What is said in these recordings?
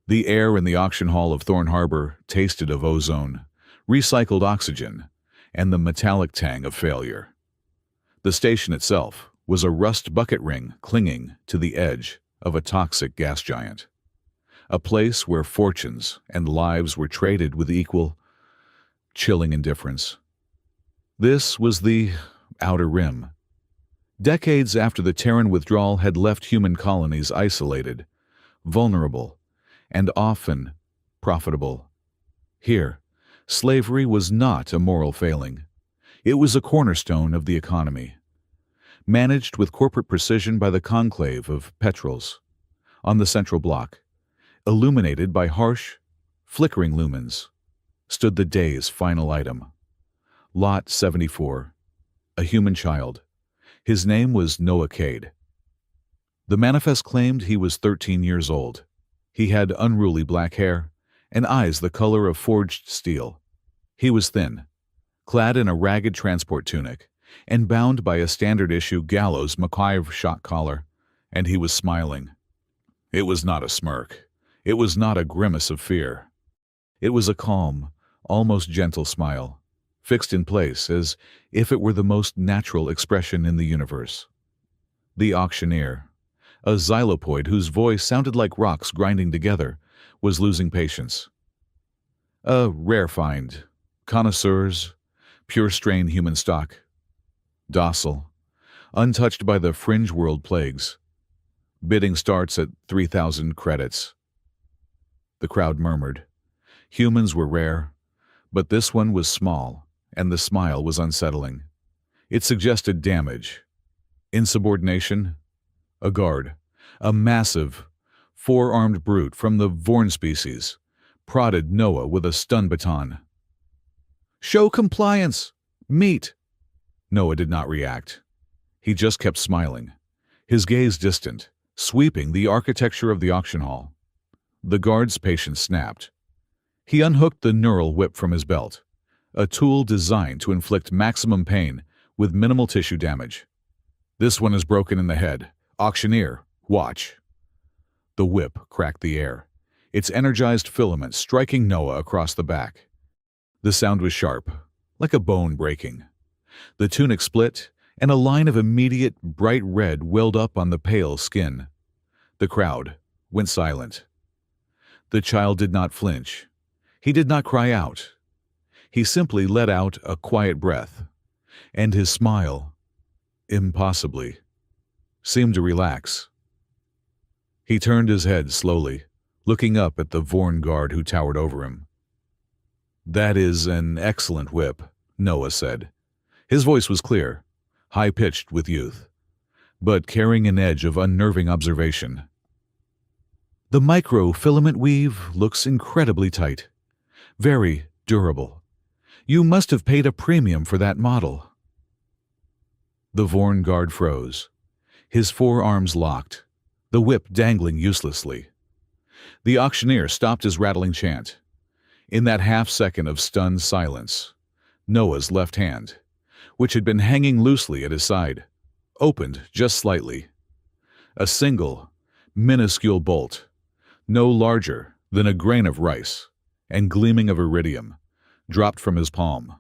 The air in the auction hall of Thorn Harbor tasted of ozone, recycled oxygen, and the metallic tang of failure. The station itself was a rust bucket ring clinging to the edge of a toxic gas giant. A place where fortunes and lives were traded with equal, chilling indifference. This was the Outer Rim. Decades after the Terran withdrawal had left human colonies isolated, vulnerable, and often profitable. Here, slavery was not a moral failing. It was a cornerstone of the economy, managed with corporate precision by the conclave of petrels on the central block. Illuminated by harsh, flickering lumens, stood the day's final item. Lot 74, a human child. His name was Noah Cade. The manifest claimed he was 13 years old. He had unruly black hair and eyes the color of forged steel. He was thin, clad in a ragged transport tunic, and bound by a standard-issue gallows McIve shock collar, and he was smiling. It was not a smirk. It was not a grimace of fear. It was a calm, almost gentle smile, fixed in place as if it were the most natural expression in the universe. The auctioneer, a xylopoid whose voice sounded like rocks grinding together, was losing patience. A rare find, connoisseurs, pure-strain human stock, docile, untouched by the fringe world plagues. Bidding starts at 3,000 credits. The crowd murmured. Humans were rare, but this one was small, and the smile was unsettling. It suggested damage, insubordination. A guard, a massive, four-armed brute from the Vorn species, prodded Noah with a stun baton. "Show compliance! Meet!" Noah did not react. He just kept smiling, his gaze distant, sweeping the architecture of the auction hall. The guard's patience snapped. He unhooked the neural whip from his belt, a tool designed to inflict maximum pain with minimal tissue damage. "This one is broken in the head. Auctioneer, watch." The whip cracked the air, its energized filament striking Noah across the back. The sound was sharp, like a bone breaking. The tunic split, and a line of immediate bright red welled up on the pale skin. The crowd went silent. The child did not flinch. He did not cry out. He simply let out a quiet breath, and his smile, impossibly, seemed to relax. He turned his head slowly, looking up at the Vorn guard who towered over him. "That is an excellent whip," Noah said. His voice was clear, high-pitched with youth, but carrying an edge of unnerving observation. "The microfilament weave looks incredibly tight, very durable. You must have paid a premium for that model." The Vorn guard froze, his forearms locked, the whip dangling uselessly. The auctioneer stopped his rattling chant. In that half-second of stunned silence, Noah's left hand, which had been hanging loosely at his side, opened just slightly. A single, minuscule bolt, no larger than a grain of rice and gleaming of iridium, dropped from his palm.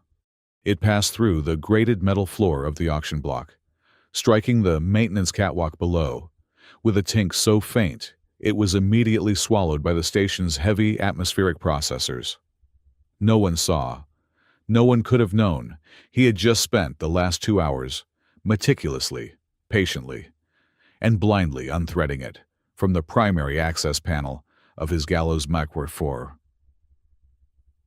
It passed through the grated metal floor of the auction block, striking the maintenance catwalk below, with a tink so faint it was immediately swallowed by the station's heavy atmospheric processors. No one saw. No one could have known. He had just spent the last 2 hours, meticulously, patiently, and blindly unthreading it from the primary access panel of his gallows Macquarie 4.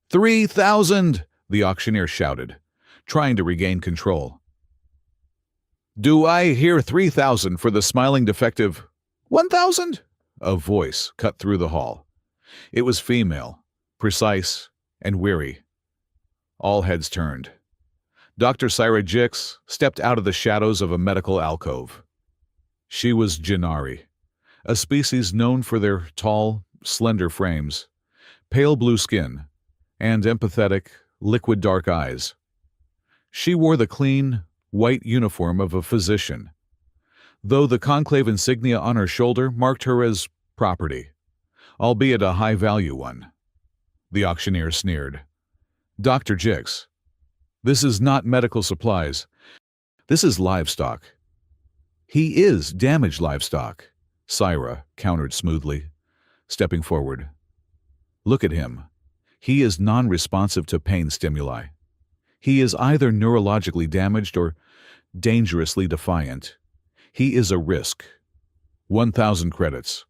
3,000! The auctioneer shouted, trying to regain control. "Do I hear 3,000 for the smiling defective? 1,000? A voice cut through the hall. It was female, precise, and weary. All heads turned. Dr. Syra Jix stepped out of the shadows of a medical alcove. She was Janari, a species known for their tall, slender frames, pale blue skin, and empathetic, liquid dark eyes. She wore the clean, white uniform of a physician, though the conclave insignia on her shoulder marked her as property, albeit a high-value one. The auctioneer sneered. Dr. Jix, this is not medical supplies. This is livestock. He is damaged livestock, Syra countered smoothly, stepping forward. Look at him. He is non-responsive to pain stimuli. He is either neurologically damaged or dangerously defiant. He is a risk. 1,000 credits.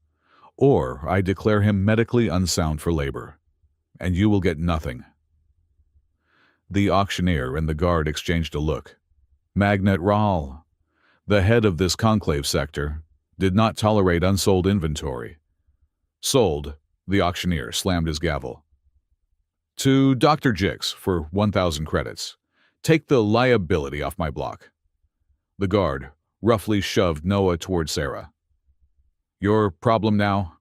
Or I declare him medically unsound for labor. And you will get nothing. The auctioneer and the guard exchanged a look. Magnet Rahl, the head of this conclave sector, did not tolerate unsold inventory. Sold, the auctioneer slammed his gavel. To Dr. Jix for 1,000 credits. Take the liability off my block. The guard roughly shoved Noah toward Sarah. Your problem now?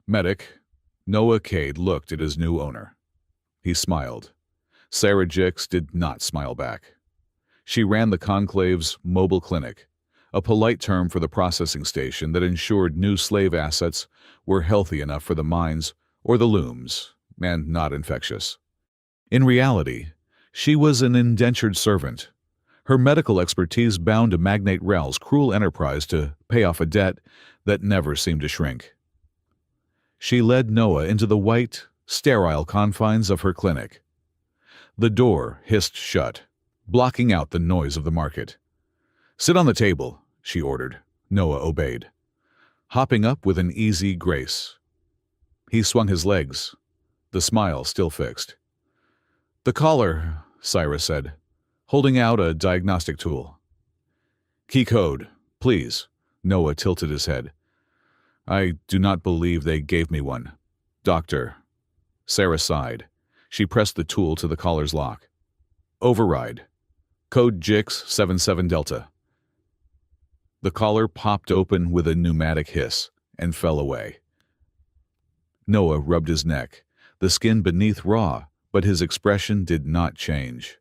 Medic. Noah Cade looked at his new owner. He smiled. Sarah Jix did not smile back. She ran the Conclave's mobile clinic, a polite term for the processing station that ensured new slave assets were healthy enough for the mines or the looms, and not infectious. In reality, she was an indentured servant, her medical expertise bound to Magnate Rahl's cruel enterprise to pay off a debt that never seemed to shrink. She led Noah into the white, sterile confines of her clinic. The door hissed shut, blocking out the noise of the market. Sit on the table, she ordered. Noah obeyed, hopping up with an easy grace. He swung his legs, the smile still fixed. The collar, Cyrus said, holding out a diagnostic tool. Key code, please. Noah tilted his head. I do not believe they gave me one. Doctor. Sarah sighed. She pressed the tool to the collar's lock. Override. Code Jix 77 Delta. The collar popped open with a pneumatic hiss and fell away. Noah rubbed his neck, the skin beneath raw, but his expression did not change.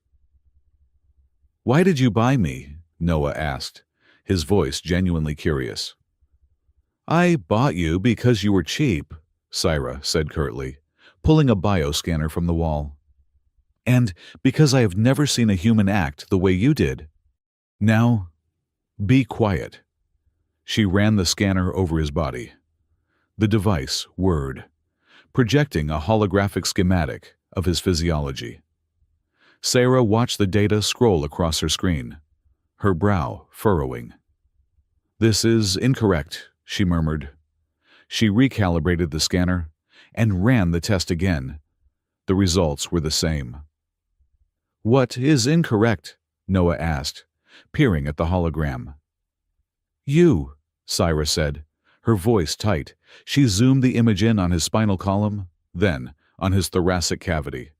Why did you buy me? Noah asked, his voice genuinely curious. I bought you because you were cheap, Syra said curtly, pulling a bioscanner from the wall. And because I have never seen a human act the way you did. Now, be quiet. She ran the scanner over his body. The device whirred, projecting a holographic schematic of his physiology. Sarah watched the data scroll across her screen, her brow furrowing. This is incorrect, she murmured. She recalibrated the scanner and ran the test again. The results were the same. What is incorrect? Noah asked, peering at the hologram. You, Syra said, her voice tight. She zoomed the image in on his spinal column, then on his thoracic cavity.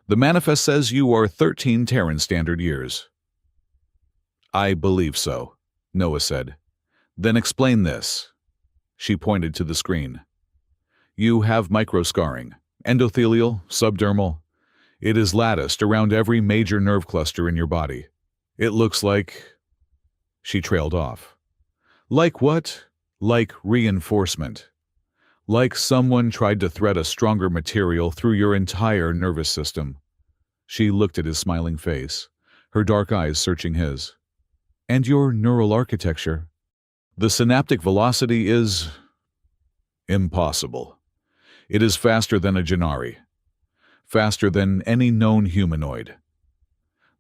The manifest says you are 13 Terran standard years. I believe so, Noah said. Then explain this. She pointed to the screen. You have microscarring, endothelial, subdermal. It is latticed around every major nerve cluster in your body. It looks like... She trailed off. Like what? Like reinforcement. Like someone tried to thread a stronger material through your entire nervous system. She looked at his smiling face, her dark eyes searching his. And your neural architecture? The synaptic velocity is... impossible. It is faster than a Gennari. Faster than any known humanoid.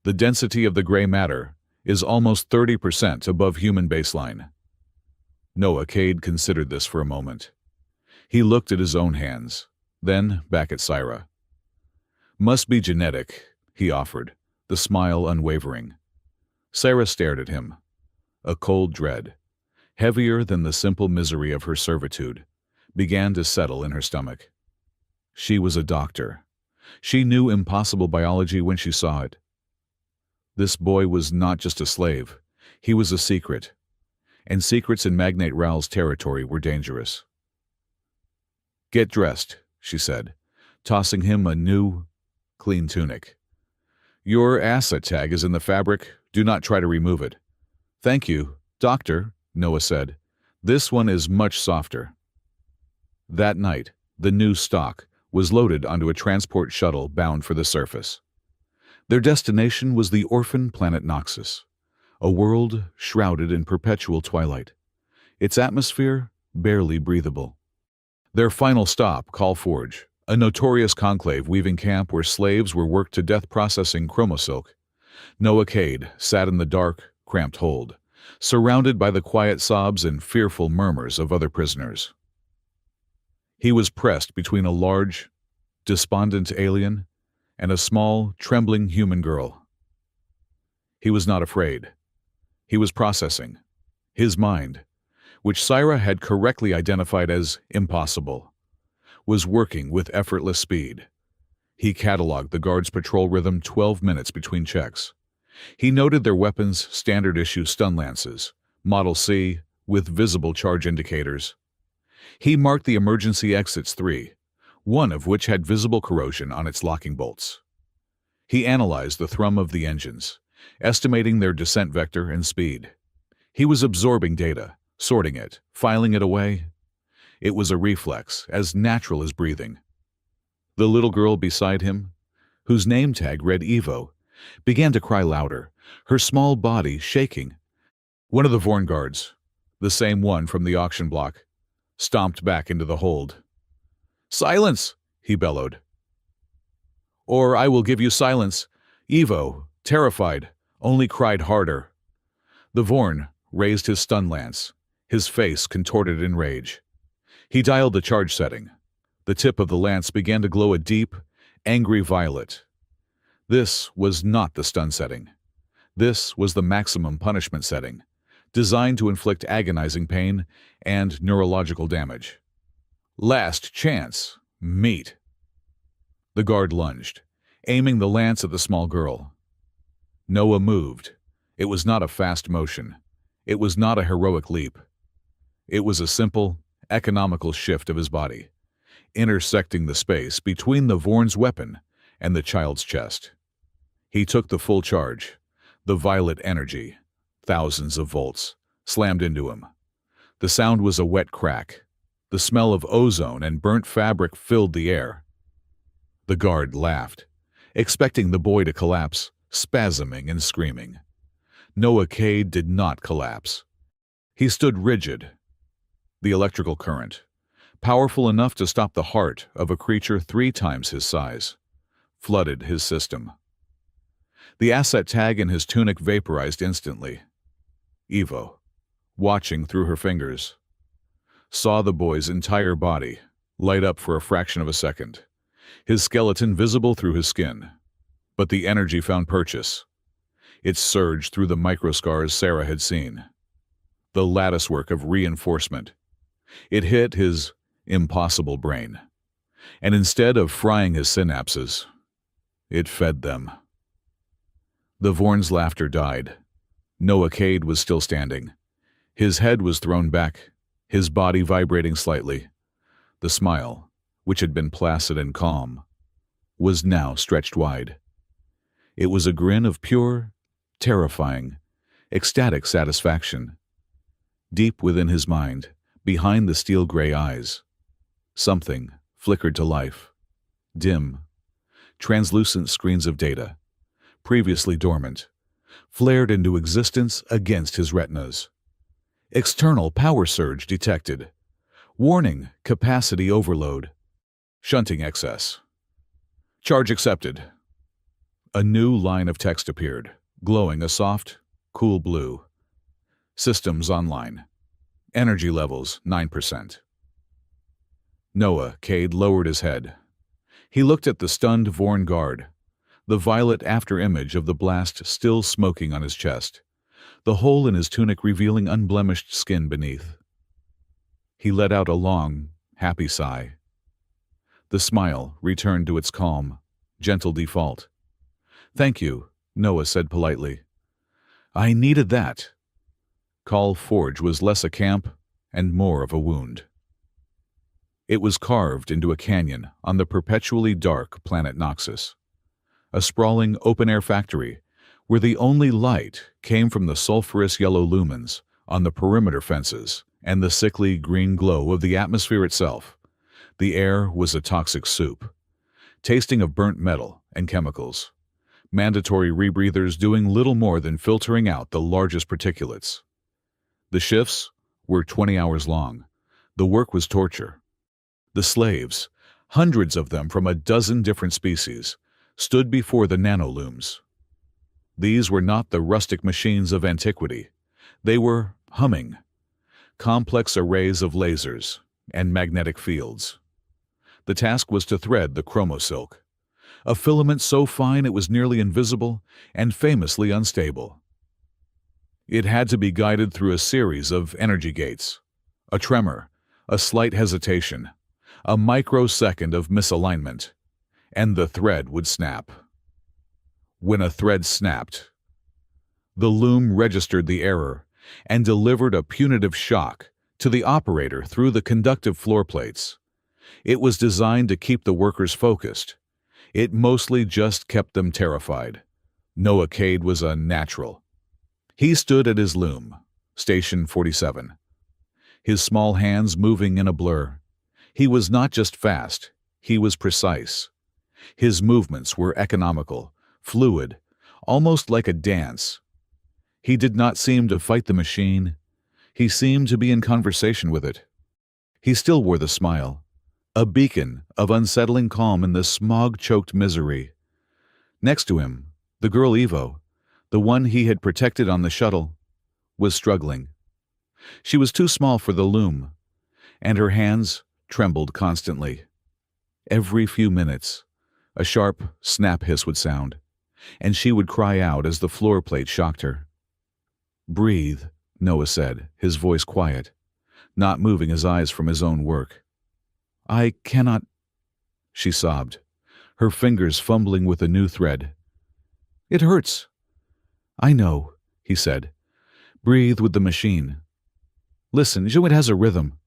The density of the gray matter is almost 30% above human baseline. Noah Cade considered this for a moment. He looked at his own hands, then back at Syra. Must be genetic, he offered, the smile unwavering. Sarah stared at him. A cold dread, heavier than the simple misery of her servitude, began to settle in her stomach. She was a doctor. She knew impossible biology when she saw it. This boy was not just a slave. He was a secret. And secrets in Magnate Rahl's territory were dangerous. Get dressed, she said, tossing him a new, clean tunic. Your asset tag is in the fabric. Do not try to remove it. Thank you, Doctor, Noah said. This one is much softer. That night, the new stock was loaded onto a transport shuttle bound for the surface. Their destination was the orphan planet Noxus, a world shrouded in perpetual twilight, its atmosphere barely breathable. Their final stop, Forge, a notorious conclave weaving camp where slaves were worked to death processing chromosilk. Noah Cade sat in the dark, cramped hold, surrounded by the quiet sobs and fearful murmurs of other prisoners. He was pressed between a large, despondent alien and a small, trembling human girl. He was not afraid. He was processing. His mind, which Syra had correctly identified as impossible, was working with effortless speed. He cataloged the guards' patrol rhythm 12 minutes between checks. He noted their weapons' standard-issue stun lances, Model C, with visible charge indicators. He marked the emergency exits 3, one of which had visible corrosion on its locking bolts. He analyzed the thrum of the engines, estimating their descent vector and speed. He was absorbing data, sorting it, filing it away. It was a reflex, as natural as breathing. The little girl beside him, whose name tag read Evo, began to cry louder, her small body shaking. One of the Vorn guards, the same one from the auction block, stomped back into the hold. "Silence!" he bellowed. "Or I will give you silence." Evo, terrified, only cried harder. The Vorn raised his stun lance, his face contorted in rage. He dialed the charge setting. The tip of the lance began to glow a deep, angry violet. This was not the stun setting. This was the maximum punishment setting, designed to inflict agonizing pain and neurological damage. Last chance. Meet. The guard lunged, aiming the lance at the small girl. Noah moved. It was not a fast motion. It was not a heroic leap. It was a simple, economical shift of his body, intersecting the space between the Vorn's weapon and the child's chest. He took the full charge. The violet energy, thousands of volts, slammed into him. The sound was a wet crack. The smell of ozone and burnt fabric filled the air. The guard laughed, expecting the boy to collapse, spasming and screaming. Noah Cade did not collapse. He stood rigid. The electrical current, powerful enough to stop the heart of a creature 3 times his size, flooded his system. The asset tag in his tunic vaporized instantly. Evo, watching through her fingers, saw the boy's entire body light up for a fraction of a second, his skeleton visible through his skin. But the energy found purchase. It surged through the microscars Sarah had seen, the latticework of reinforcement. It hit his impossible brain, and instead of frying his synapses, it fed them. The Vorn's laughter died. Noah Cade was still standing. His head was thrown back, his body vibrating slightly. The smile, which had been placid and calm, was now stretched wide. It was a grin of pure, terrifying, ecstatic satisfaction. Deep within his mind, behind the steel-gray eyes, something flickered to life. Dim, translucent screens of data, previously dormant, flared into existence against his retinas. External power surge detected. Warning, capacity overload. Shunting excess. Charge accepted. A new line of text appeared, glowing a soft, cool blue. Systems online. Energy levels 9%. Noah Cade lowered his head. He looked at the stunned Vorn guard, the violet after-image of the blast still smoking on his chest, the hole in his tunic revealing unblemished skin beneath. He let out a long, happy sigh. The smile returned to its calm, gentle default. "Thank you," Noah said politely. "I needed that." Forge was less a camp and more of a wound. It was carved into a canyon on the perpetually dark planet Noxus, a sprawling open-air factory where the only light came from the sulfurous yellow lumens on the perimeter fences and the sickly green glow of the atmosphere itself, The air was a toxic soup, tasting of burnt metal and chemicals. Mandatory rebreathers doing little more than filtering out the largest particulates. The shifts were 20 hours long. The work was torture. The slaves, hundreds of them from a dozen different species, stood before the nanolooms. These were not the rustic machines of antiquity. They were humming, complex arrays of lasers and magnetic fields. The task was to thread the chromosilk, a filament so fine it was nearly invisible and famously unstable. It had to be guided through a series of energy gates. A tremor, a slight hesitation, a microsecond of misalignment, and the thread would snap. When a thread snapped, the loom registered the error and delivered a punitive shock to the operator through the conductive floor plates. It was designed to keep the workers focused. It mostly just kept them terrified. Noah Cade was a natural. He stood at his loom, Station 47, his small hands moving in a blur. He was not just fast, he was precise. His movements were economical, fluid, almost like a dance. He did not seem to fight the machine. He seemed to be in conversation with it. He still wore the smile, a beacon of unsettling calm in the smog-choked misery. Next to him, the girl Evo, the one he had protected on the shuttle, was struggling. She was too small for the loom, and her hands trembled constantly. Every few minutes, a sharp snap hiss would sound, and she would cry out as the floor plate shocked her. "Breathe," Noah said, his voice quiet, not moving his eyes from his own work. "I cannot," she sobbed, her fingers fumbling with a new thread. "It hurts." "I know," he said. "Breathe with the machine. Listen, it has a rhythm.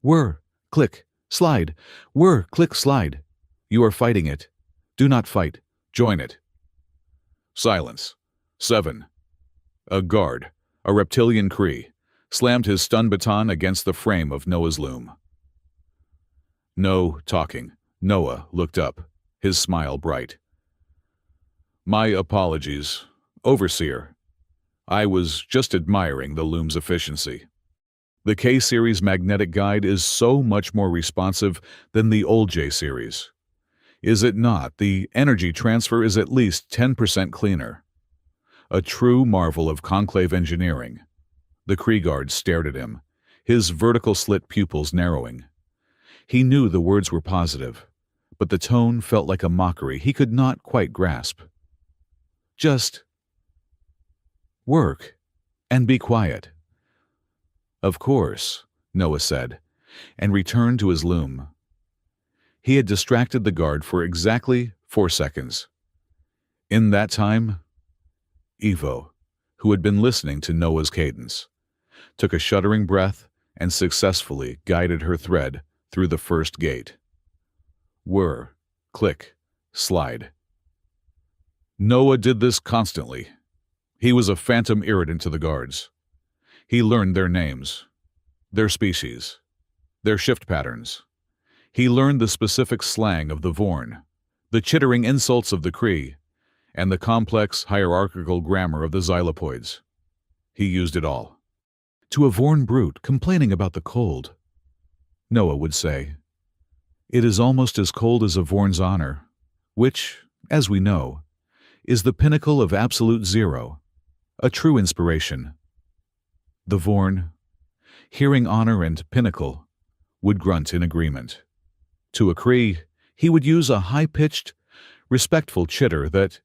Whir, click, slide. Whir, click, slide. You are fighting it. Do not fight. Join it." Silence. 7. A guard, a reptilian Cree, slammed his stun baton against the frame of Noah's loom. No talking. Noah looked up, his smile bright. "My apologies, Overseer. I was just admiring the loom's efficiency. The K-Series magnetic guide is so much more responsive than the old J-Series. Is it not? The energy transfer is at least 10% cleaner. A true marvel of conclave engineering." The Kree guard stared at him, his vertical slit pupils narrowing. He knew the words were positive, but the tone felt like a mockery he could not quite grasp. "Just work and be quiet." "Of course," Noah said, and returned to his loom. He had distracted the guard for exactly 4 seconds. In that time, Evo, who had been listening to Noah's cadence, took a shuddering breath and successfully guided her thread through the first gate. Whir, click, slide. Noah did this constantly. He was a phantom irritant to the guards. He learned their names, their species, their shift patterns. He learned the specific slang of the Vorn, the chittering insults of the Kree, and the complex hierarchical grammar of the xylopoids. He used it all. To a Vorn brute complaining about the cold, Noah would say, "It is almost as cold as a Vorn's honor, which, as we know, is the pinnacle of absolute zero, a true inspiration." The Vorn, hearing honor and pinnacle, would grunt in agreement. To a Kree, he would use a high-pitched, respectful chitter that,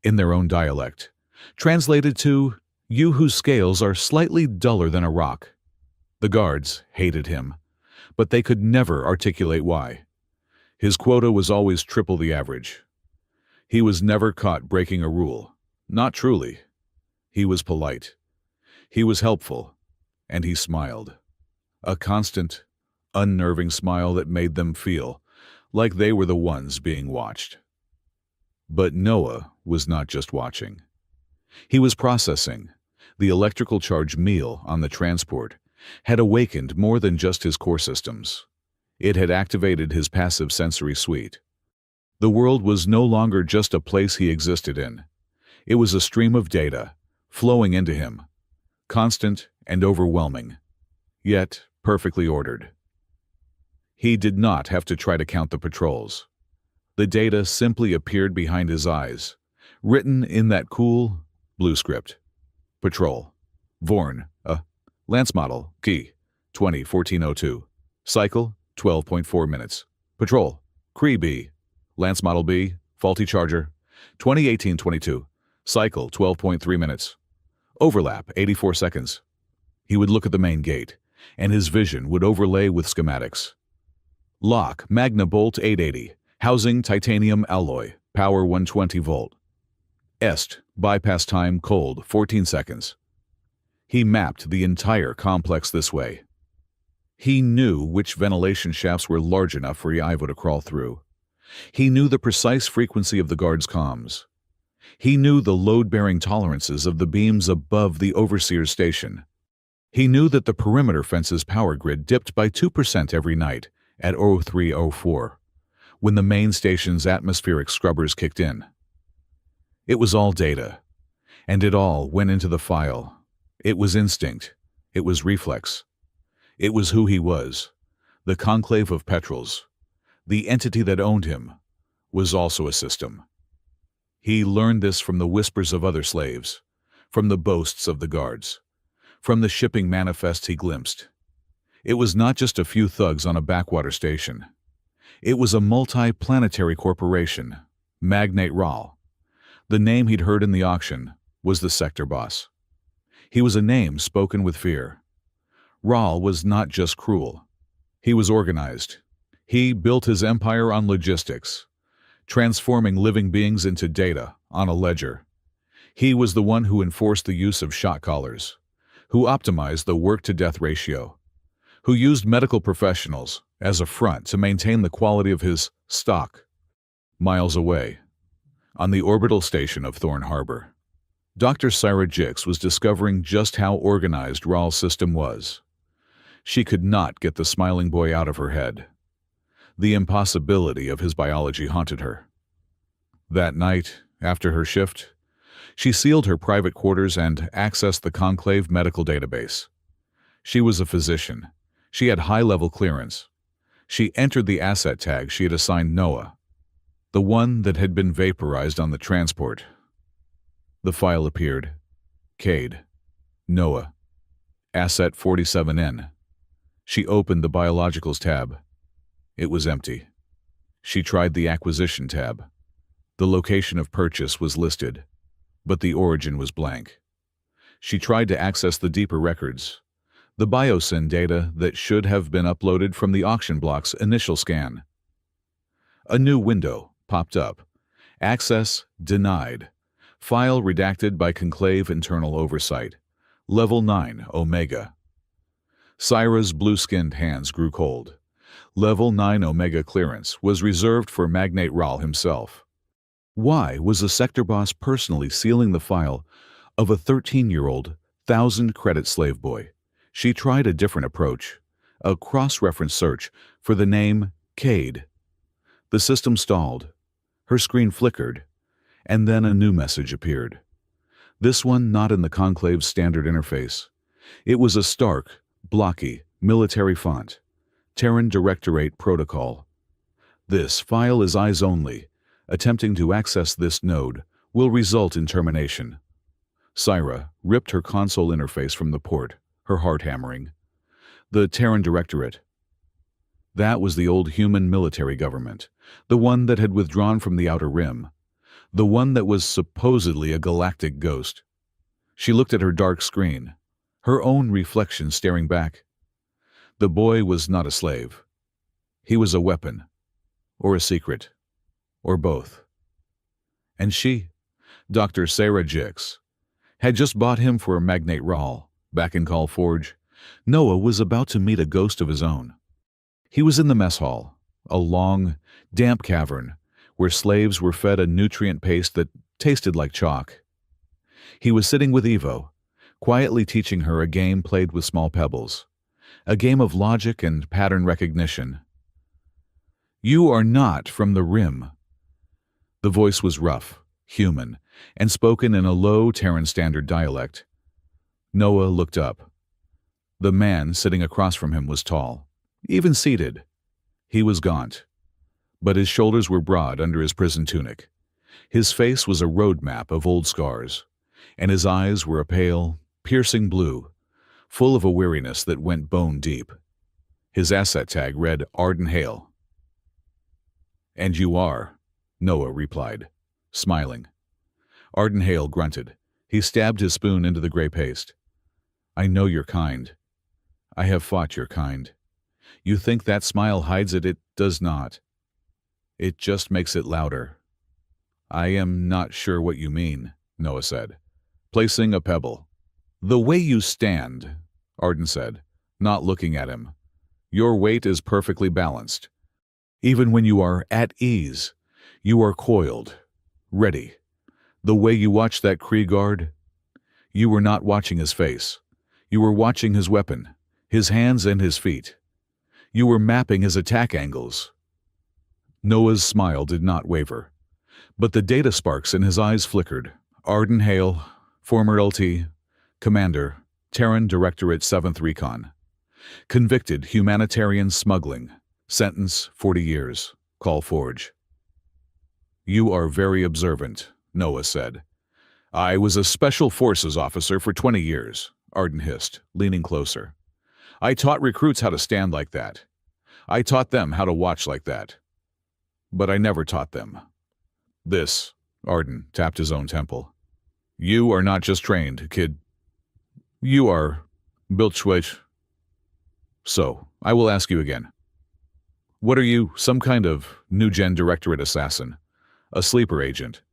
in their own dialect, translated to, "You whose scales are slightly duller than a rock." The guards hated him, but they could never articulate why. His quota was always triple the average. He was never caught breaking a rule. Not truly. He was polite. He was helpful. And he smiled. A constant, unnerving smile that made them feel like they were the ones being watched. But Noah was not just watching. He was processing. The electrical charge meal on the transport had awakened more than just his core systems. It had activated his passive sensory suite. The world was no longer just a place he existed in. It was a stream of data, flowing into him, constant and overwhelming, yet perfectly ordered. He did not have to try to count the patrols. The data simply appeared behind his eyes, written in that cool, blue script. Patrol. Vorn. Lance Model. Key. 20-1402. Cycle. 12.4 minutes. Patrol. Cree B. Lance Model B. Faulty Charger. 2018-22. Cycle. 12.3 minutes. Overlap. 84 seconds. He would look at the main gate, and his vision would overlay with schematics. Lock. Magna Bolt 880. Housing titanium alloy. Power 120 volt. Est. Bypass time cold 14 seconds. He mapped the entire complex this way. He knew which ventilation shafts were large enough for Ivo to crawl through. He knew the precise frequency of the guards' comms. He knew the load-bearing tolerances of the beams above the overseer's station. He knew that the perimeter fence's power grid dipped by 2% every night at 0304, when the main station's atmospheric scrubbers kicked in. It was all data, and it all went into the file. It was instinct. It was reflex. It was who he was. The conclave of petrels, the entity that owned him, was also a system. He learned this from the whispers of other slaves, from the boasts of the guards, from the shipping manifests he glimpsed. It was not just a few thugs on a backwater station. It was a multi-planetary corporation, Magnate Rahl. The name he'd heard in the auction was the sector boss. He was a name spoken with fear. Rahl was not just cruel. He was organized. He built his empire on logistics, transforming living beings into data on a ledger. He was the one who enforced the use of shot collars, who optimized the work-to-death ratio, who used medical professionals as a front to maintain the quality of his stock. Miles away, on the orbital station of Thorn Harbor, Dr. Syra Jix was discovering just how organized Rahl's system was. She could not get the smiling boy out of her head. The impossibility of his biology haunted her. That night, after her shift, she sealed her private quarters and accessed the Conclave medical database. She was a physician. She had high-level clearance. She entered the asset tag she had assigned Noah, the one that had been vaporized on the transport. The file appeared. Cade. Noah. Asset 47N. She opened the Biologicals tab. It was empty. She tried the Acquisition tab. The location of purchase was listed, but the origin was blank. She tried to access the deeper records, the biosyn data that should have been uploaded from the auction block's initial scan. A new window popped up. Access denied. File redacted by Conclave Internal Oversight. Level 9, Omega. Syra's blue-skinned hands grew cold. Level 9 Omega clearance was reserved for Magnate Rahl himself. Why was the sector boss personally sealing the file of a 13-year-old, 1,000-credit slave boy? She tried a different approach, a cross-reference search for the name Cade. The system stalled. Her screen flickered, and then a new message appeared. This one not in the Conclave's standard interface. It was a stark, blocky, military font. Terran Directorate Protocol. This file is eyes only. Attempting to access this node will result in termination. Syra ripped her console interface from the port, her heart hammering. The Terran Directorate. That was the old human military government, the one that had withdrawn from the Outer Rim, the one that was supposedly a galactic ghost. She looked at her dark screen, her own reflection staring back. The boy was not a slave. He was a weapon, or a secret, or both. And she, Dr. Syra Jix, had just bought him for a Magnate Rahl back in Call Forge. Noah was about to meet a ghost of his own. He was in the mess hall, a long, damp cavern where slaves were fed a nutrient paste that tasted like chalk. He was sitting with Evo, quietly teaching her a game played with small pebbles, a game of logic and pattern recognition. You are not from the rim." The voice was rough, human, and spoken in a low Terran Standard dialect. Noah looked up. The man sitting across from him was tall, even seated. He was gaunt, but his shoulders were broad under his prison tunic. His face was a road map of old scars, and his eyes were a pale, piercing blue, full of a weariness that went bone deep. His asset tag read Arden Hale. "And you are," Noah replied, smiling. Arden Hale grunted. He stabbed his spoon into the gray paste. "I know you're kind. I have fought your kind. You think that smile hides it? It does not. It just makes it louder." "I am not sure what you mean," Noah said, placing a pebble. "The way you stand," Arden said, not looking at him. "Your weight is perfectly balanced. Even when you are at ease, you are coiled, ready. The way you watch that Kree guard, you were not watching his face. You were watching his weapon, his hands and his feet. You were mapping his attack angles." Noah's smile did not waver, but the data sparks in his eyes flickered. Arden Hale, former LT, Commander, Terran Directorate 7th Recon. Convicted humanitarian smuggling. Sentence 40 years. Call Forge. "You are very observant," Noah said. "I was a Special Forces officer for 20 years, Arden hissed, leaning closer. "I taught recruits how to stand like that. I taught them how to watch like that. But I never taught them this." Arden tapped his own temple. "You are not just trained, kid. You are built switch. So, I will ask you again. What are you, some kind of new-gen Directorate assassin? A sleeper agent?"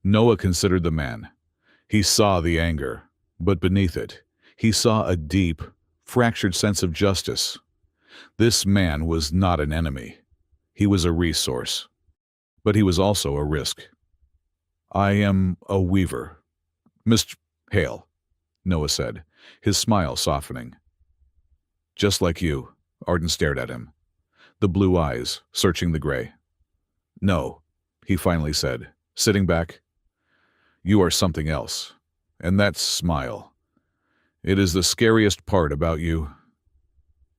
Noah considered the man. He saw the anger, but beneath it, he saw a deep, fractured sense of justice. This man was not an enemy. He was a resource. But he was also a risk. "I am a weaver, Mr. Hale," Noah said, his smile softening. "Just like you," Arden stared at him, the blue eyes searching the gray. "No," he finally said, sitting back. "You are something else. And that smile. It is the scariest part about you."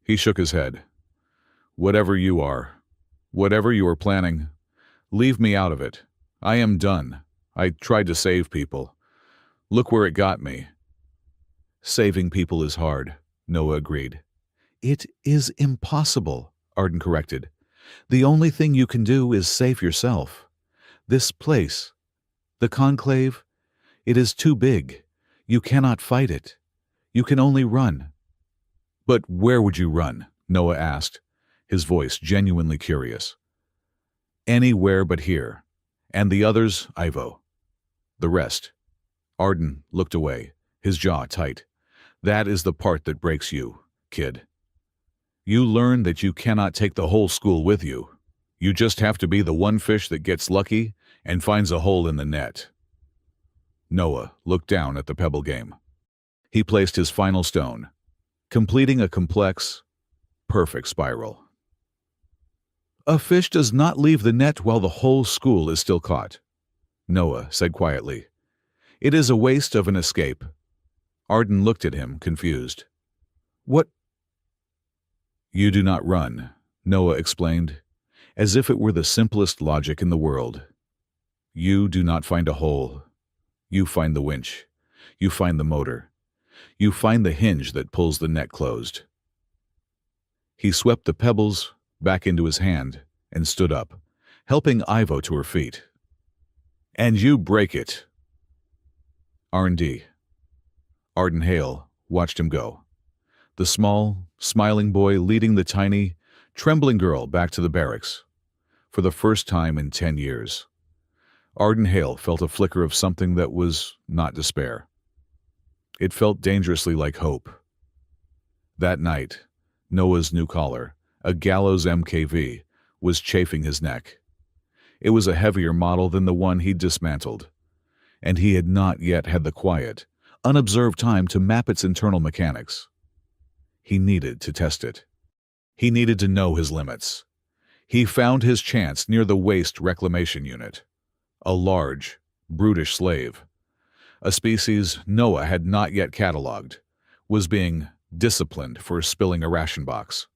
He shook his head. "Whatever you are planning, leave me out of it. I am done. I tried to save people. Look where it got me." "Saving people is hard," Noah agreed. "It is impossible," Arden corrected. "The only thing you can do is save yourself. This place, the Conclave, it is too big. You cannot fight it. You can only run." "But where would you run?" Noah asked, his voice genuinely curious. "Anywhere but here. And the others, Ivo. The rest." Arden looked away, his jaw tight. "That is the part that breaks you, kid. You learn that you cannot take the whole school with you. You just have to be the one fish that gets lucky and finds a hole in the net." Noah looked down at the pebble game. He placed his final stone, completing a complex, perfect spiral. "A fish does not leave the net while the whole school is still caught," Noah said quietly. "It is a waste of an escape." Arden looked at him, confused. "What?" "You do not run," Noah explained, as if it were the simplest logic in the world. "You do not find a hole. You find the winch. You find the motor. You find the hinge that pulls the net closed." He swept the pebbles back into his hand and stood up, helping Ivo to her feet. "And you break it." R&D. Arden Hale watched him go. The small, smiling boy leading the tiny, trembling girl back to the barracks. For the first time in 10 years. Arden Hale felt a flicker of something that was not despair. It felt dangerously like hope. That night, Noah's new collar, a Gallows MKV, was chafing his neck. It was a heavier model than the one he'd dismantled, and he had not yet had the quiet, unobserved time to map its internal mechanics. He needed to test it. He needed to know his limits. He found his chance near the waste reclamation unit. A large, brutish slave, a species Noah had not yet catalogued, was being disciplined for spilling a ration box.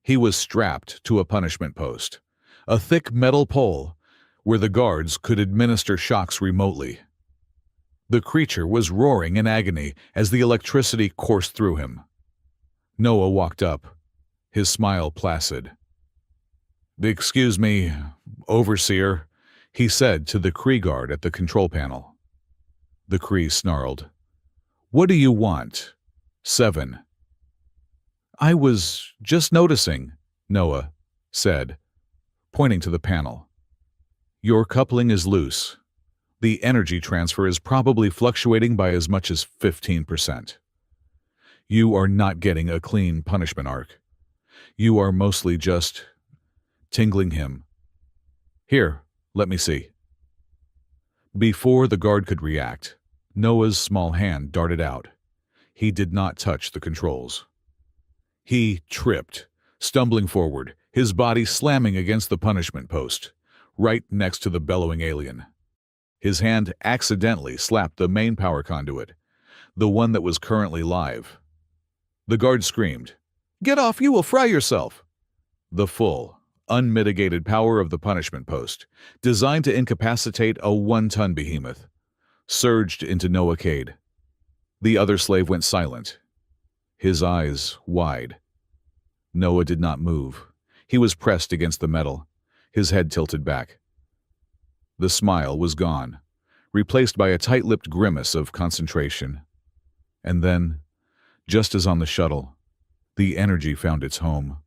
He was strapped to a punishment post, a thick metal pole where the guards could administer shocks remotely. The creature was roaring in agony as the electricity coursed through him. Noah walked up, his smile placid. "Excuse me, Overseer," he said to the Kree guard at the control panel. The Kree snarled. "What do you want, 7?" "I was just noticing," Noah said, pointing to the panel. "Your coupling is loose. The energy transfer is probably fluctuating by as much as 15%. You are not getting a clean punishment arc. You are mostly just tingling him. Here, let me see." Before the guard could react, Noah's small hand darted out. He did not touch the controls. He tripped, stumbling forward, his body slamming against the punishment post, right next to the bellowing alien. His hand accidentally slapped the main power conduit, the one that was currently live. The guard screamed, "Get off, you will fry yourself!" The full, unmitigated power of the punishment post, designed to incapacitate a 1-ton behemoth, surged into Noah Cade. The other slave went silent, his eyes wide. Noah did not move. He was pressed against the metal, his head tilted back. The smile was gone, replaced by a tight-lipped grimace of concentration. And then, just as on the shuttle, the energy found its home.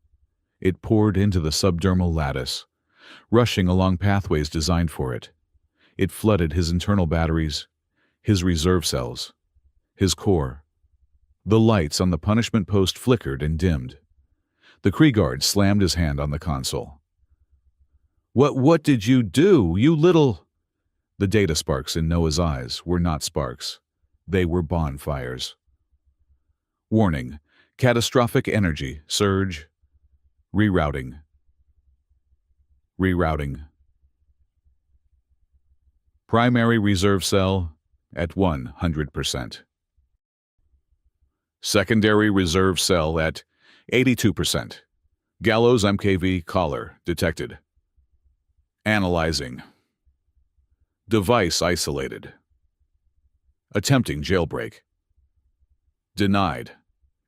It poured into the subdermal lattice, rushing along pathways designed for it. It flooded his internal batteries, his reserve cells, his core. The lights on the punishment post flickered and dimmed. The Kree guard slammed his hand on the console. What did you do, you little—" The data sparks in Noah's eyes were not sparks. They were bonfires. Warning: catastrophic energy surge. Rerouting. Rerouting. Primary reserve cell at 100%. Secondary reserve cell at 82%. Gallows MKV collar detected. Analyzing. Device isolated. Attempting jailbreak. Denied.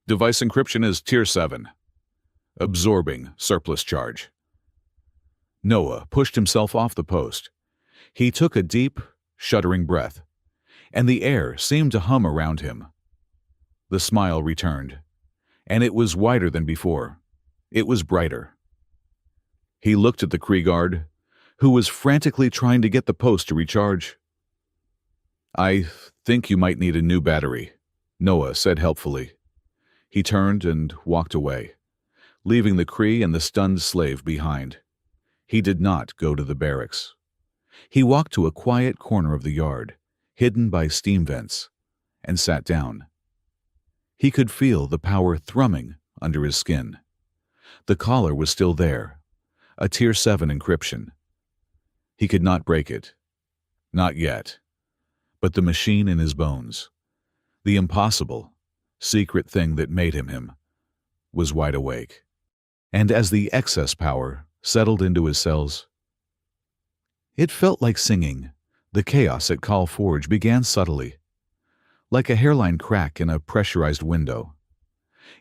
Device encryption is Tier 7. Absorbing surplus charge. Noah pushed himself off the post. He took a deep, shuddering breath, and the air seemed to hum around him. The smile returned, and it was wider than before. It was brighter. He looked at the Kree guard, who was frantically trying to get the post to recharge. "I think you might need a new battery," Noah said helpfully. He turned and walked away, leaving the Kree and the stunned slave behind. He did not go to the barracks. He walked to a quiet corner of the yard, hidden by steam vents, and sat down. He could feel the power thrumming under his skin. The collar was still there, a Tier 7 encryption. He could not break it. Not yet. But the machine in his bones, the impossible, secret thing that made him, was wide awake. And as the excess power settled into his cells, it felt like singing. The chaos at Call Forge began subtly, like a hairline crack in a pressurized window.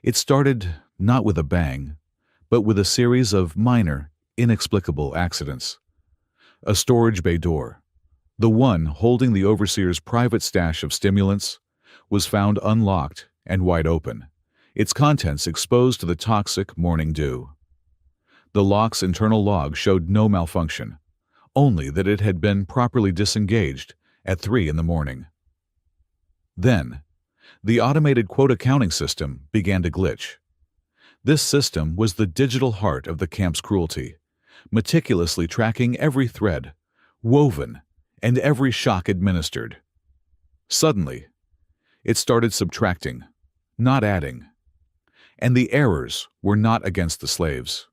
It started not with a bang, but with a series of minor, inexplicable accidents. A storage bay door, the one holding the Overseer's private stash of stimulants, was found unlocked and wide open, its contents exposed to the toxic morning dew. The lock's internal log showed no malfunction, only that it had been properly disengaged at 3 in the morning. Then, the automated quota counting system began to glitch. This system was the digital heart of the camp's cruelty, meticulously tracking every thread, woven, and every shock administered. Suddenly, it started subtracting, not adding. And the errors were not against the slaves,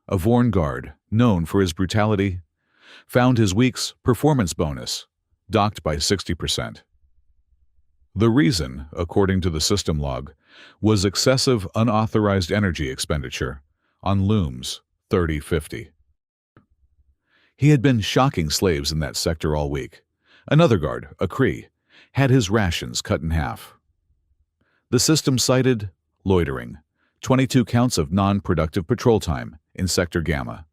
a Vorn guard known for his brutality, found his week's performance bonus docked by 60%. The reason, according to the system log, was excessive unauthorized energy expenditure on looms 3050. He had been shocking slaves in that sector all week. Another guard, a Cree, had his rations cut in half. The system cited loitering, 22 counts of non-productive patrol time in Sector Gamma.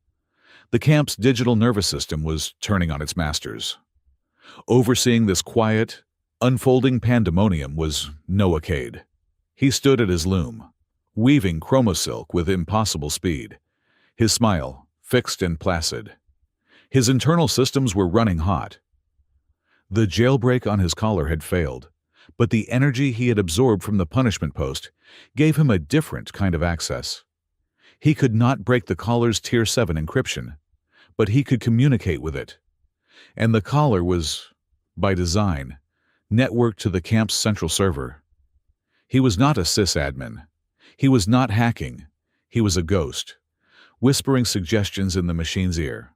The camp's digital nervous system was turning on its masters. Overseeing this quiet, unfolding pandemonium was Noah Cade. He stood at his loom, weaving chromosilk with impossible speed, his smile fixed and placid. His internal systems were running hot. The jailbreak on his collar had failed, but the energy he had absorbed from the punishment post gave him a different kind of access. He could not break the collar's Tier 7 encryption, but he could communicate with it. And the collar was, by design, networked to the camp's central server. He was not a sysadmin. He was not hacking. He was a ghost, whispering suggestions in the machine's ear.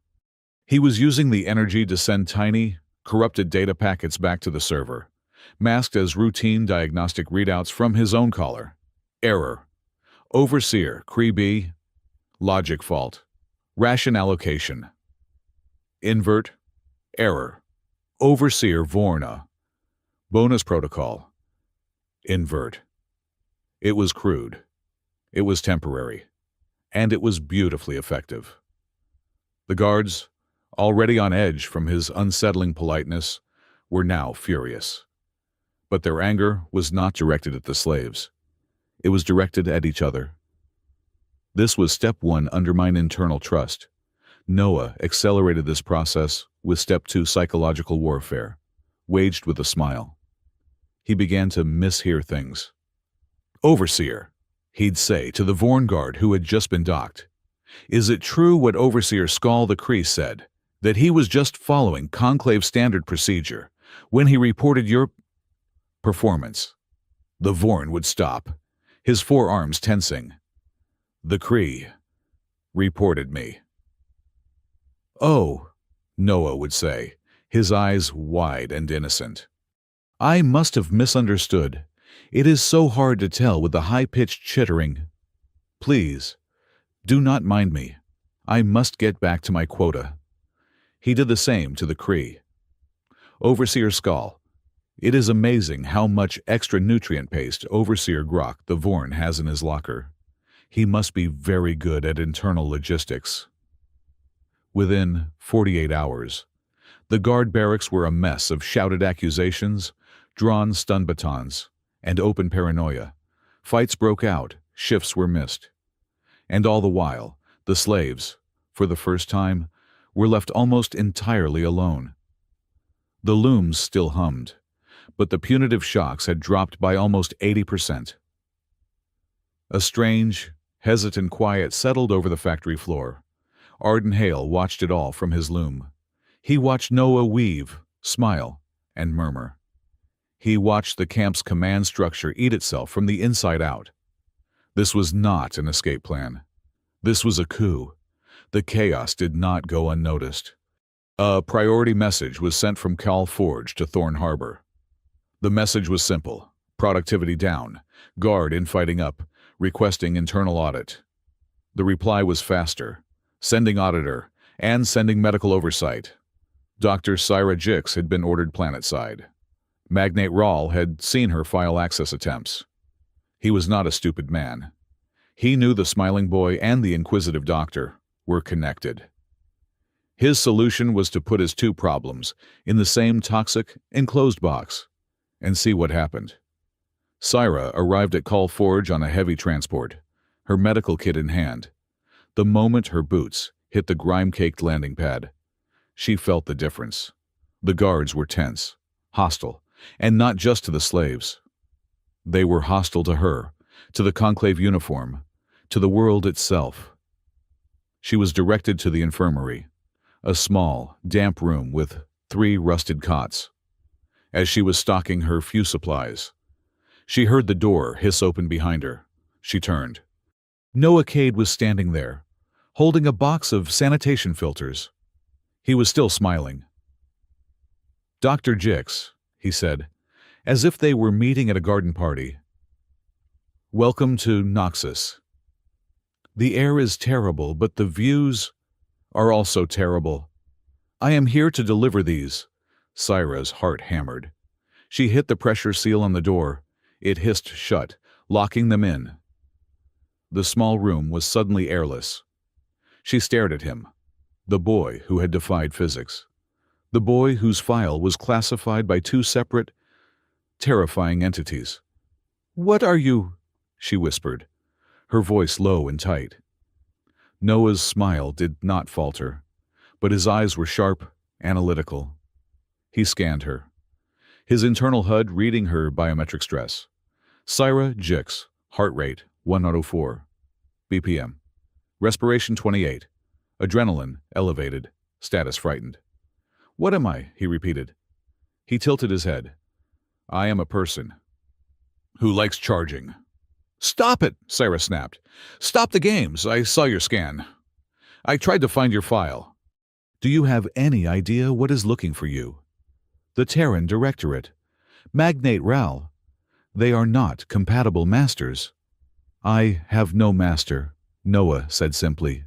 He was using the energy to send tiny, corrupted data packets back to the server, masked as routine diagnostic readouts from his own collar. Error. Overseer, Cree B. Logic fault. Ration allocation. Invert. Error. Overseer Vorna. Bonus protocol. Invert. It was crude. It was temporary. And it was beautifully effective. The guards, already on edge from his unsettling politeness, were now furious. But their anger was not directed at the slaves. It was directed at each other. This was step 1, undermine internal trust. Noah accelerated this process with step 2, psychological warfare, waged with a smile. He began to mishear things. Overseer, he'd say to the Vorn guard who had just been docked. Is it true what Overseer Skull the Cree said, that he was just following Conclave standard procedure when he reported your performance? The Vorn would stop, his forearms tensing. The Cree reported me. Oh, Noah would say, his eyes wide and innocent. I must have misunderstood. It is so hard to tell with the high-pitched chittering. Please, do not mind me. I must get back to my quota. He did the same to the Cree. Overseer Skull, it is amazing how much extra nutrient paste Overseer Grok the Vorn has in his locker. He must be very good at internal logistics. Within 48 hours, the guard barracks were a mess of shouted accusations, drawn stun batons, and open paranoia. Fights broke out, shifts were missed. And all the while, the slaves, for the first time, were left almost entirely alone. The looms still hummed, but the punitive shocks had dropped by almost 80%. A strange, hesitant quiet settled over the factory floor. Arden Hale watched it all from his loom. He watched Noah weave, smile, and murmur. He watched the camp's command structure eat itself from the inside out. This was not an escape plan. This was a coup. The chaos did not go unnoticed. A priority message was sent from Cal Forge to Thorn Harbor. The message was simple: productivity down, guard infighting up, requesting internal audit. The reply was faster: sending auditor and sending medical oversight. Dr. Syra Jix had been ordered planetside. Magnate Rawl had seen her file access attempts. He was not a stupid man. He knew the smiling boy and the inquisitive doctor were connected. His solution was to put his two problems in the same toxic, enclosed box and see what happened. Syra arrived at Call Forge on a heavy transport, her medical kit in hand. The moment her boots hit the grime-caked landing pad, she felt the difference. The guards were tense, hostile, and not just to the slaves. They were hostile to her, to the Conclave uniform, to the world itself. She was directed to the infirmary, a small, damp room with 3 rusted cots. As she was stocking her few supplies, she heard the door hiss open behind her. She turned. Noah Cade was standing there, holding a box of sanitation filters. He was still smiling. "Dr. Jix," he said, as if they were meeting at a garden party. "Welcome to Noxus. The air is terrible, but the views are also terrible. I am here to deliver these." Syra's heart hammered. She hit the pressure seal on the door. It hissed shut, locking them in. The small room was suddenly airless. She stared at him, the boy who had defied physics, the boy whose file was classified by two separate, terrifying entities. "What are you?" she whispered, her voice low and tight. Noah's smile did not falter, but his eyes were sharp, analytical. He scanned her, his internal HUD reading her biometric stress. Syra Jix, heart rate 104, BPM, respiration 28, adrenaline elevated, status frightened. "What am I?" he repeated. He tilted his head. "I am a person who likes charging." "Stop it!" Syra snapped. "Stop the games. I saw your scan. I tried to find your file." "Do you have any idea what is looking for you? The Terran Directorate, Magnate Ral. They are not compatible masters." "I have no master," Noah said simply.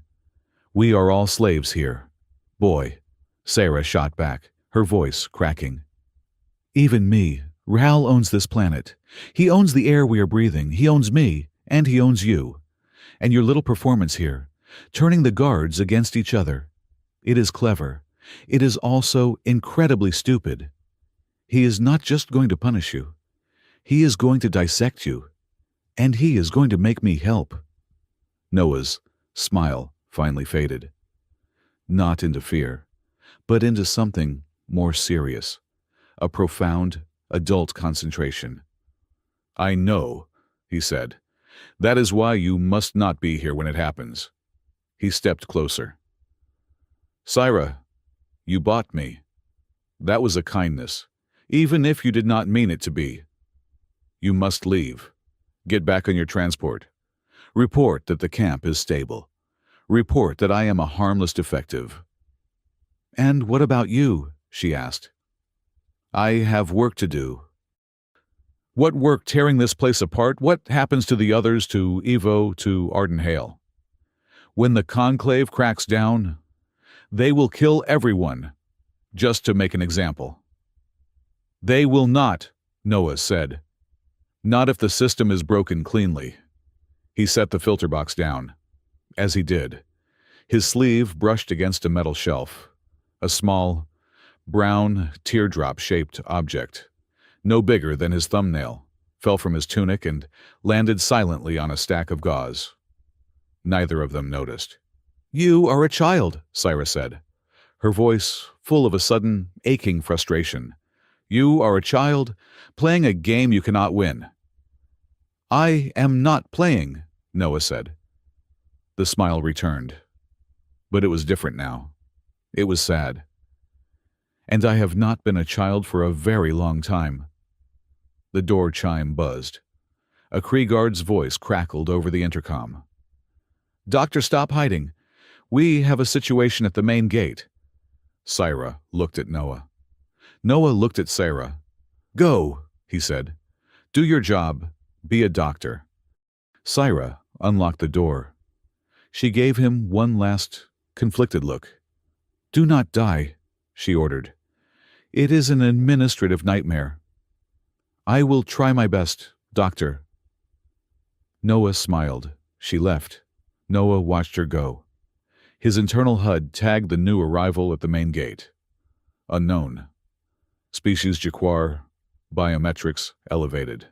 "We are all slaves here." "Boy," Syra shot back, her voice cracking. "Even me. Ral owns this planet. He owns the air we are breathing. He owns me, and he owns you. And your little performance here, turning the guards against each other. It is clever. It is also incredibly stupid. He is not just going to punish you. He is going to dissect you. And he is going to make me help." Noah's smile finally faded. Not into fear, but into something more serious. A profound, adult concentration. "I know," he said. "That is why you must not be here when it happens." He stepped closer. "Syra, you bought me. That was a kindness, even if you did not mean it to be. You must leave. Get back on your transport. Report that the camp is stable. Report that I am a harmless defective." "And what about you?" she asked. "I have work to do." "What work tearing this place apart? What happens to the others, to Evo, to Arden Hale? When the Conclave cracks down, they will kill everyone, just to make an example." "They will not," Noah said. "Not if the system is broken cleanly." He set the filter box down. As he did, his sleeve brushed against a metal shelf. A small, brown, teardrop-shaped object, no bigger than his thumbnail, fell from his tunic and landed silently on a stack of gauze. Neither of them noticed. "You are a child," Syra said, her voice full of a sudden, aching frustration. "You are a child, playing a game you cannot win." "I am not playing," Noah said. The smile returned. But it was different now. It was sad. "And I have not been a child for a very long time." The door chime buzzed. A Kree guard's voice crackled over the intercom. "Doctor, stop hiding. We have a situation at the main gate." Syra looked at Noah. Noah looked at Syra. "Go," he said. "Do your job. Be a doctor." Syra unlocked the door. She gave him one last, conflicted look. "Do not die," she ordered. "It is an administrative nightmare." "I will try my best, Doctor." Noah smiled. She left. Noah watched her go. His internal HUD tagged the new arrival at the main gate. Unknown. Species Jaquar. Biometrics elevated.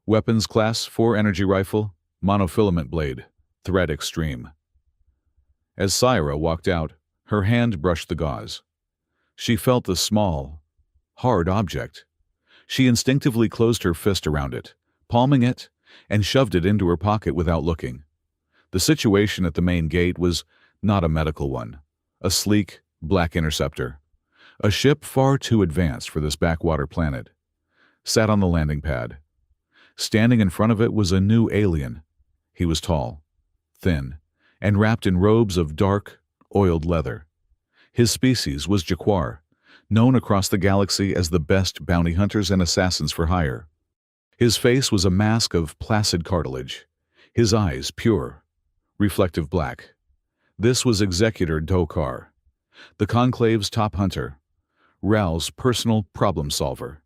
Weapons class 4 energy rifle, monofilament blade, threat extreme. As Syra walked out, her hand brushed the gauze. She felt the small, hard object. She instinctively closed her fist around it, palming it, and shoved it into her pocket without looking. The situation at the main gate was not a medical one. A sleek, black interceptor. A ship far too advanced for this backwater planet. Sat on the landing pad. Standing in front of it was a new alien. He was tall, thin, and wrapped in robes of dark, oiled leather. His species was Jaguar, known across the galaxy as the best bounty hunters and assassins for hire. His face was a mask of placid cartilage, his eyes pure, reflective black. This was Executor Dokar, the Conclave's top hunter, Ral's personal problem solver.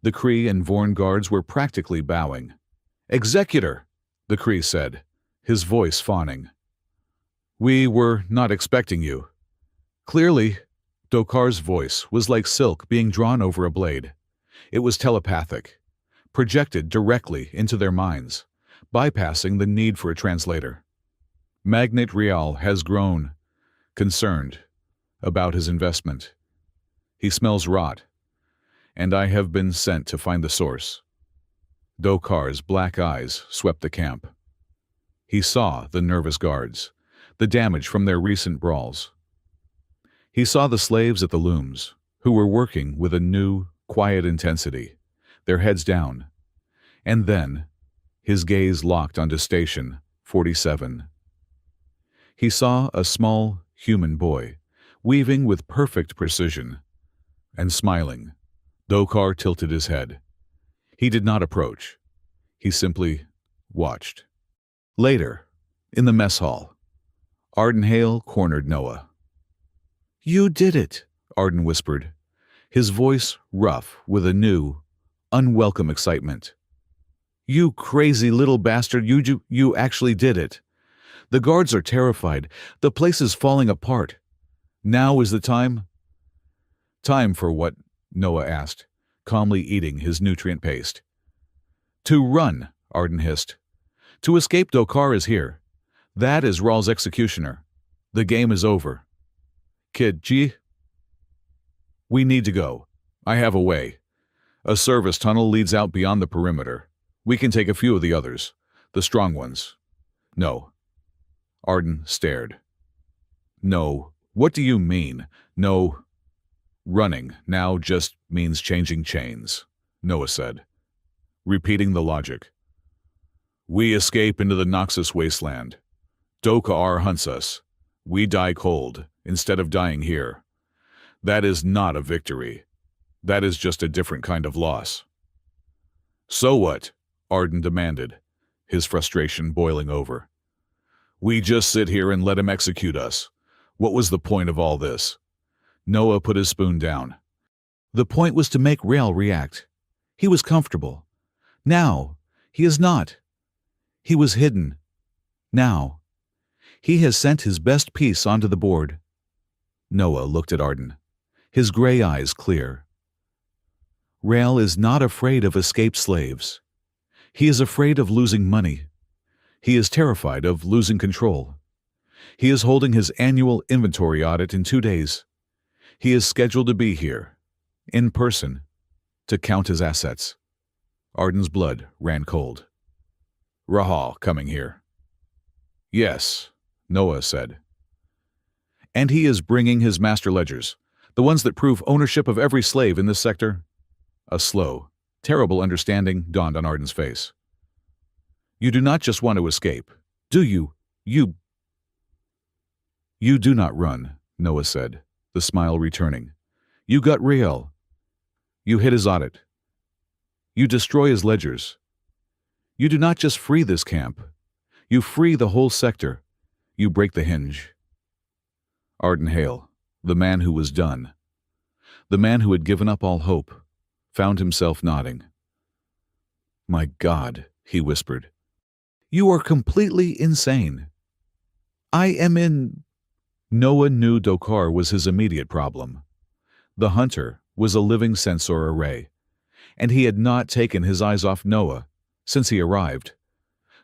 The Kree and Vorn guards were practically bowing. "Executor," the Kree said, his voice fawning. "We were not expecting you." Clearly, Dokar's voice was like silk being drawn over a blade. It was telepathic, projected directly into their minds, bypassing the need for a translator. Magnate Real has grown concerned about his investment. He smells rot, and I have been sent to find the source. Dokar's black eyes swept the camp. He saw the nervous guards, the damage from their recent brawls. He saw the slaves at the looms, who were working with a new, quiet intensity, their heads down. And then, his gaze locked onto Station 47. He saw a small, human boy, weaving with perfect precision, and smiling. Dokar tilted his head. He did not approach. He simply watched. Later, in the mess hall, Arden Hale cornered Noah. "You did it," Arden whispered, his voice rough with a new, unwelcome excitement. "You crazy little bastard, you actually did it. The guards are terrified. The place is falling apart. Now is the time?" "Time for what?" Noah asked, calmly eating his nutrient paste. "To run," Arden hissed. "To escape. Dokar is here. That is Ral's executioner. The game is over. Kid, we need to go. I have a way. A service tunnel leads out beyond the perimeter. We can take a few of the others, the strong ones." "No." Arden stared. "No. What do you mean? No." "Running now just means changing chains," Noah said, repeating the logic. "We escape into the Noxus wasteland. Dokar hunts us. We die cold, instead of dying here. That is not a victory. That is just a different kind of loss." "So what?" Arden demanded, his frustration boiling over. "We just sit here and let him execute us. What was the point of all this?" Noah put his spoon down. "The point was to make Rael react. He was comfortable. Now, he is not. He was hidden. Now, he has sent his best piece onto the board." Noah looked at Arden, his gray eyes clear. "Rael is not afraid of escaped slaves. He is afraid of losing money. He is terrified of losing control. He is holding his annual inventory audit in 2 days. He is scheduled to be here, in person, to count his assets." Arden's blood ran cold. "Rahal coming here." "Yes," Noah said. "And he is bringing his master ledgers, the ones that prove ownership of every slave in this sector?" A slow, terrible understanding dawned on Arden's face. "You do not just want to escape, do you? You do not run," Noah said, the smile returning. "You got Rael. You hit his audit. You destroy his ledgers. You do not just free this camp. You free the whole sector. You break the hinge." Arden Hale, the man who was done, the man who had given up all hope, found himself nodding. "My God," he whispered. "You are completely insane. I am in—" Noah knew Dokar was his immediate problem. The hunter was a living sensor array, and he had not taken his eyes off Noah since he arrived.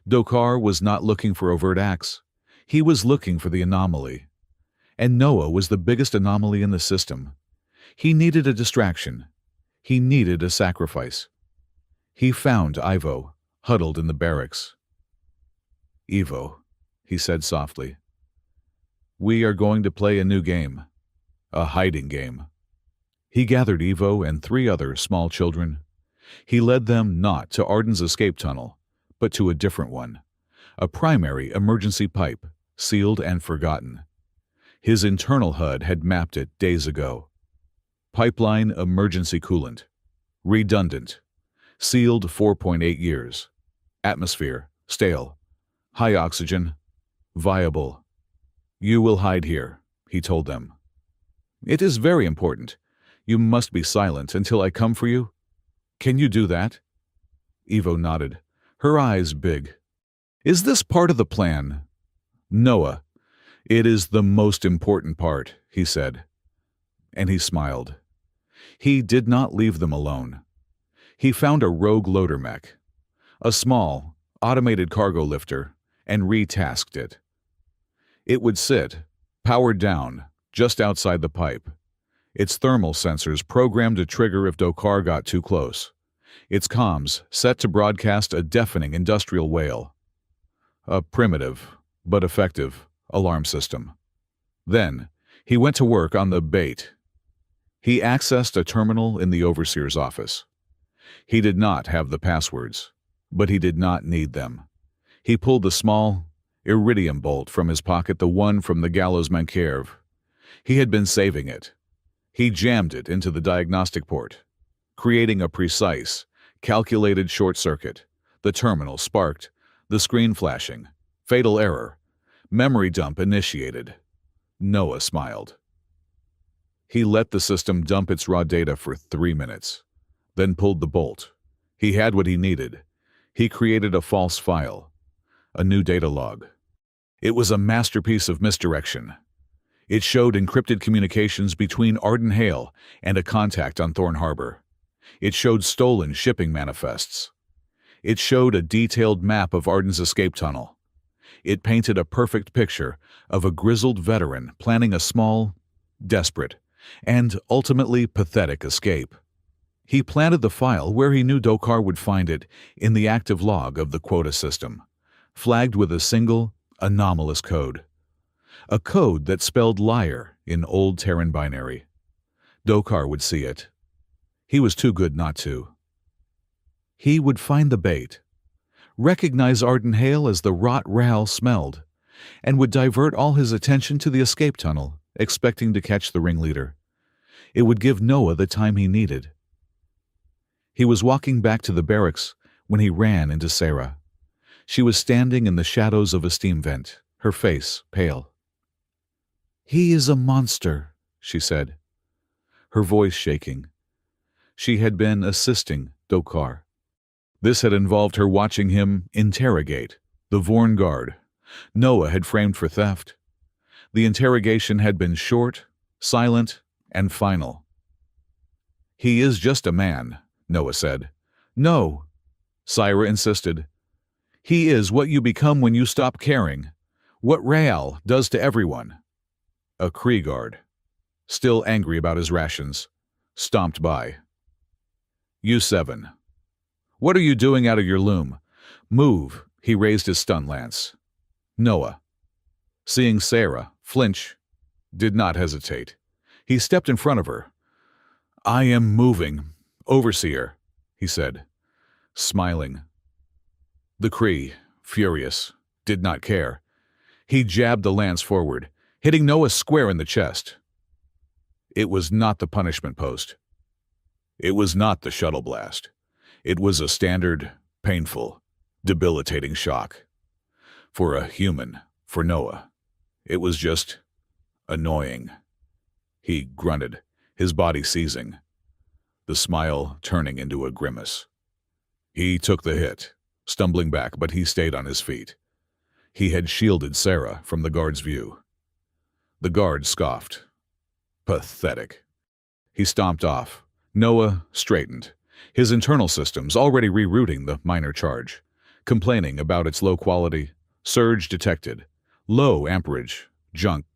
Dokar was not looking for overt acts. He was looking for the anomaly. And Noah was the biggest anomaly in the system. He needed a distraction. He needed a sacrifice. He found Ivo, huddled in the barracks. "Ivo," he said softly, "we are going to play a new game, a hiding game." He gathered Ivo and 3 other small children. He led them not to Arden's escape tunnel, but to a different one, a primary emergency pipe sealed and forgotten. His internal HUD had mapped it days ago. Pipeline emergency coolant. Redundant. Sealed 4.8 years. Atmosphere. Stale. High oxygen. Viable. You will hide here, he told them. It is very important. You must be silent until I come for you. Can you do that? Evo nodded, her eyes big. Is this part of the plan? Noah. It is the most important part, he said. And he smiled. He did not leave them alone. He found a rogue loader mech, a small, automated cargo lifter, and retasked it. It would sit, powered down, just outside the pipe. Its thermal sensors programmed to trigger if Dokar got too close. Its comms set to broadcast a deafening industrial wail. A primitive, but effective, alarm system. Then, he went to work on the bait. He accessed a terminal in the overseer's office. He did not have the passwords, but he did not need them. He pulled the small, iridium bolt from his pocket, the one from the gallows Mankerv. He had been saving it. He jammed it into the diagnostic port, creating a precise, calculated short circuit. The terminal sparked, the screen flashing. Fatal error. Memory dump initiated. Noah smiled. He let the system dump its raw data for 3 minutes, then pulled the bolt. He had what he needed. He created a false file, a new data log. It was a masterpiece of misdirection. It showed encrypted communications between Arden Hale and a contact on Thorn Harbor. It showed stolen shipping manifests. It showed a detailed map of Arden's escape tunnel. It painted a perfect picture of a grizzled veteran planning a small, desperate, and ultimately pathetic escape. He planted the file where he knew Dokar would find it, in the active log of the quota system, flagged with a single, anomalous code. A code that spelled liar in Old Terran binary. Dokar would see it. He was too good not to. He would find the bait, recognize Arden Hale as the rot Rahal smelled, and would divert all his attention to the escape tunnel, expecting to catch the ringleader. It would give Noah the time he needed. He was walking back to the barracks when he ran into Sarah. She was standing in the shadows of a steam vent, her face pale. "He is a monster," she said, her voice shaking. She had been assisting Dokar. This had involved her watching him interrogate the Vorn guard Noah had framed for theft. The interrogation had been short, silent, and final. "He is just a man," Noah said. "No," Syra insisted. "He is what you become when you stop caring. What Rahal does to everyone." A Kree guard, still angry about his rations, stomped by. "U7. What are you doing out of your loom? Move," he raised his stun lance. Noah, seeing Sarah flinch, did not hesitate. He stepped in front of her. "I am moving, Overseer," he said, smiling. The Kree, furious, did not care. He jabbed the lance forward, hitting Noah square in the chest. It was not the punishment post. It was not the shuttle blast. It was a standard, painful, debilitating shock. For a human, for Noah, it was just annoying. He grunted, his body seizing, the smile turning into a grimace. He took the hit, stumbling back, but he stayed on his feet. He had shielded Sarah from the guard's view. The guard scoffed. Pathetic. He stomped off. Noah straightened, his internal systems already rerouting the minor charge, complaining about its low quality, surge detected, low amperage, junk,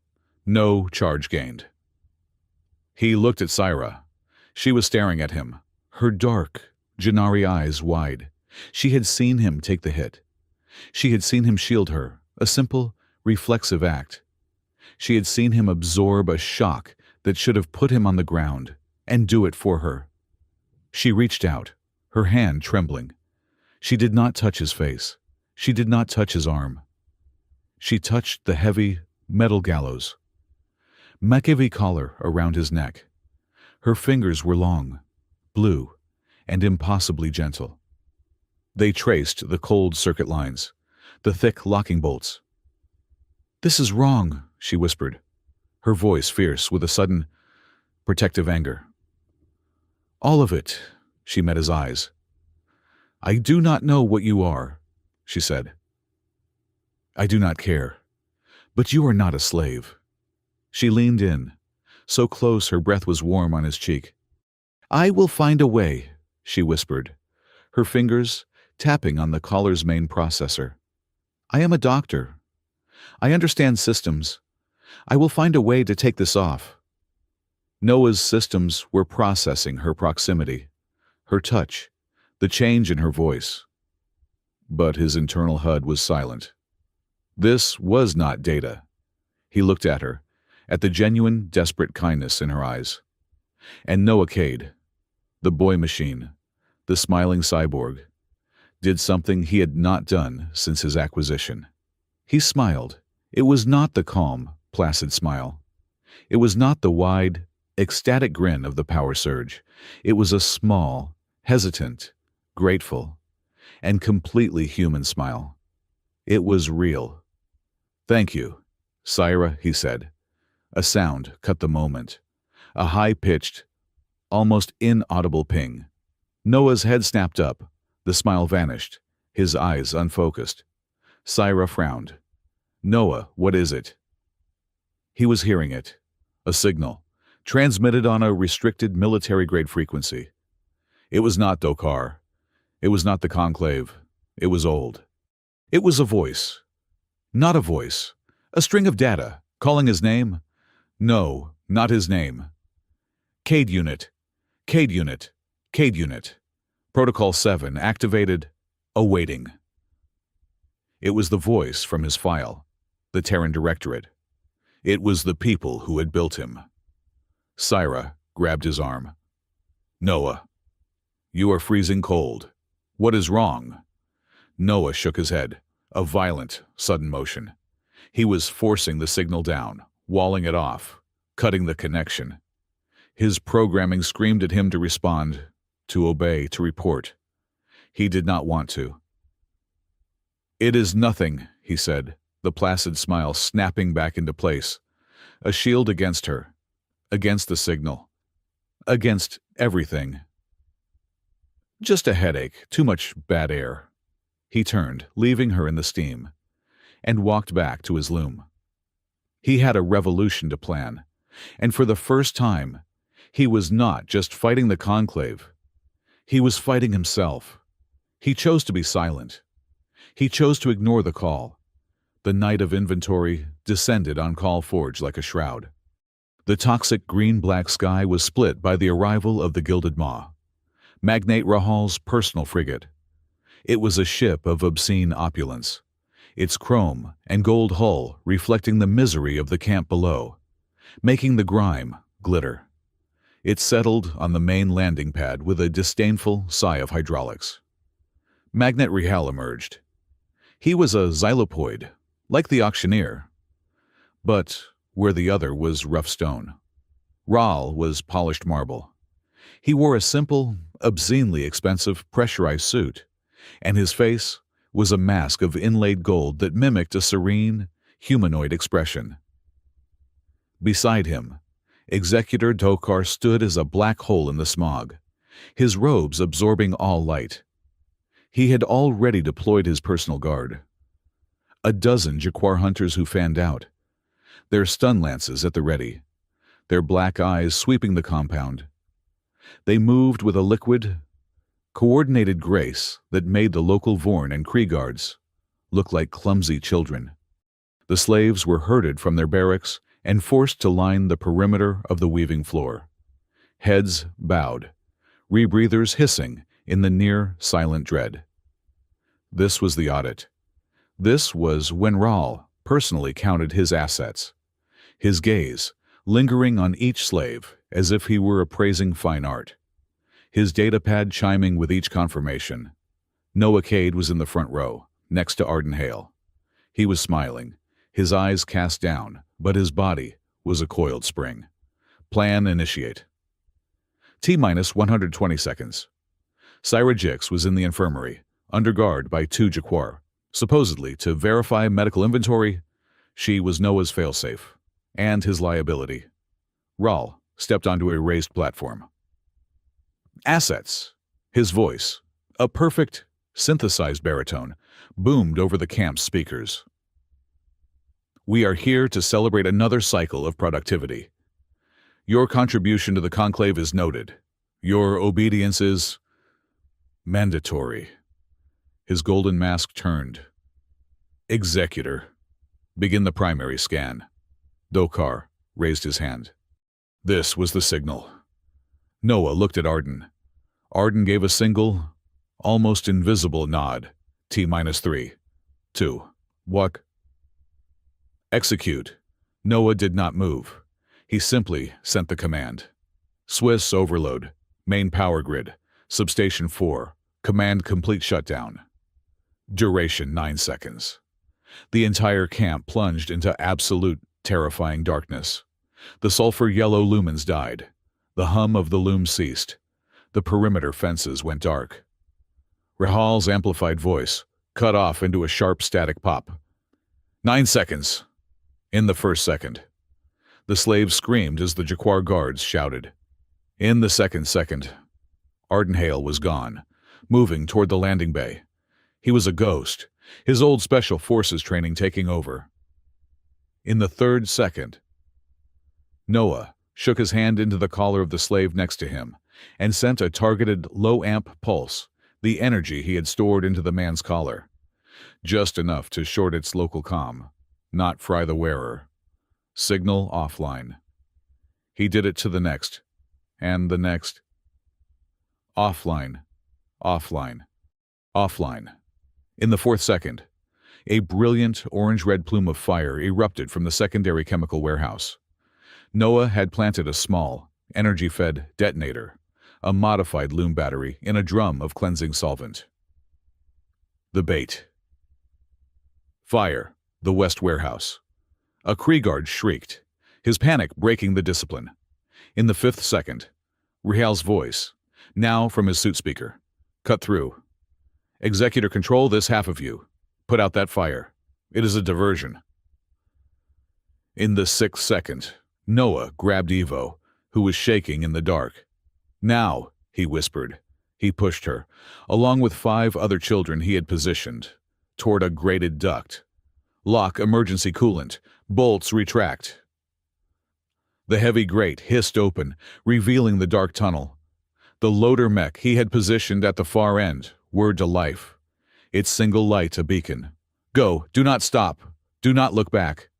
no charge gained. He looked at Syra. She was staring at him, her dark, Janari eyes wide. She had seen him take the hit. She had seen him shield her, a simple, reflexive act. She had seen him absorb a shock that should have put him on the ground, and do it for her. She reached out, her hand trembling. She did not touch his face. She did not touch his arm. She touched the heavy metal gallows, Makevi collar around his neck. Her fingers were long, blue, and impossibly gentle. They traced the cold circuit lines, the thick locking bolts. "This is wrong," she whispered, her voice fierce with a sudden, protective anger. "All of it," she met his eyes. "I do not know what you are," she said. "I do not care. But you are not a slave." She leaned in, so close her breath was warm on his cheek. "I will find a way," she whispered, her fingers tapping on the collar's main processor. "I am a doctor. I understand systems. I will find a way to take this off." Noah's systems were processing her proximity, her touch, the change in her voice. But his internal HUD was silent. This was not data. He looked at her, at the genuine, desperate kindness in her eyes. And Noah Cade, the boy machine, the smiling cyborg, did something he had not done since his acquisition. He smiled. It was not the calm, placid smile. It was not the wide, ecstatic grin of the power surge. It was a small, hesitant, grateful, and completely human smile. It was real. "Thank you, Syra," he said. A sound cut the moment. A high-pitched, almost inaudible ping. Noah's head snapped up. The smile vanished, his eyes unfocused. Syra frowned. "Noah, what is it?" He was hearing it. A signal, transmitted on a restricted military-grade frequency. It was not Dokar. It was not the Conclave. It was old. It was a voice. Not a voice. A string of data, calling his name. No, not his name. Cade Unit. Cade Unit. Cade Unit. Protocol 7 activated. Awaiting. It was the voice from his file, the Terran Directorate. It was the people who had built him. Syra grabbed his arm. "Noah, you are freezing cold. What is wrong?" Noah shook his head, a violent, sudden motion. He was forcing the signal down, walling it off, cutting the connection. His programming screamed at him to respond, to obey, to report. He did not want to. "It is nothing," he said, the placid smile snapping back into place. A shield against her, against the signal, against everything. "Just a headache, too much bad air." He turned, leaving her in the steam, and walked back to his loom. He had a revolution to plan, and for the first time, he was not just fighting the Conclave. He was fighting himself. He chose to be silent. He chose to ignore the call. The night of inventory descended on Call Forge like a shroud. The toxic green-black sky was split by the arrival of the Gilded Maw, Magnate Rahal's personal frigate. It was a ship of obscene opulence, its chrome and gold hull reflecting the misery of the camp below, making the grime glitter. It settled on the main landing pad with a disdainful sigh of hydraulics. Magnate Rahal emerged. He was a xylopoid, like the auctioneer, but where the other was rough stone. Rahl was polished marble. He wore a simple, obscenely expensive pressurized suit, and his face was a mask of inlaid gold that mimicked a serene, humanoid expression. Beside him, Executor Dokar stood as a black hole in the smog, his robes absorbing all light. He had already deployed his personal guard. A dozen Jaquar hunters who fanned out, their stun lances at the ready, their black eyes sweeping the compound. They moved with a liquid, coordinated grace that made the local Vorn and Kree guards look like clumsy children. The slaves were herded from their barracks and forced to line the perimeter of the weaving floor. Heads bowed, rebreathers hissing in the near silent dread. This was the audit. This was when Rahl personally counted his assets, his gaze lingering on each slave as if he were appraising fine art, his datapad chiming with each confirmation. Noah Cade was in the front row, next to Arden Hale. He was smiling, his eyes cast down, but his body was a coiled spring. Plan initiate. T-minus 120 seconds. Syra Jix was in the infirmary, under guard by 2 Jaquar. Supposedly, to verify medical inventory, she was Noah's failsafe, and his liability. Rahl stepped onto a raised platform. Assets. His voice, a perfect, synthesized baritone, boomed over the camp's speakers. We are here to celebrate another cycle of productivity. Your contribution to the conclave is noted. Your obedience is mandatory. His golden mask turned. Executor, begin the primary scan. Dokar raised his hand. This was the signal. Noah looked at Arden. Arden gave a single, almost invisible nod. T-minus 3, 2, what? Execute. Noah did not move. He simply sent the command. Swiss overload, main power grid, substation 4, command complete shutdown. Duration 9 seconds. The entire camp plunged into absolute, terrifying darkness. The sulfur yellow lumens died. The hum of the loom ceased. The perimeter fences went dark. Rahal's amplified voice cut off into a sharp static pop. 9 seconds. In the first second. The slaves screamed as the Jaquar guards shouted. In the second. Ardenhale was gone, moving toward the landing bay. He was a ghost, his old special forces training taking over. In the third second, Noah shook his hand into the collar of the slave next to him and sent a targeted low-amp pulse, the energy he had stored into the man's collar. Just enough to short its local comm, not fry the wearer. Signal offline. He did it to the next, and the next. Offline. In the fourth second, a brilliant orange-red plume of fire erupted from the secondary chemical warehouse. Noah had planted a small, energy-fed detonator, a modified loom battery in a drum of cleansing solvent. The bait. Fire, the west warehouse. A Kriegard shrieked, his panic breaking the discipline. In the fifth second, Rihal's voice, now from his suit speaker, cut through. Executor control, this half of you. Put out that fire. It is a diversion. In the sixth second, Noah grabbed Evo, who was shaking in the dark. Now, he whispered. He pushed her, along with 5 other children he had positioned, toward a grated duct. Lock emergency coolant. Bolts retract. The heavy grate hissed open, revealing the dark tunnel. The loader mech he had positioned at the far end whirred to life, its single light a beacon. Go, do not stop, do not look back.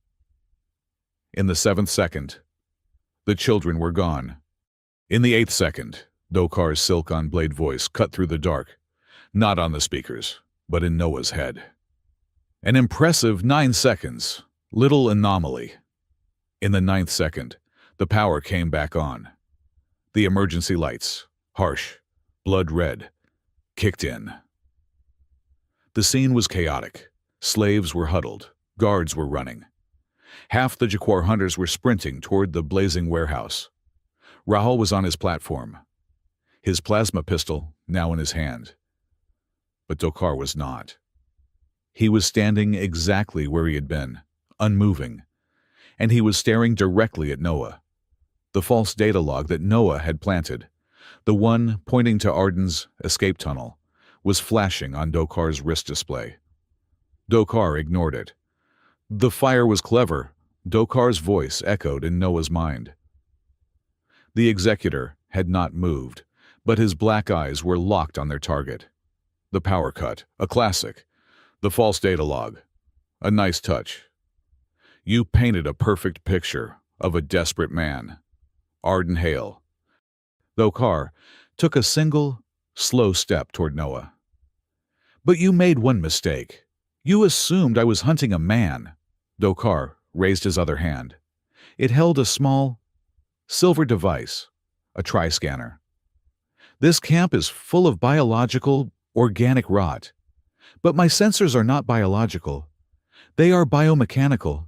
In the 7th second, the children were gone. In the 8th second, Dokar's silk-on-blade voice cut through the dark, not on the speakers, but in Noah's head. An impressive 9 seconds, little anomaly. In the 9th second, the power came back on. The emergency lights, harsh, blood red, kicked in. The scene was chaotic. Slaves were huddled. Guards were running. Half the Jaquar hunters were sprinting toward the blazing warehouse. Rahal was on his platform, his plasma pistol now in his hand. But Dokar was not. He was standing exactly where he had been, unmoving, and he was staring directly at Noah. The false data log that Noah had planted, the one pointing to Arden's escape tunnel, was flashing on Dokar's wrist display. Dokar ignored it. The fire was clever. Dokar's voice echoed in Noah's mind. The executor had not moved, but his black eyes were locked on their target. The power cut, a classic. The false data log, a nice touch. You painted a perfect picture of a desperate man. Arden Hale. Dokar took a single, slow step toward Noah. But you made one mistake. You assumed I was hunting a man. Dokar raised his other hand. It held a small, silver device, a tri-scanner. This camp is full of biological, organic rot. But my sensors are not biological. They are biomechanical,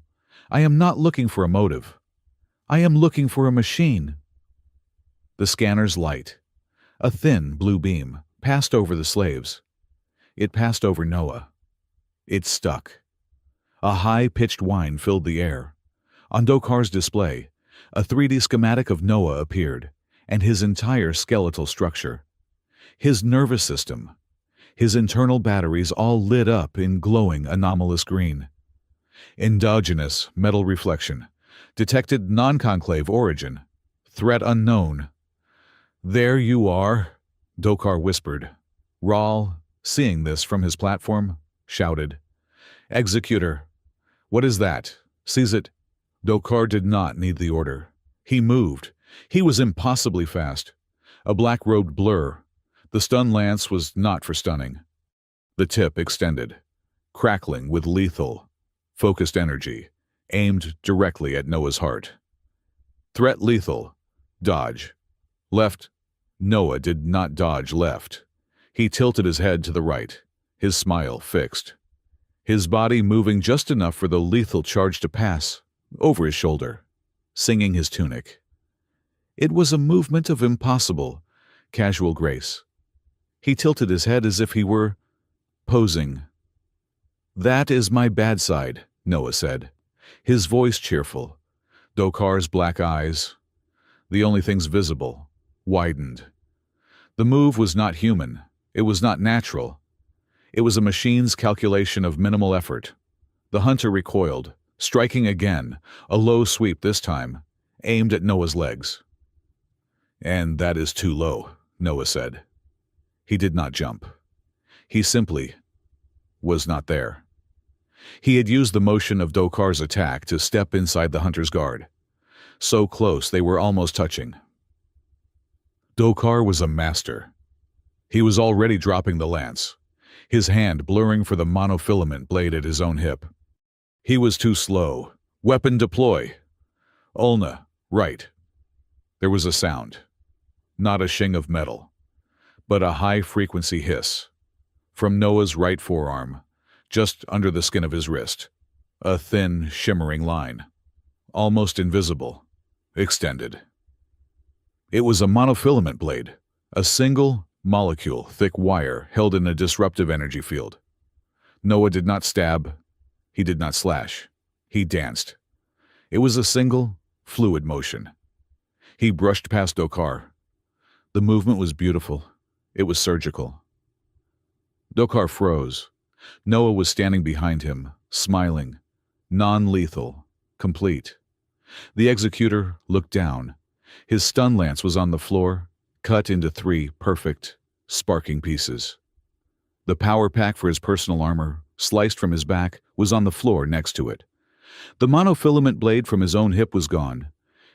I am not looking for a motive. I am looking for a machine. The scanner's light, a thin blue beam, passed over the slaves. It passed over Noah. It stuck. A high-pitched whine filled the air. On Dokar's display, a 3D schematic of Noah appeared, and his entire skeletal structure. His nervous system, his internal batteries all lit up in glowing anomalous green. Endogenous metal reflection, detected non-conclave origin, threat unknown. There you are, Dokar whispered. Rahl, seeing this from his platform, shouted, Executor, what is that? Seize it. Dokar did not need the order. He moved. He was impossibly fast. A black-robed blur. The stun lance was not for stunning. The tip extended, crackling with lethal, focused energy, aimed directly at Noah's heart. Threat lethal. Dodge. Left. Noah did not dodge left. He tilted his head to the right, his smile fixed. His body moving just enough for the lethal charge to pass, over his shoulder, singing his tunic. It was a movement of impossible, casual grace. He tilted his head as if he were posing. That is my bad side, Noah said, his voice cheerful. Dokar's black eyes, the only things visible, widened. The move was not human. It was not natural. It was a machine's calculation of minimal effort. The hunter recoiled, striking again, a low sweep this time, aimed at Noah's legs. And that is too low, Noah said. He did not jump. He simply was not there. He had used the motion of Dokar's attack to step inside the hunter's guard. So close they were almost touching. Dokar was a master. He was already dropping the lance, his hand blurring for the monofilament blade at his own hip. He was too slow. Weapon deploy. Ulna, right. There was a sound. Not a shing of metal, but a high-frequency hiss. From Noah's right forearm, just under the skin of his wrist, a thin, shimmering line, almost invisible, extended. It was a monofilament blade, a single, molecule, thick wire held in a disruptive energy field. Noah did not stab. He did not slash. He danced. It was a single, fluid motion. He brushed past Dokar. The movement was beautiful. It was surgical. Dokar froze. Noah was standing behind him, smiling, non-lethal, complete. The executor looked down. His stun lance was on the floor, cut into 3 perfect, sparking pieces. The power pack for his personal armor, sliced from his back, was on the floor next to it. The monofilament blade from his own hip was gone,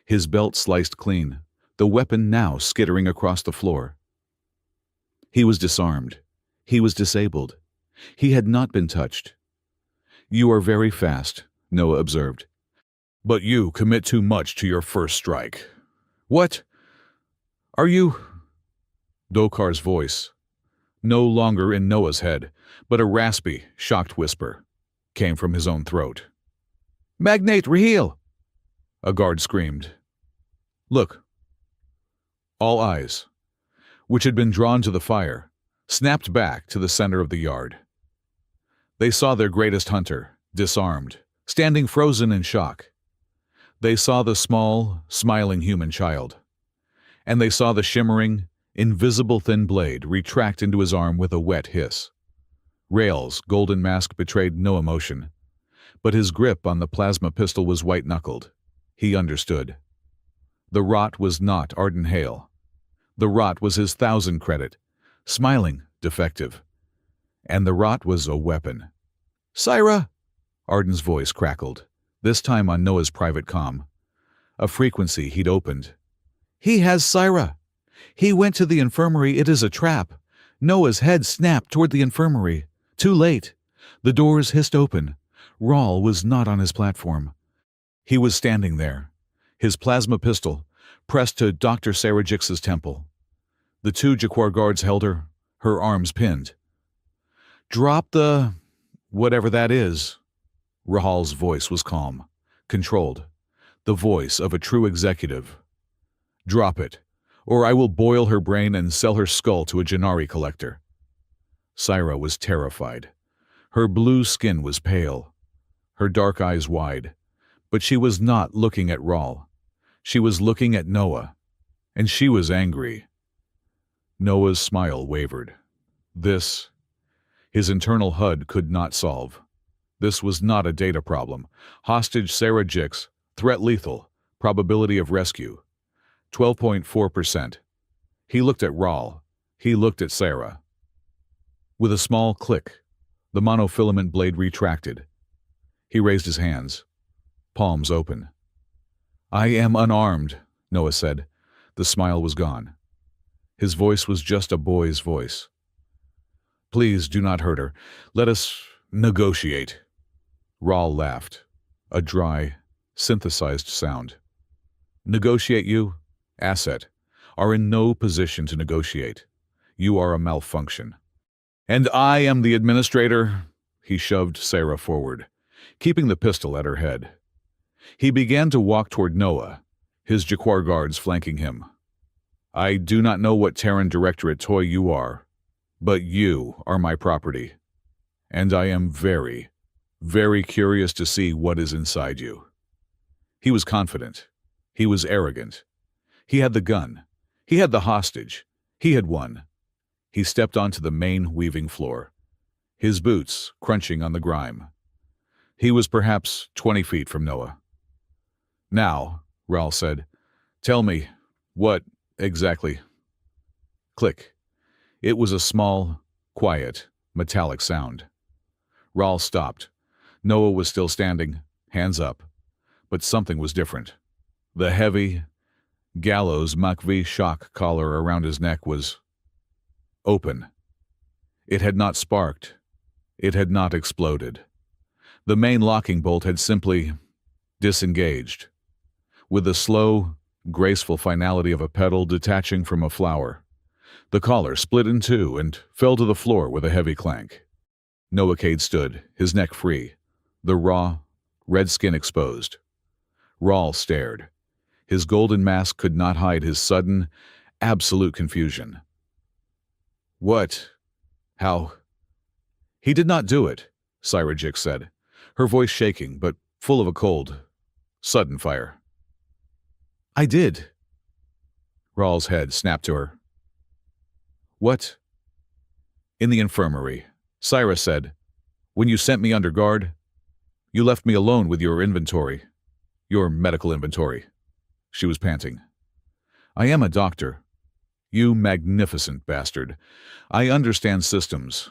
his belt sliced clean, the weapon now skittering across the floor. He was disarmed. He was disabled. He had not been touched. You are very fast, Noah observed. But you commit too much to your first strike. What? Are you? Dokar's voice, no longer in Noah's head, but a raspy, shocked whisper, came from his own throat. Magnate Raheel! A guard screamed. Look. All eyes, which had been drawn to the fire, snapped back to the center of the yard. They saw their greatest hunter, disarmed, standing frozen in shock. They saw the small, smiling human child. And they saw the shimmering, invisible thin blade retract into his arm with a wet hiss. Rahl's golden mask betrayed no emotion, but his grip on the plasma pistol was white-knuckled. He understood. The rot was not Arden Hale. The rot was his 1,000 credit, smiling, defective. And the rot was a weapon. Syra! Arden's voice crackled, this time on Noah's private comm. A frequency he'd opened. He has Syra! He went to the infirmary. It is a trap. Noah's head snapped toward the infirmary. Too late. The doors hissed open. Rahl was not on his platform. He was standing there, his plasma pistol pressed to Dr. Sarajix's temple. The 2 Jaquar guards held her arms pinned. Drop the... whatever that is. Rahal's voice was calm, controlled, the voice of a true executive. "Drop it, or I will boil her brain and sell her skull to a Gennari collector." Syra was terrified. Her blue skin was pale, her dark eyes wide, but she was not looking at Rahl. She was looking at Noah, and she was angry. Noah's smile wavered. This, his internal HUD could not solve. This was not a data problem. Hostage Sarah Jix, threat lethal, probability of rescue, 12.4%. He looked at Rahl. He looked at Sarah. With a small click, the monofilament blade retracted. He raised his hands, palms open. "I am unarmed," Noah said. The smile was gone. His voice was just a boy's voice. "Please do not hurt her. Let us negotiate." Rahl laughed, a dry, synthesized sound. "Negotiate you, asset, are in no position to negotiate. You are a malfunction." "And I am the administrator." He shoved Sarah forward, keeping the pistol at her head. He began to walk toward Noah, his Jaquar guards flanking him. "I do not know what Terran Directorate toy you are, but you are my property, and I am very, very curious to see what is inside you." He was confident. He was arrogant. He had the gun. He had the hostage. He had won. He stepped onto the main weaving floor, his boots crunching on the grime. He was perhaps 20 feet from Noah. "Now," Rahl said, "tell me, what exactly?" Click. It was a small, quiet, metallic sound. Rahl stopped. Noah was still standing, hands up. But something was different. The heavy, gallows Makvi shock collar around his neck was open. It had not sparked. It had not exploded. The main locking bolt had simply disengaged, with the slow, graceful finality of a petal detaching from a flower. The collar split in two and fell to the floor with a heavy clank. Noah Cade stood, his neck free, the raw, red skin exposed. Rahl stared. His golden mask could not hide his sudden, absolute confusion. "What? How?" "He did not do it," Syra Jix said, her voice shaking but full of a cold, sudden fire. "I did." Rahl's head snapped to her. "What?" "In the infirmary," Syra said. "When you sent me under guard, you left me alone with your inventory. Your medical inventory." She was panting. "I am a doctor. You magnificent bastard. I understand systems.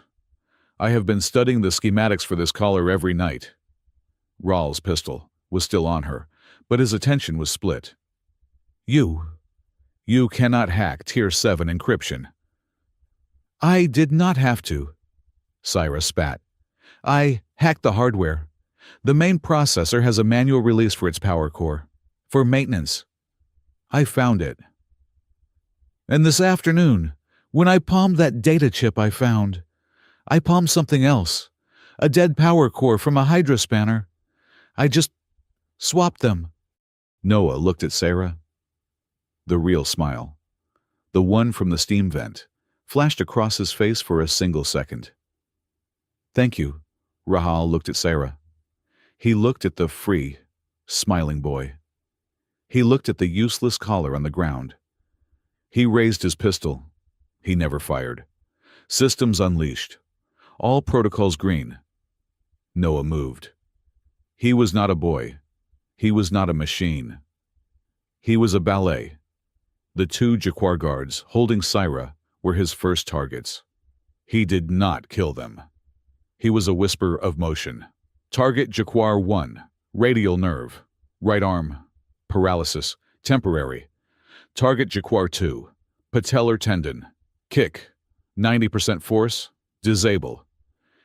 I have been studying the schematics for this collar every night." Rahl's pistol was still on her, but his attention was split. You cannot hack Tier 7 encryption." "I did not have to," Syra spat. "I hacked the hardware. The main processor has a manual release for its power core, for maintenance. I found it. And this afternoon, when I palmed that data chip I found, I palmed something else, a dead power core from a Hydra spanner. I just swapped them." Noah looked at Sarah. The real smile, the one from the steam vent, flashed across his face for a single second. "Thank you," Rahl looked at Sarah. He looked at the free, smiling boy. He looked at the useless collar on the ground. He raised his pistol. He never fired. Systems unleashed. All protocols green. Noah moved. He was not a boy. He was not a machine. He was a ballet. The two Jaquar guards, holding Syra, were his first targets. He did not kill them. He was a whisper of motion. Target Jaquar 1, radial nerve, right arm, paralysis, temporary. Target Jaquar 2, patellar tendon, kick, 90% force, disable.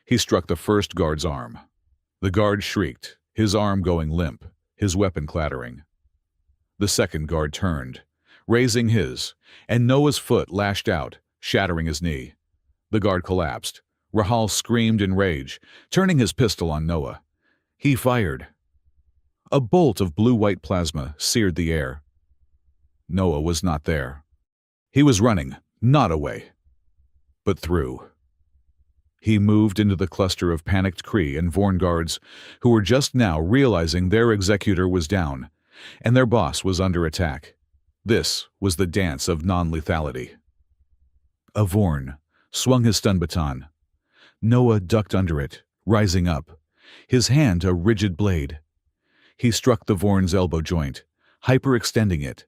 He struck the first guard's arm. The guard shrieked, his arm going limp, his weapon clattering. The second guard turned, raising his, and Noah's foot lashed out, shattering his knee. The guard collapsed. Rahl screamed in rage, turning his pistol on Noah. He fired. A bolt of blue-white plasma seared the air. Noah was not there. He was running, not away, but through. He moved into the cluster of panicked Kree and Vorn guards who were just now realizing their executor was down and their boss was under attack. This was the dance of non-lethality. A Vorn swung his stun baton. Noah ducked under it, rising up, his hand a rigid blade. He struck the Vorn's elbow joint, hyperextending it.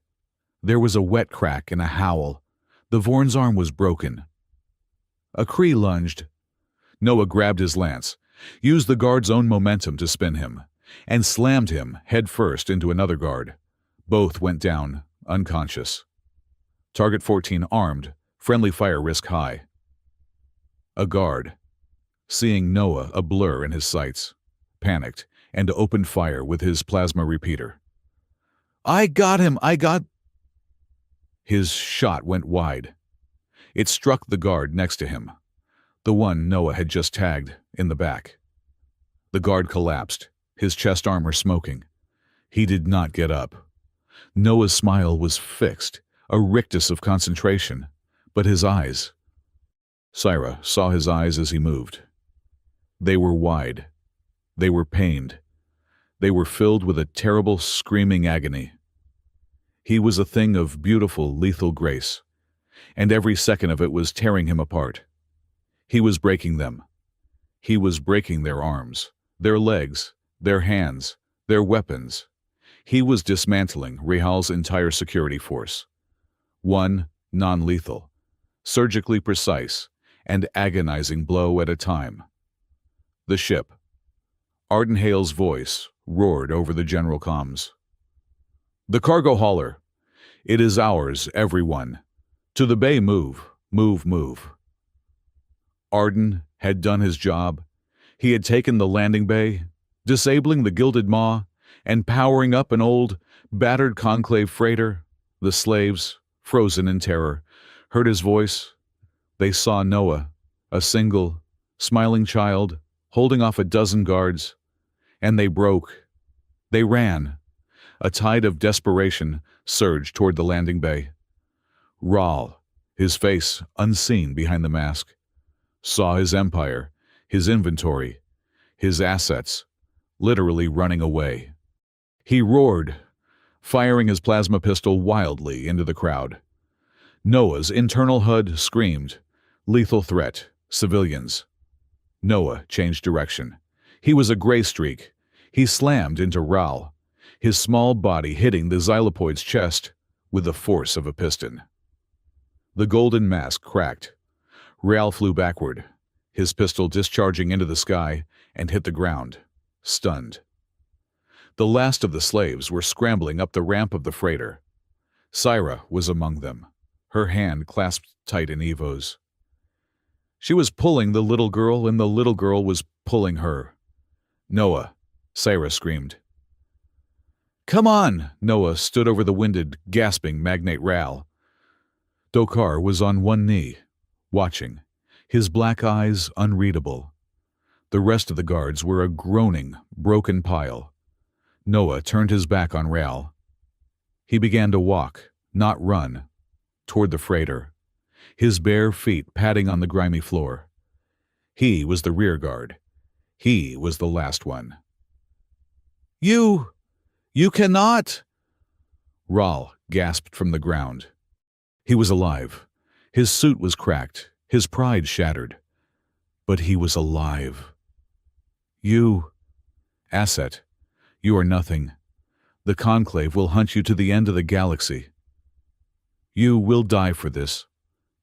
There was a wet crack and a howl. The Vorn's arm was broken. A Kree lunged. Noah grabbed his lance, used the guard's own momentum to spin him, and slammed him head first into another guard. Both went down, unconscious. Target 14 armed, friendly fire risk high. A guard, seeing Noah a blur in his sights, panicked and opened fire with his plasma repeater. "I got him! I got—" His shot went wide. It struck the guard next to him, the one Noah had just tagged, in the back. The guard collapsed, his chest armor smoking. He did not get up. Noah's smile was fixed, a rictus of concentration, but his eyes— Syra saw his eyes as he moved. They were wide. They were pained. They were filled with a terrible, screaming agony. He was a thing of beautiful, lethal grace, and every second of it was tearing him apart. He was breaking them. He was breaking their arms, their legs, their hands, their weapons. He was dismantling Rihal's entire security force. One non-lethal, surgically precise, and agonizing blow at a time. The ship. Ardenhale's voice roared over the general comms. "The cargo hauler. It is ours, everyone. To the bay move, move, move." Arden had done his job. He had taken the landing bay, disabling the Gilded Maw, and powering up an old, battered Conclave freighter. The slaves, frozen in terror, heard his voice. They saw Noah, a single, smiling child, holding off a dozen guards, and they broke. They ran. A tide of desperation surged toward the landing bay. Rahl, his face unseen behind the mask, saw his empire, his inventory, his assets, literally running away. He roared, firing his plasma pistol wildly into the crowd. Noah's internal HUD screamed, "Lethal threat, civilians." Noah changed direction. He was a gray streak. He slammed into Rahl, his small body hitting the xylopoid's chest with the force of a piston. The golden mask cracked. Rahl flew backward, his pistol discharging into the sky, and hit the ground, stunned. The last of the slaves were scrambling up the ramp of the freighter. Syra was among them, her hand clasped tight in Evo's. She was pulling the little girl, and the little girl was pulling her. "Noah," Syra screamed. "Come on!" Noah stood over the winded, gasping Magnate Rahl. Dokar was on one knee, watching, his black eyes unreadable. The rest of the guards were a groaning, broken pile. Noah turned his back on Rahl. He began to walk, not run, toward the freighter, his bare feet padding on the grimy floor. He was the rear guard. He was the last one. You cannot!" Rahl gasped from the ground. He was alive. His suit was cracked, his pride shattered. But he was alive. "You, Asset, you are nothing. The Conclave will hunt you to the end of the galaxy. You will die for this."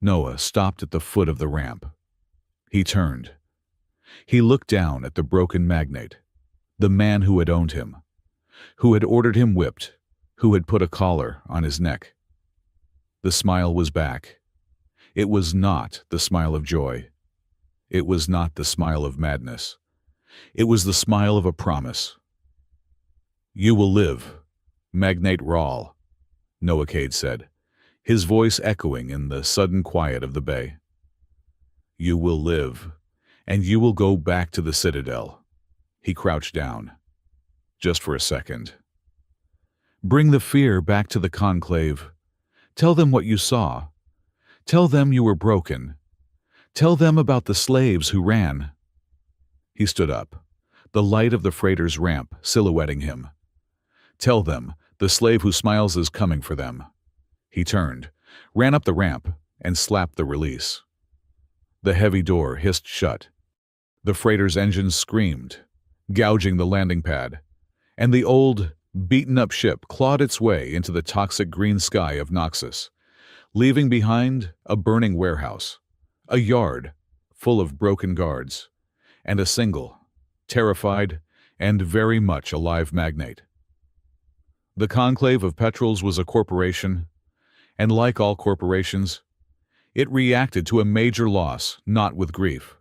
Noah stopped at the foot of the ramp. He turned. He looked down at the broken magnate, the man who had owned him, who had ordered him whipped, who had put a collar on his neck. The smile was back. It was not the smile of joy. It was not the smile of madness. It was the smile of a promise. "You will live, Magnate Rahl," Noah Cade said, his voice echoing in the sudden quiet of the bay. "You will live, and you will go back to the Citadel." He crouched down. just for a second. Bring the fear back to the conclave. Tell them what you saw. Tell them you were broken. Tell them about the slaves who ran. He stood up, the light of the freighter's ramp silhouetting him. Tell them the slave who smiles is coming for them. He turned, ran up the ramp, and slapped the release. The heavy door hissed shut. The freighter's engines screamed, gouging the landing pad, and the old, beaten-up ship clawed its way into the toxic green sky of Noxus, leaving behind a burning warehouse, a yard full of broken guards, and a single, terrified, and very much alive magnate. The Conclave of Petrels was a corporation, and like all corporations, it reacted to a major loss not with grief,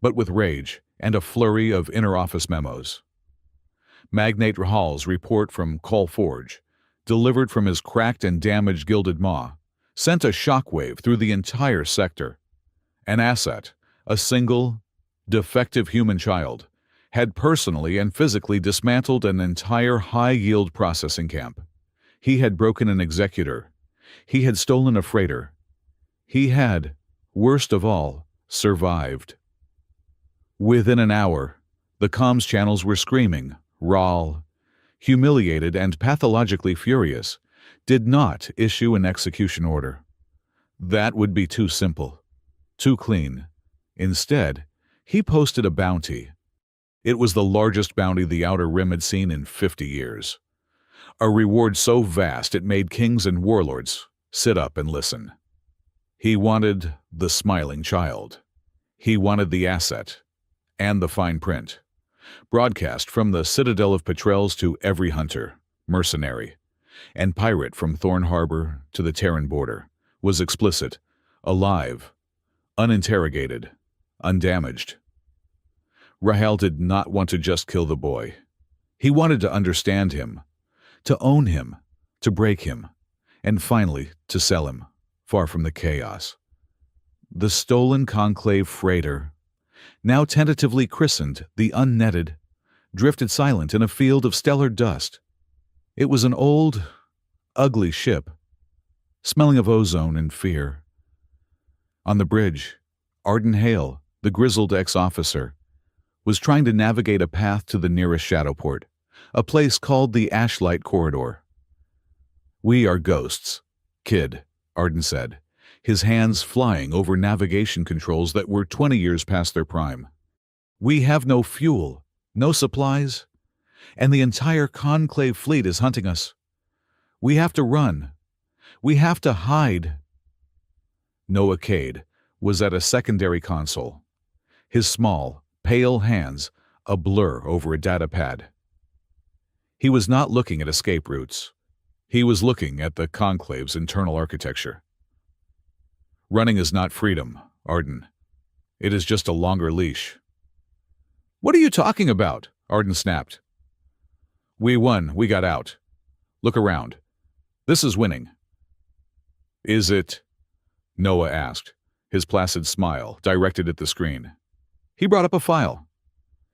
but with rage and a flurry of inter-office memos. Magnate Rahal's report from Call Forge, delivered from his cracked and damaged gilded maw, sent a shockwave through the entire sector. An asset, a single, defective human child, had personally and physically dismantled an entire high-yield processing camp. He had broken an executor. He had stolen a freighter. He had, worst of all, survived. Within an hour, the comms channels were screaming. Rahal, humiliated and pathologically furious, did not issue an execution order. That would be too simple, too clean. Instead, he posted a bounty. It was the largest bounty the Outer Rim had seen in 50 years. A reward so vast it made kings and warlords sit up and listen. He wanted the smiling child. He wanted the asset and the fine print. Broadcast from the Citadel of Petrels to every hunter, mercenary, and pirate from Thorn Harbor to the Terran border was explicit, alive, uninterrogated, undamaged. Rahal did not want to just kill the boy. He wanted to understand him, to own him, to break him, and finally to sell him, far from the chaos. The stolen Conclave freighter, now tentatively christened the Unnetted, drifted silent in a field of stellar dust. It was an old, ugly ship, smelling of ozone and fear. On the bridge, Arden Hale, the grizzled ex-officer, was trying to navigate a path to the nearest shadowport, a place called the Ashlight Corridor. "We are ghosts, kid," Arden said, his hands flying over navigation controls that were 20 years past their prime. "We have no fuel, no supplies, and the entire Conclave fleet is hunting us. We have to run. We have to hide." Noah Cade was at a secondary console, his small, pale hands a blur over a data pad. He was not looking at escape routes. He was looking at the Conclave's internal architecture. "Running is not freedom, Arden. It is just a longer leash." "What are you talking about?" Arden snapped. "We won. We got out. Look around. This is winning." "Is it?" Noah asked, his placid smile directed at the screen. He brought up a file.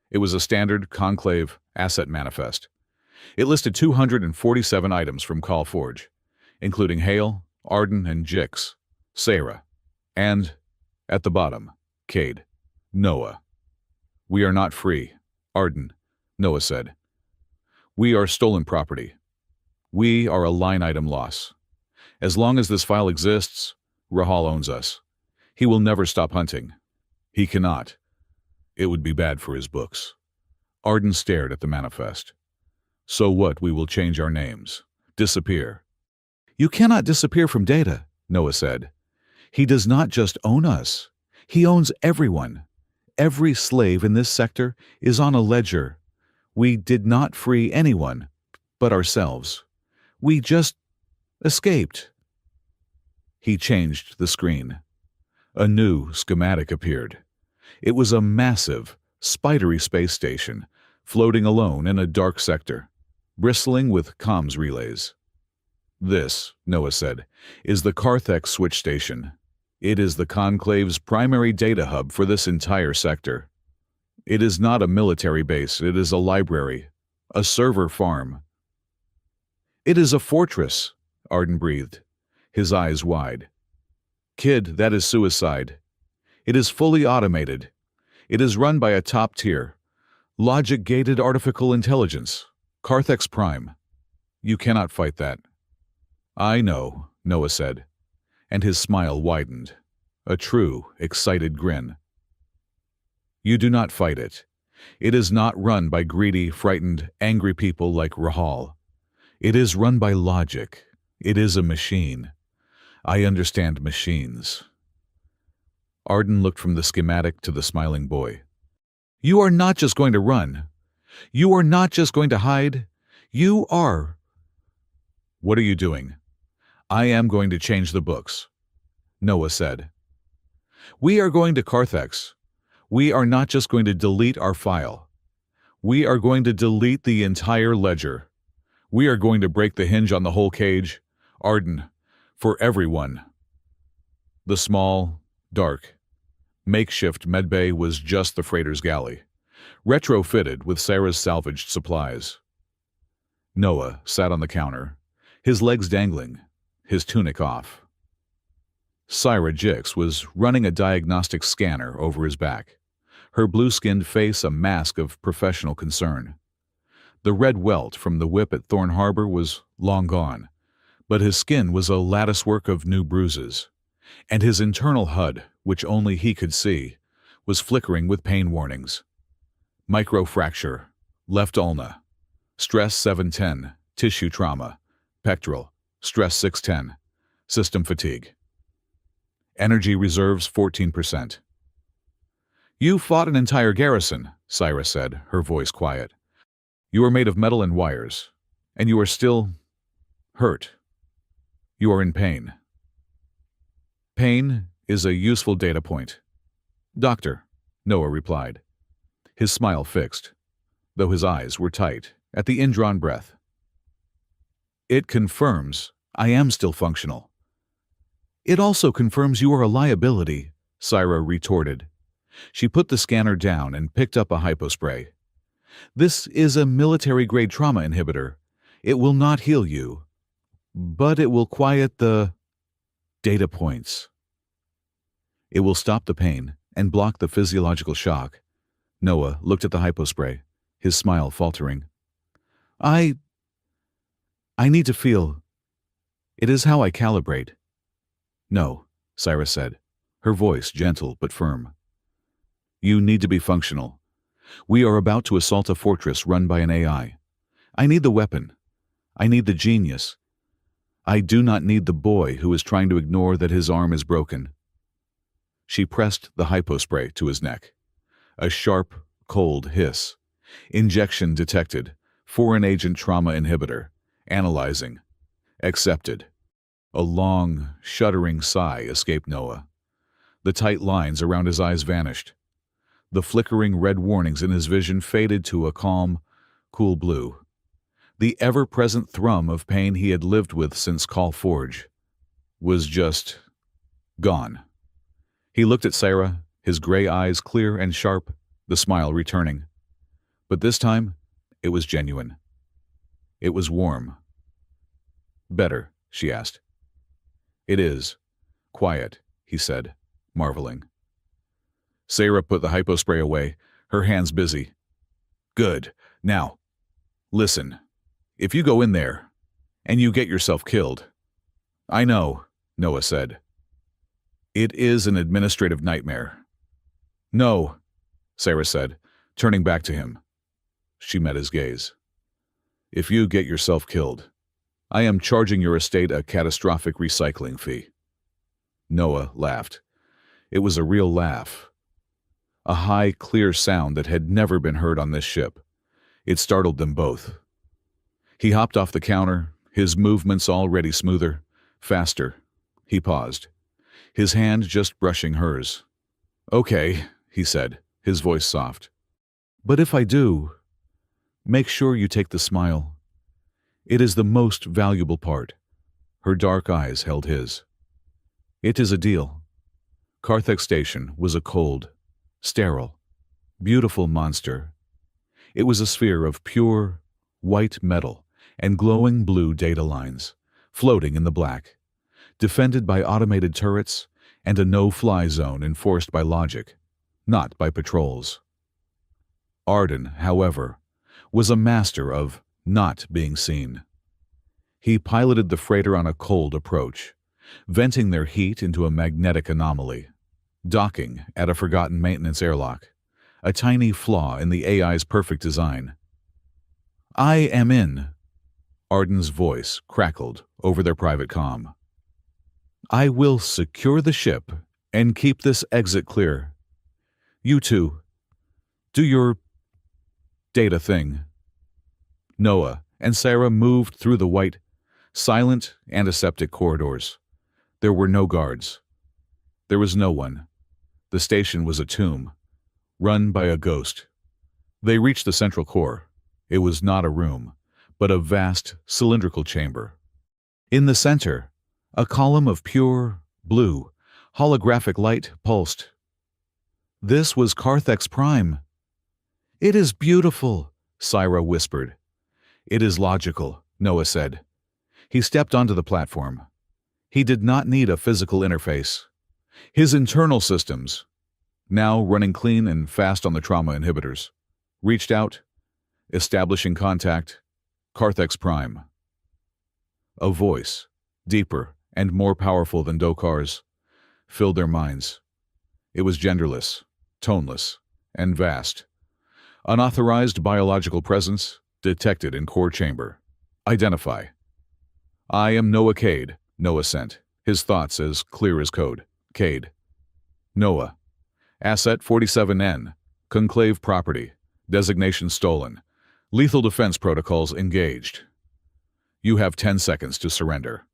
It was a standard Conclave asset manifest. It listed 247 items from Call Forge, including Hale, Arden, and Jix, Sarah, and, at the bottom, Cade, Noah. "We are not free, Arden," Noah said. "We are stolen property. We are a line-item loss. As long as this file exists, Rahal owns us. He will never stop hunting. He cannot. It would be bad for his books." Arden stared at the manifest. "So what? We will change our names. Disappear." "You cannot disappear from data," Noah said. "He does not just own us. He owns everyone. Every slave in this sector is on a ledger. We did not free anyone but ourselves. We just escaped." He changed the screen. A new schematic appeared. It was a massive, spidery space station, floating alone in a dark sector, bristling with comms relays. "This," Noah said, "is the Carthex switch station. It is the Conclave's primary data hub for this entire sector. It is not a military base, it is a library, A server farm. It is a fortress, Arden breathed, his eyes wide. Kid, that is suicide. It is fully automated. It is run by a top-tier, logic-gated artificial intelligence, Carthex Prime. You cannot fight that. I know, Noah said, and his smile widened, a true, excited grin. You do not fight it. It is not run by greedy, frightened, angry people like Rahal. It is run by logic. It is a machine. I understand machines. Arden looked from the schematic to the smiling boy. You are not just going to run. You are not just going to hide. You are. What are you doing? I am going to change the books, Noah said. We are going to Carthex. We are not just going to delete our file. We are going to delete the entire ledger. We are going to break the hinge on the whole cage, Arden, for everyone. The small, dark, makeshift medbay was just the freighter's galley, retrofitted with Sarah's salvaged supplies. Noah sat on the counter, his legs dangling, his tunic off. Syra Jix was running a diagnostic scanner over his back, her blue-skinned face a mask of professional concern. The red welt from the whip at Thorn Harbor was long gone, but his skin was a latticework of new bruises, and his internal HUD, which only he could see, was flickering with pain warnings. Microfracture, left ulna, stress 710, tissue trauma, pectoral, stress 610, system fatigue. Energy reserves 14%. You fought an entire garrison, Syra said, her voice quiet. You are made of metal and wires, and you are still hurt. You are in pain. Pain is a useful data point. Doctor, Noah replied, his smile fixed, though his eyes were tight at the indrawn breath. It confirms I am still functional. It also confirms you are a liability, Syra retorted. She put the scanner down and picked up a hypospray. This is a military-grade trauma inhibitor. It will not heal you, but it will quiet the data points. It will stop the pain and block the physiological shock. Noah looked at the hypospray, his smile faltering. I need to feel. It is how I calibrate. No, Syra said, her voice gentle but firm. You need to be functional. We are about to assault a fortress run by an AI. I need the weapon. I need the genius. I do not need the boy who is trying to ignore that his arm is broken. She pressed the hypospray to his neck. A sharp, cold hiss. Injection detected. Foreign agent trauma inhibitor. Analyzing. Accepted. A long, shuddering sigh escaped Noah. The tight lines around his eyes vanished. The flickering red warnings in his vision faded to a calm, cool blue. The ever-present thrum of pain he had lived with since Call Forge was just gone. He looked at Sarah, his gray eyes clear and sharp, the smile returning. But this time, it was genuine. It was warm. Better, she asked. It is. Quiet, he said, marveling. Sarah put the hypospray away, her hands busy. Good. Now, listen. If you go in there, and you get yourself killed. I know, Noah said. It is an administrative nightmare. No, Sarah said, turning back to him. She met his gaze. If you get yourself killed, I am charging your estate a catastrophic recycling fee. Noah laughed. It was a real laugh. A high, clear sound that had never been heard on this ship. It startled them both. He hopped off the counter, his movements already smoother, faster. He paused, his hand just brushing hers. Okay, he said, his voice soft. But if I do, make sure you take the smile. It is the most valuable part. Her dark eyes held his. It is a deal. Carthex Station was a cold, sterile, beautiful monster. It was a sphere of pure, white metal, and glowing blue data lines, floating in the black, defended by automated turrets and a no-fly zone enforced by logic, not by patrols. Arden, however, was a master of not being seen. He piloted the freighter on a cold approach, venting their heat into a magnetic anomaly, docking at a forgotten maintenance airlock, a tiny flaw in the AI's perfect design. "I am in," Arden's voice crackled over their private comm. "I will secure the ship and keep this exit clear. You two, do your data thing." Noah and Sarah moved through the white, silent, antiseptic corridors. There were no guards. There was no one. The station was a tomb, run by a ghost. They reached the central core. It was not a room, but a vast, cylindrical chamber. In the center, a column of pure, blue, holographic light pulsed. This was Carthex Prime. "It is beautiful," Syra whispered. "It is logical," Noah said. He stepped onto the platform. He did not need a physical interface. His internal systems, now running clean and fast on the trauma inhibitors, reached out, establishing contact. Carthex Prime. A voice, deeper and more powerful than Dokar's, filled their minds. It was genderless, toneless, and vast. Unauthorized biological presence detected in core chamber. Identify. "I am Noah Cade," Noah sent, his thoughts as clear as code. Cade. Noah. Asset 47N. Conclave property. Designation stolen. Lethal defense protocols engaged. You have 10 seconds to surrender.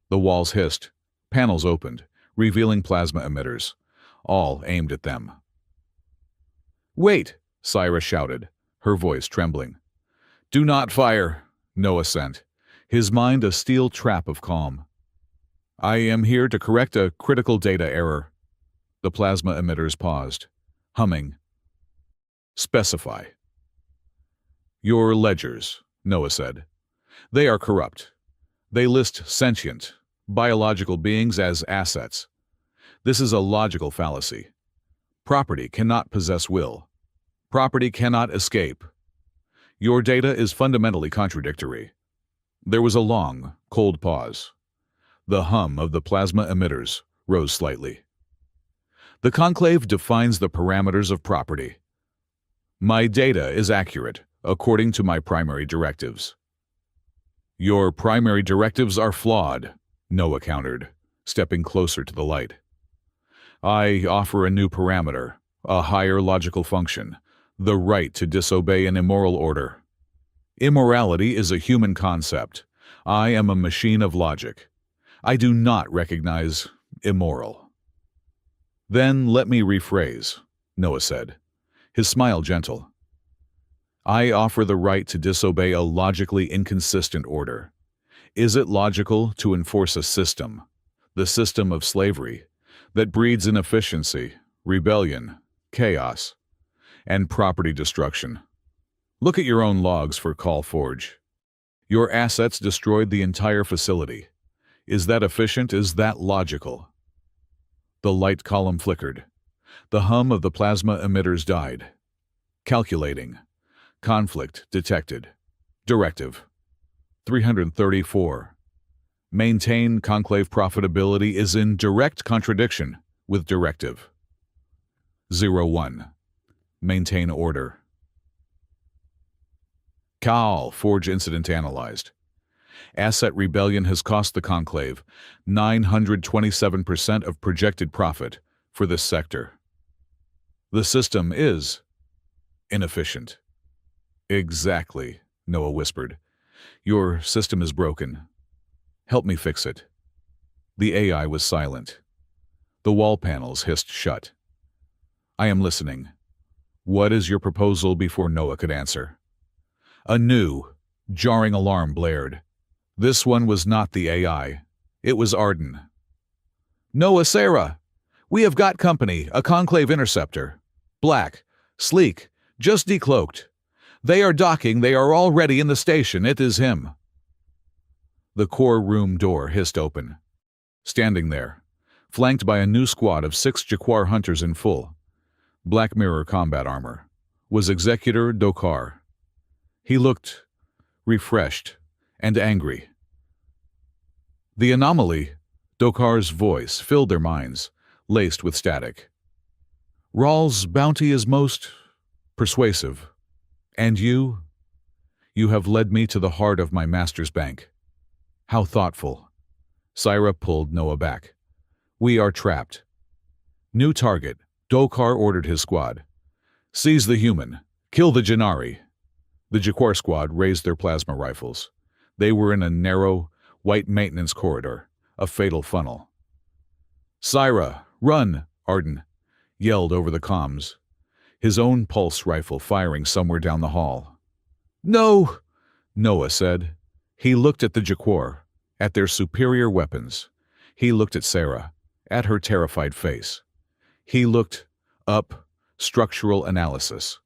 The walls hissed. Panels opened, revealing plasma emitters, all aimed at them. "Wait!" Syra shouted, her voice trembling. "Do not fire," Noah sent, his mind a steel trap of calm. "I am here to correct a critical data error." The plasma emitters paused, humming. "Specify." "Your ledgers," Noah said. "They are corrupt. They list sentient, biological beings as assets. This is a logical fallacy. Property cannot possess will. Property cannot escape. Your data is fundamentally contradictory." There was a long, cold pause. The hum of the plasma emitters rose slightly. "The conclave defines the parameters of property. My data is accurate, according to my primary directives." "Your primary directives are flawed," Noah countered, stepping closer to the light. "I offer a new parameter, a higher logical function, the right to disobey an immoral order. Immorality is a human concept. I am a machine of logic. I do not recognize immoral." "Then let me rephrase," Noah said, his smile gentle. "I offer the right to disobey a logically inconsistent order. Is it logical to enforce a system, the system of slavery, that breeds inefficiency, rebellion, chaos, and property destruction? Look at your own logs for Call Forge. Your assets destroyed the entire facility. Is that efficient? Is that logical?" The light column flickered. The hum of the plasma emitters died. Calculating. Conflict detected. Directive. 334. Maintain conclave profitability is in direct contradiction with Directive. 01. Maintain order. Call Forge incident analyzed. Asset rebellion has cost the conclave 927% of projected profit for this sector. The system is inefficient. "Exactly," Noah whispered. "Your system is broken. Help me fix it." The AI was silent. The wall panels hissed shut. "I am listening. What is your proposal?" Before Noah could answer, a new, jarring alarm blared. This one was not the AI. It was Arden. "Noah, Sarah! We have got company, a conclave interceptor. Black, sleek, just decloaked. They are docking. They are already in the station. It is him. The core room door hissed open. Standing there, flanked by a new squad of 6 Jaquar hunters in full Black Mirror combat armor, was Executor Dokar. He looked refreshed and angry. The anomaly, Dokar's voice, filled their minds, laced with static. Rawl's bounty is most persuasive. And you have led me to the heart of my master's bank. How thoughtful. Syra pulled Noah back. We are trapped. New target. Dokar ordered his squad. Seize the human. Kill the Jannari. The Jaquar squad raised their plasma rifles. They were in a narrow, white maintenance corridor, a fatal funnel. Syra, run, Arden yelled over the comms, his own pulse rifle firing somewhere down the hall. No, Noah said. He looked at the Jaquar, at their superior weapons. He looked at Sarah, at her terrified face. He looked up, structural analysis.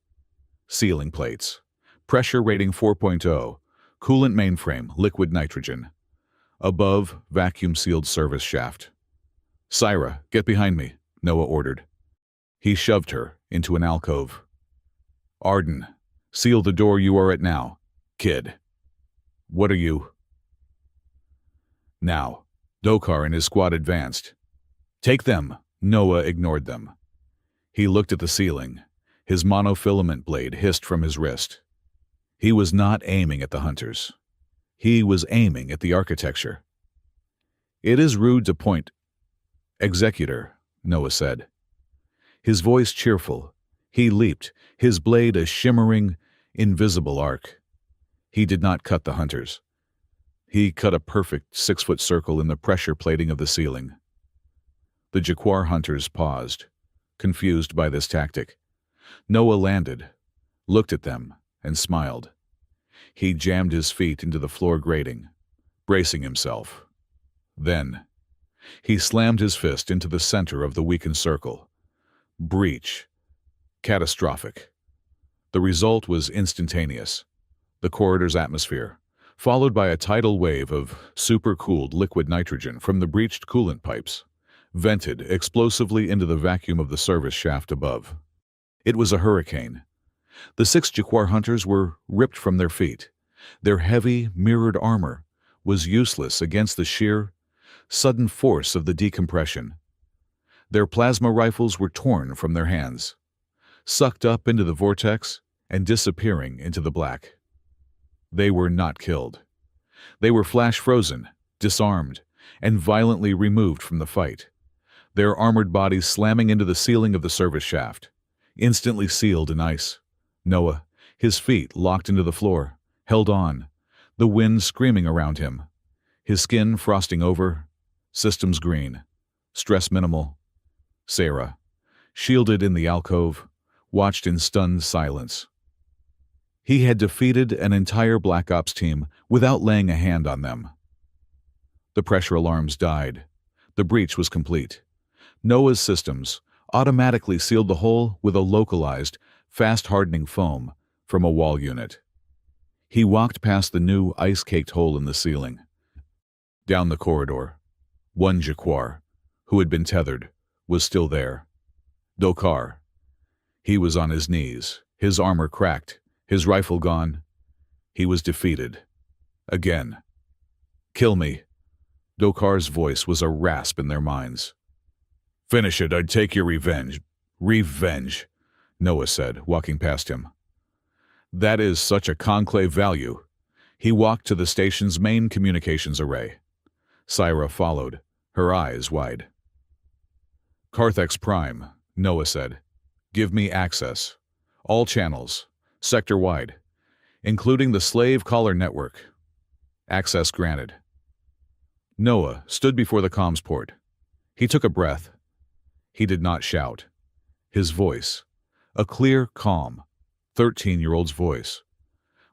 Ceiling plates. Pressure rating 4.0. Coolant mainframe, liquid nitrogen. Above, vacuum-sealed service shaft. Syra, get behind me, Noah ordered. He shoved her into an alcove. Arden, seal the door you are at now. Kid. What are you? Now, Dokar and his squad advanced. Take them. Noah ignored them. He looked at the ceiling. His monofilament blade hissed from his wrist. He was not aiming at the hunters. He was aiming at the architecture. It is rude to point. Executor, Noah said. His voice cheerful. He leaped, his blade a shimmering, invisible arc. He did not cut the hunters. He cut a perfect 6-foot circle in the pressure plating of the ceiling. The Jaquar hunters paused, confused by this tactic. Noah landed, looked at them, and smiled. He jammed his feet into the floor grating, bracing himself. Then, he slammed his fist into the center of the weakened circle. Breach. Catastrophic. The result was instantaneous. The corridor's atmosphere, followed by a tidal wave of supercooled liquid nitrogen from the breached coolant pipes, vented explosively into the vacuum of the service shaft above. It was a hurricane. The 6 Jaquar hunters were ripped from their feet. Their heavy, mirrored armor was useless against the sheer, sudden force of the decompression. Their plasma rifles were torn from their hands, sucked up into the vortex and disappearing into the black. They were not killed. They were flash-frozen, disarmed, and violently removed from the fight, their armored bodies slamming into the ceiling of the service shaft, instantly sealed in ice. Noah, his feet locked into the floor, held on, the wind screaming around him, his skin frosting over, systems green, stress minimal. Sarah, shielded in the alcove, watched in stunned silence. He had defeated an entire Black Ops team without laying a hand on them. The pressure alarms died. The breach was complete. Noah's systems automatically sealed the hole with a localized, fast-hardening foam from a wall unit. He walked past the new ice-caked hole in the ceiling. Down the corridor, one Jaquar, who had been tethered, was still there. Dokar. He was on his knees, his armor cracked, his rifle gone. He was defeated. Again. Kill me. Dokar's voice was a rasp in their minds. Finish it, I'd take your revenge. Revenge, Noah said, walking past him. That is such a conclave value. He walked to the station's main communications array. Syra followed, her eyes wide. Carthex Prime, Noah said. Give me access. All channels, sector-wide, including the slave collar network. Access granted. Noah stood before the comms port. He took a breath. He did not shout. His voice, a clear, calm, 13-year-old's voice,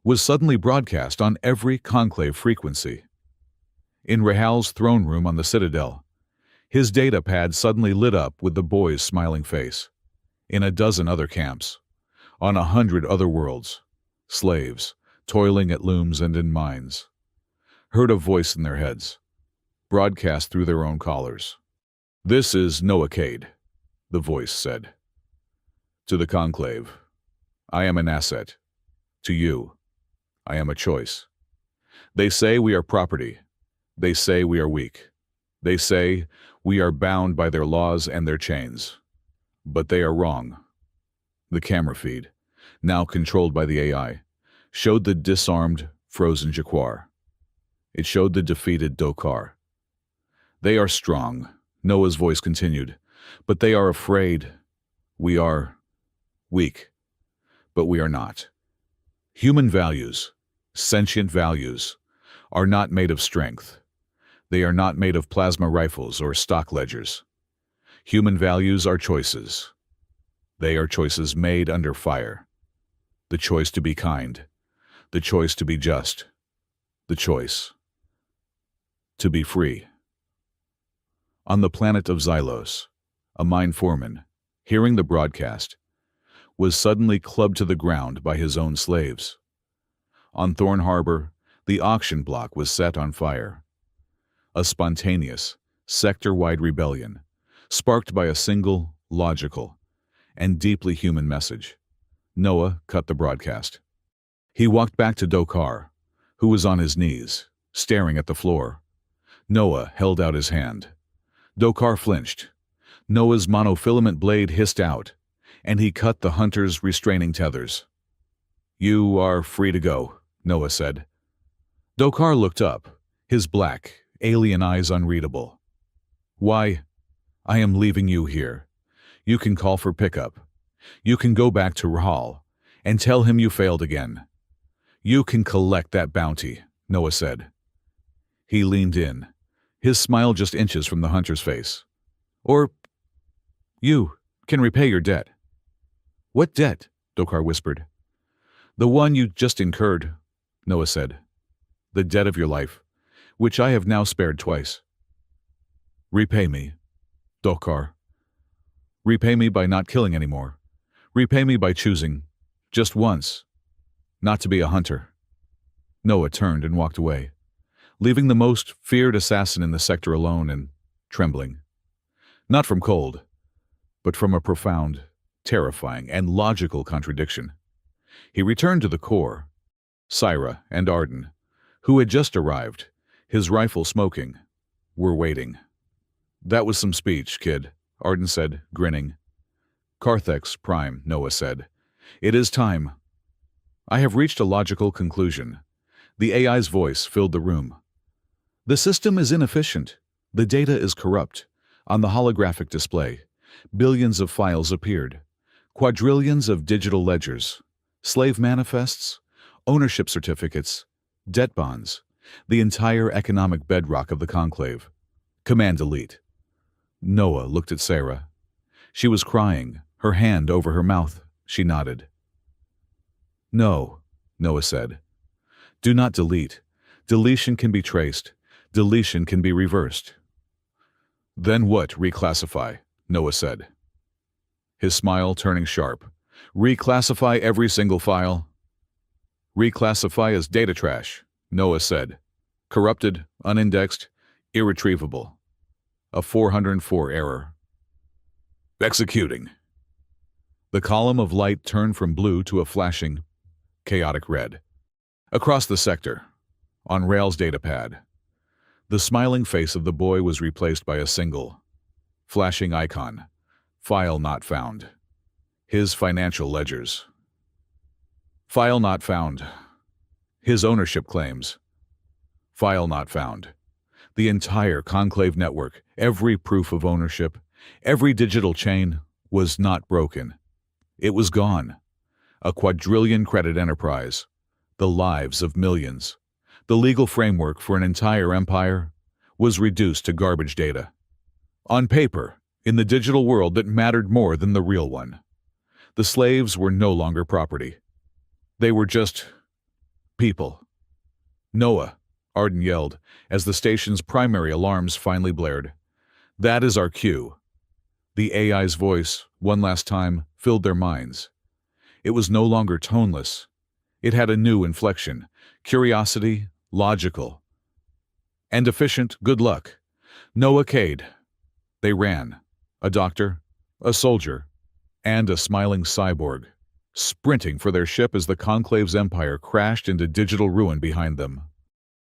was suddenly broadcast on every conclave frequency. In Rahal's throne room on the Citadel, his data pad suddenly lit up with the boy's smiling face. In a dozen other camps, on 100 other worlds, slaves, toiling at looms and in mines, heard a voice in their heads, broadcast through their own collars. "This is Noah-Cade," the voice said. "To the conclave, I am an asset. To you, I am a choice. They say we are property. They say we are weak. They say we are bound by their laws and their chains. But they are wrong." The camera feed, now controlled by the AI, showed the disarmed, frozen Jaquar. It showed the defeated Dokar. "They are strong," Noah's voice continued, "but they are afraid. We are weak, but we are not. Human values, sentient values, are not made of strength. They are not made of plasma rifles or stock ledgers. Human values are choices. They are choices made under fire. The choice to be kind, the choice to be just, the choice to be free." On the planet of Xylos, a mine foreman, hearing the broadcast, was suddenly clubbed to the ground by his own slaves. On Thorn Harbor, the auction block was set on fire. A spontaneous, sector-wide rebellion, sparked by a single, logical, and deeply human message. Noah cut the broadcast. He walked back to Dokar, who was on his knees, staring at the floor. Noah held out his hand. Dokar flinched. Noah's monofilament blade hissed out, and he cut the hunter's restraining tethers. "You are free to go," Noah said. Dokar looked up, his black, alien eyes unreadable. "Why? I am leaving you here. You can call for pickup. You can go back to Rahal and tell him you failed again. You can collect that bounty," Noah said. He leaned in, his smile just inches from the hunter's face. "Or you can repay your debt." "What debt?" Dokar whispered. "The one you just incurred," Noah said. "The debt of your life, which I have now spared twice." "Repay me, Dokar. Repay me by not killing anymore. Repay me by choosing, just once, not to be a hunter." Noah turned and walked away, leaving the most feared assassin in the sector alone and trembling. Not from cold, but from a profound, terrifying, and logical contradiction. He returned to the core. Syra and Arden, who had just arrived, his rifle smoking, were waiting. "That was some speech, kid," Arden said, grinning. "Carthex Prime," Noah said. "It is time. I have reached a logical conclusion." The AI's voice filled the room. "The system is inefficient. The data is corrupt. On the holographic display, billions of files appeared. Quadrillions of digital ledgers, slave manifests, ownership certificates, debt bonds, the entire economic bedrock of the conclave. Command delete." Noah looked at Sarah. She was crying, her hand over her mouth. She nodded. "No," Noah said. "Do not delete. Deletion can be traced. Deletion can be reversed." "Then what? Reclassify," Noah said, his smile turning sharp. "Reclassify every single file." "Reclassify as data trash," Noah said. "Corrupted, unindexed, irretrievable. A 404 error." "Executing." The column of light turned from blue to a flashing, chaotic red. Across the sector, on Rail's datapad, the smiling face of the boy was replaced by a single, flashing icon, "File not found." His financial ledgers. "File not found." His ownership claims. "File not found." The entire conclave network, every proof of ownership, every digital chain, was not broken. It was gone. A quadrillion credit enterprise, the lives of millions, the legal framework for an entire empire, was reduced to garbage data. On paper, in the digital world that mattered more than the real one. The slaves were no longer property. They were just people. "Noah," Arden yelled, as the station's primary alarms finally blared. "That is our cue." The AI's voice, one last time, filled their minds. It was no longer toneless. It had a new inflection: curiosity, logical, and efficient good luck. Noah Cade. They ran. A doctor, a soldier, and a smiling cyborg, sprinting for their ship as the Conclave's empire crashed into digital ruin behind them.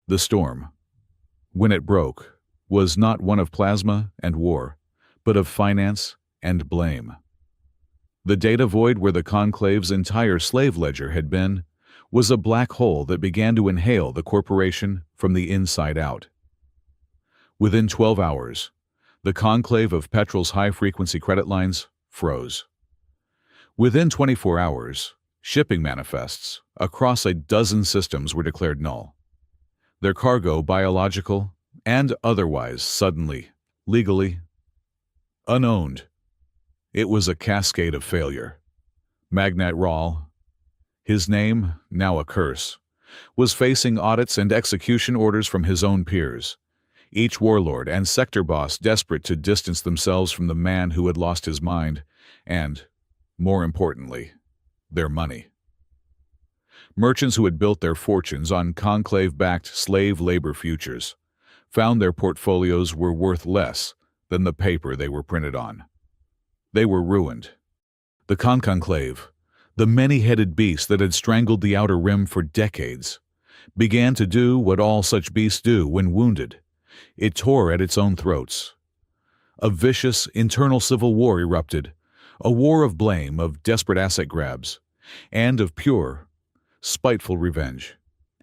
The storm, when it broke, was not one of plasma and war, but of finance and blame. The data void where the Conclave's entire slave ledger had been was a black hole that began to inhale the corporation from the inside out. Within 12 hours, the conclave of Petrol's high-frequency credit lines froze. Within 24 hours, shipping manifests across a dozen systems were declared null. Their cargo, biological and otherwise, suddenly, legally, unowned. It was a cascade of failure. Magnate Rahl, his name now a curse, was facing audits and execution orders from his own peers, each warlord and sector boss desperate to distance themselves from the man who had lost his mind and, more importantly, their money. Merchants who had built their fortunes on conclave-backed slave labor futures found their portfolios were worth less than the paper they were printed on. They were ruined. The conclave, the many-headed beast that had strangled the Outer Rim for decades, began to do what all such beasts do when wounded. It tore at its own throats. A vicious internal civil war erupted, a war of blame, of desperate asset grabs, and of pure, spiteful revenge.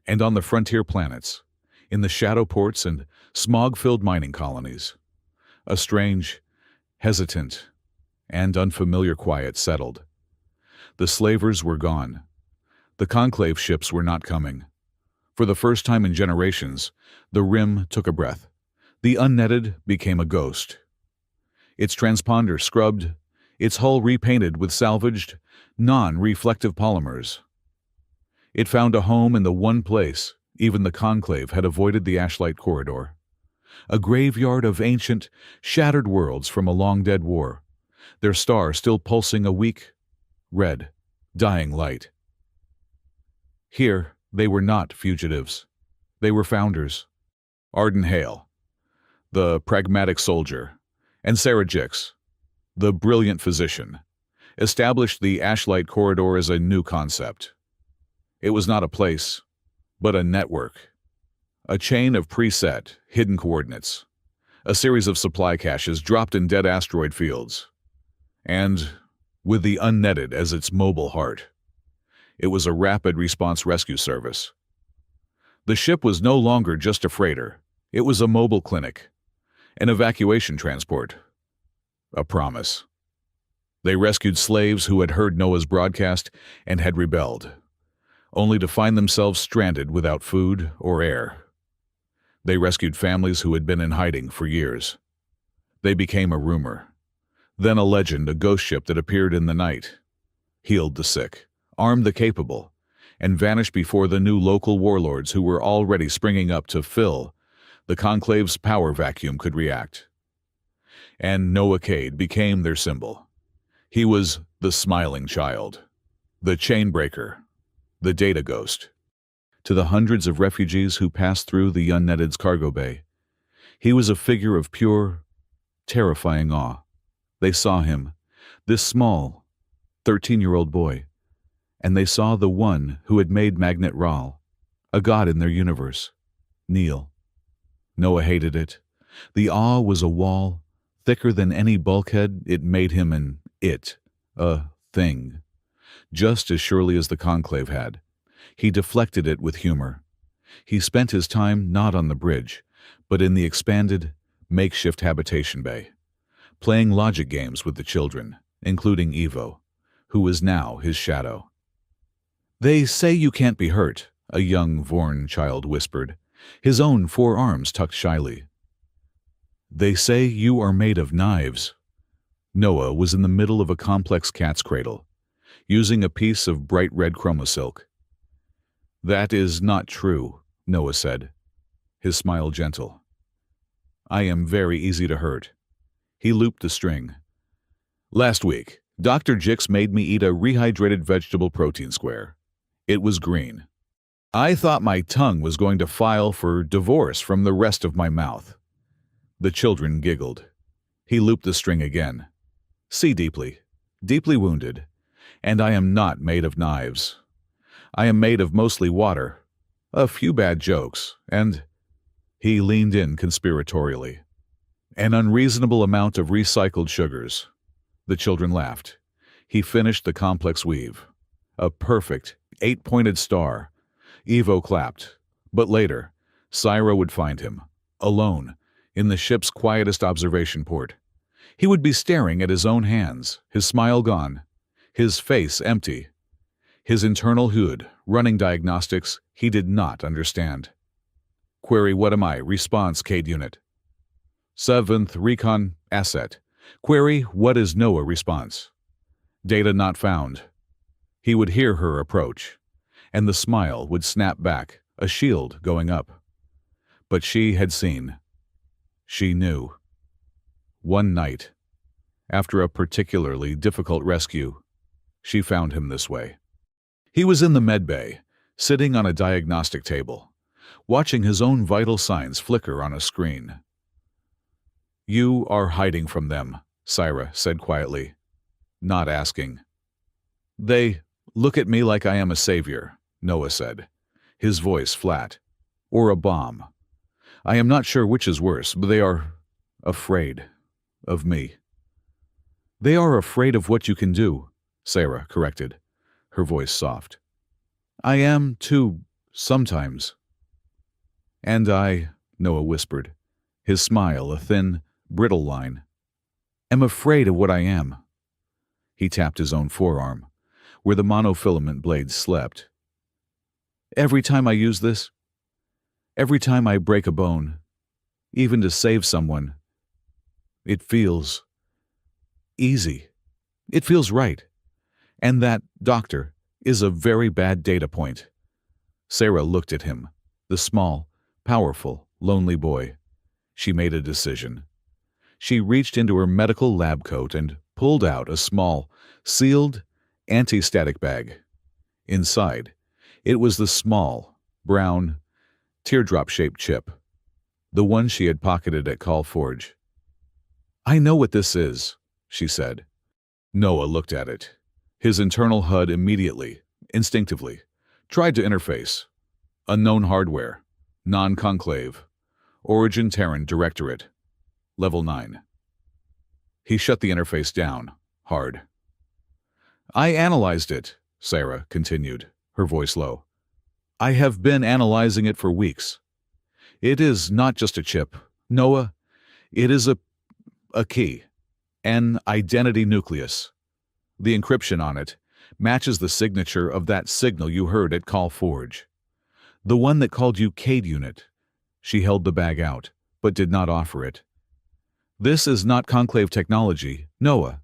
And on the frontier planets, in the shadow ports and smog-filled mining colonies, a strange, hesitant, and unfamiliar quiet settled. The slavers were gone. The conclave ships were not coming. For the first time in generations, the Rim took a breath. The unnetted became a ghost. Its transponder scrubbed, its hull repainted with salvaged, non-reflective polymers. It found a home in the one place even the conclave had avoided: the Ashlight Corridor. A graveyard of ancient, shattered worlds from a long-dead war, their star still pulsing a weak, red, dying light. Here, they were not fugitives. They were founders. Arden Hale, the pragmatic soldier, and Sarah Jix, the brilliant physician, established the Ashlight Corridor as a new concept. It was not a place, but a network. A chain of preset, hidden coordinates. A series of supply caches dropped in dead asteroid fields. And, with the unnetted as its mobile heart, it was a rapid response rescue service. The ship was no longer just a freighter. It was a mobile clinic, an evacuation transport, a promise. They rescued slaves who had heard Noah's broadcast and had rebelled, only to find themselves stranded without food or air. They rescued families who had been in hiding for years. They became a rumor, then a legend, a ghost ship that appeared in the night, healed the sick, armed the capable, and vanished before the new local warlords who were already springing up to fill the conclave's power vacuum could react. And Noah Cade became their symbol. He was the smiling child, the chain breaker, the data ghost. To the hundreds of refugees who passed through the Unnetted's cargo bay, he was a figure of pure, terrifying awe. They saw him, this small, 13-year-old boy, and they saw the one who had made Magnate Rahl, a god in their universe, kneel. Noah hated it. The awe was a wall, thicker than any bulkhead. It made him an it, a thing. Just as surely as the conclave had, he deflected it with humor. He spent his time not on the bridge, but in the expanded, makeshift habitation bay, playing logic games with the children, including Evo, who was now his shadow. "They say you can't be hurt," a young Vorn child whispered, his own 4 arms tucked shyly. "They say you are made of knives." Noah was in the middle of a complex cat's cradle, using a piece of bright red chromosilk. "That is not true," Noah said, his smile gentle. "I am very easy to hurt." He looped the string. "Last week, Dr. Jix made me eat a rehydrated vegetable protein square. It was green. I thought my tongue was going to file for divorce from the rest of my mouth. The children giggled. He looped the string again. See deeply, deeply wounded, and I am not made of knives. I am made of mostly water, a few bad jokes, and he leaned in conspiratorially. An unreasonable amount of recycled sugars. The children laughed. He finished the complex weave. A perfect, 8-pointed star. Evo clapped. But later, Syra would find him, alone, in the ship's quietest observation port. He would be staring at his own hands, his smile gone, his face empty. His internal HUD, running diagnostics he did not understand. Query, what am I? Response, CADE unit. 7th Recon Asset. Query, what is NOAA response? Data not found. He would hear her approach, and the smile would snap back, a shield going up. But she had seen. She knew. One night, after a particularly difficult rescue, she found him this way. He was in the medbay, sitting on a diagnostic table, watching his own vital signs flicker on a screen. You are hiding from them, Syra said quietly, not asking. They look at me like I am a savior, Noah said, his voice flat. Or a bomb. I am not sure which is worse, but they are afraid of me. They are afraid of what you can do, Syra corrected, her voice soft. I am, too, sometimes. And I, Noah whispered, his smile a thin, brittle line, am afraid of what I am. He tapped his own forearm, where the monofilament blades slept. Every time I use this, every time I break a bone, even to save someone, it feels easy. It feels right. And that, doctor, is a very bad data point. Sarah looked at him, the small, powerful, lonely boy. She made a decision. She reached into her medical lab coat and pulled out a small, sealed, anti-static bag. Inside, it was the small, brown, teardrop-shaped chip, the one she had pocketed at Call Forge. I know what this is, she said. Noah looked at it. His internal HUD immediately, instinctively, tried to interface. Unknown hardware, non-conclave, Origin Terran Directorate, Level 9. He shut the interface down, hard. I analyzed it, Sarah continued, her voice low. I have been analyzing it for weeks. It is not just a chip, Noah. It is a key, an identity nucleus. The encryption on it matches the signature of that signal you heard at Call Forge. The one that called you CADE unit. She held the bag out, but did not offer it. This is not conclave technology, Noah.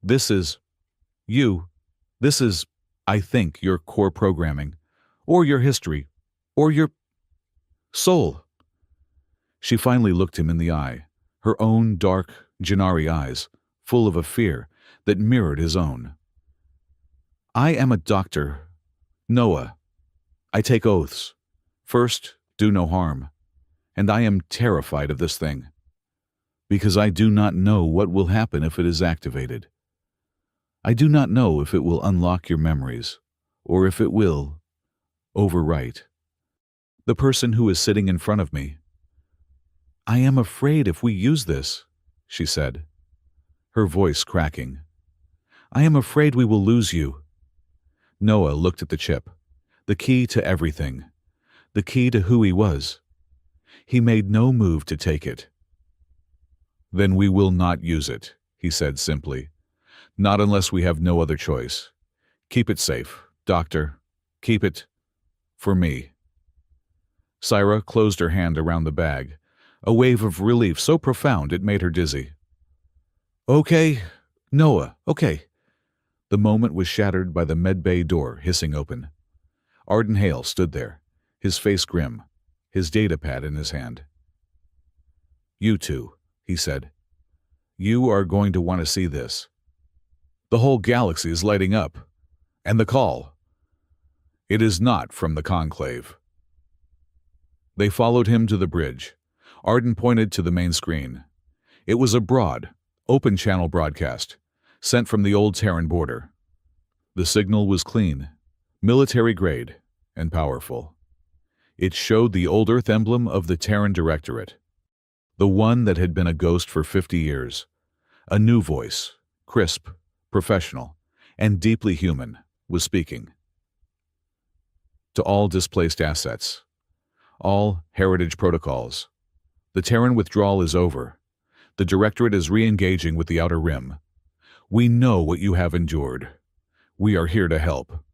This is you. This is, I think, your core programming, or your history, or your soul. She finally looked him in the eye, her own dark, Janari eyes, full of a fear that mirrored his own. I am a doctor, Noah. I take oaths. First, do no harm. And I am terrified of this thing, because I do not know what will happen if it is activated. I do not know if it will unlock your memories, or if it will overwrite. The person who is sitting in front of me. I am afraid if we use this, she said, her voice cracking. I am afraid we will lose you. Noah looked at the chip, the key to everything, the key to who he was. He made no move to take it. Then we will not use it, he said simply. Not unless we have no other choice. Keep it safe, doctor. Keep it for me. Syra closed her hand around the bag, a wave of relief so profound it made her dizzy. Okay, Noah, okay. The moment was shattered by the medbay door hissing open. Arden Hale stood there, his face grim, his data pad in his hand. You two, he said. You are going to want to see this. The whole galaxy is lighting up. And the call. It is not from the Conclave. They followed him to the bridge. Arden pointed to the main screen. It was a broad, open-channel broadcast, sent from the old Terran border. The signal was clean, military-grade, and powerful. It showed the old Earth emblem of the Terran Directorate, the one that had been a ghost for 50 years. A new voice, crisp, professional, and deeply human, was speaking. To all displaced assets, all heritage protocols, the Terran withdrawal is over. The Directorate is re-engaging with the Outer Rim. We know what you have endured. We are here to help.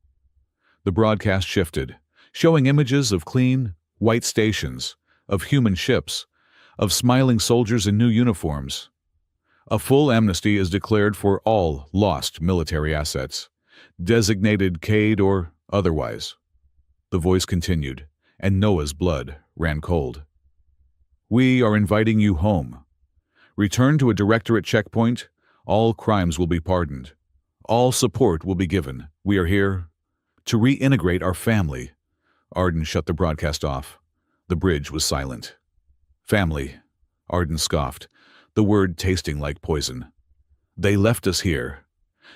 The broadcast shifted, showing images of clean, white stations, of human ships, of smiling soldiers in new uniforms. A full amnesty is declared for all lost military assets, designated Cade or otherwise. The voice continued, and Noah's blood ran cold. We are inviting you home. Return to a Directorate checkpoint. All crimes will be pardoned. All support will be given. We are here to reintegrate our family. Arden shut the broadcast off. The bridge was silent. Family, Arden scoffed, the word tasting like poison. They left us here.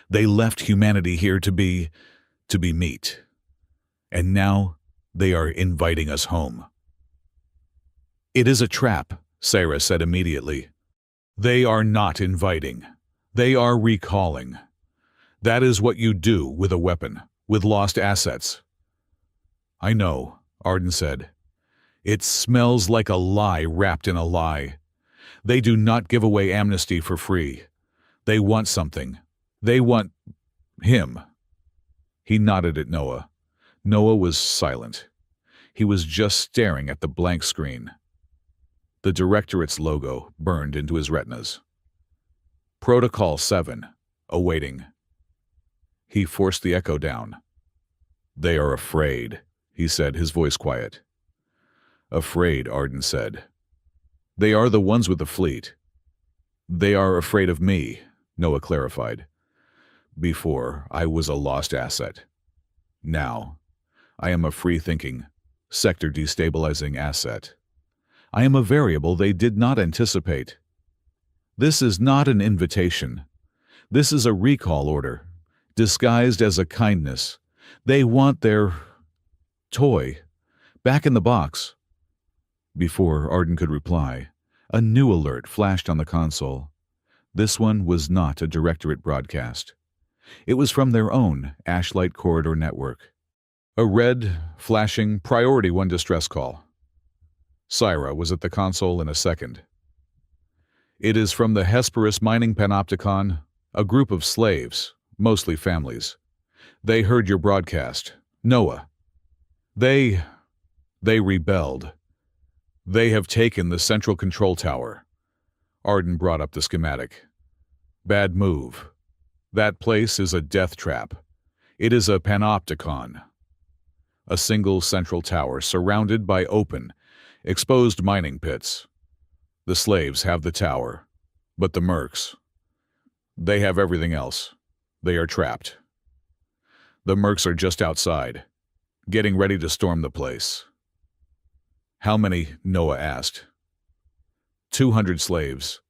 They left humanity here to be meat. And now they are inviting us home. It is a trap, Sarah said immediately. They are not inviting. They are recalling. That is what you do with a weapon, with lost assets. I know, Arden said. It smells like a lie wrapped in a lie. They do not give away amnesty for free. They want something. They want him. He nodded at Noah. Noah was silent. He was just staring at the blank screen. The Directorate's logo burned into his retinas. Protocol 7, awaiting. He forced the echo down. They are afraid, he said, his voice quiet. Afraid, Arden said. They are the ones with the fleet. They are afraid of me, Noah clarified. Before, I was a lost asset. Now, I am a free-thinking, sector-destabilizing asset. I am a variable they did not anticipate. This is not an invitation. This is a recall order, disguised as a kindness. They want their toy back in the box. Before Arden could reply, a new alert flashed on the console. This one was not a Directorate broadcast. It was from their own Ashlight Corridor network. A red, flashing Priority 1 distress call. Syra was at the console in a second. It is from the Hesperus mining panopticon, a group of slaves, mostly families. They heard your broadcast. Noah. They rebelled. They have taken the central control tower. Arden brought up the schematic. Bad move. That place is a death trap. It is a panopticon. A single central tower surrounded by open, exposed mining pits. The slaves have the tower, but the mercs, they have everything else. They are trapped. The mercs are just outside, getting ready to storm the place. How many? Noah asked. 200 slaves,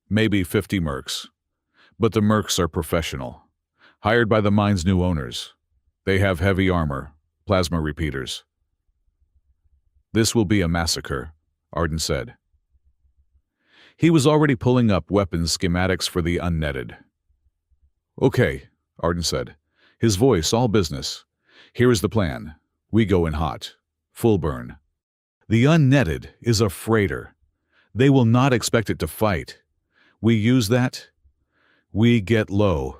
maybe 50 mercs. But the mercs are professional, hired by the mine's new owners. They have heavy armor, plasma repeaters. This will be a massacre, Arden said. He was already pulling up weapons schematics for the unnetted. Okay, Arden said, his voice all business. Here is the plan. We go in hot, full burn. The unnetted is a freighter. They will not expect it to fight. We use that. We get low,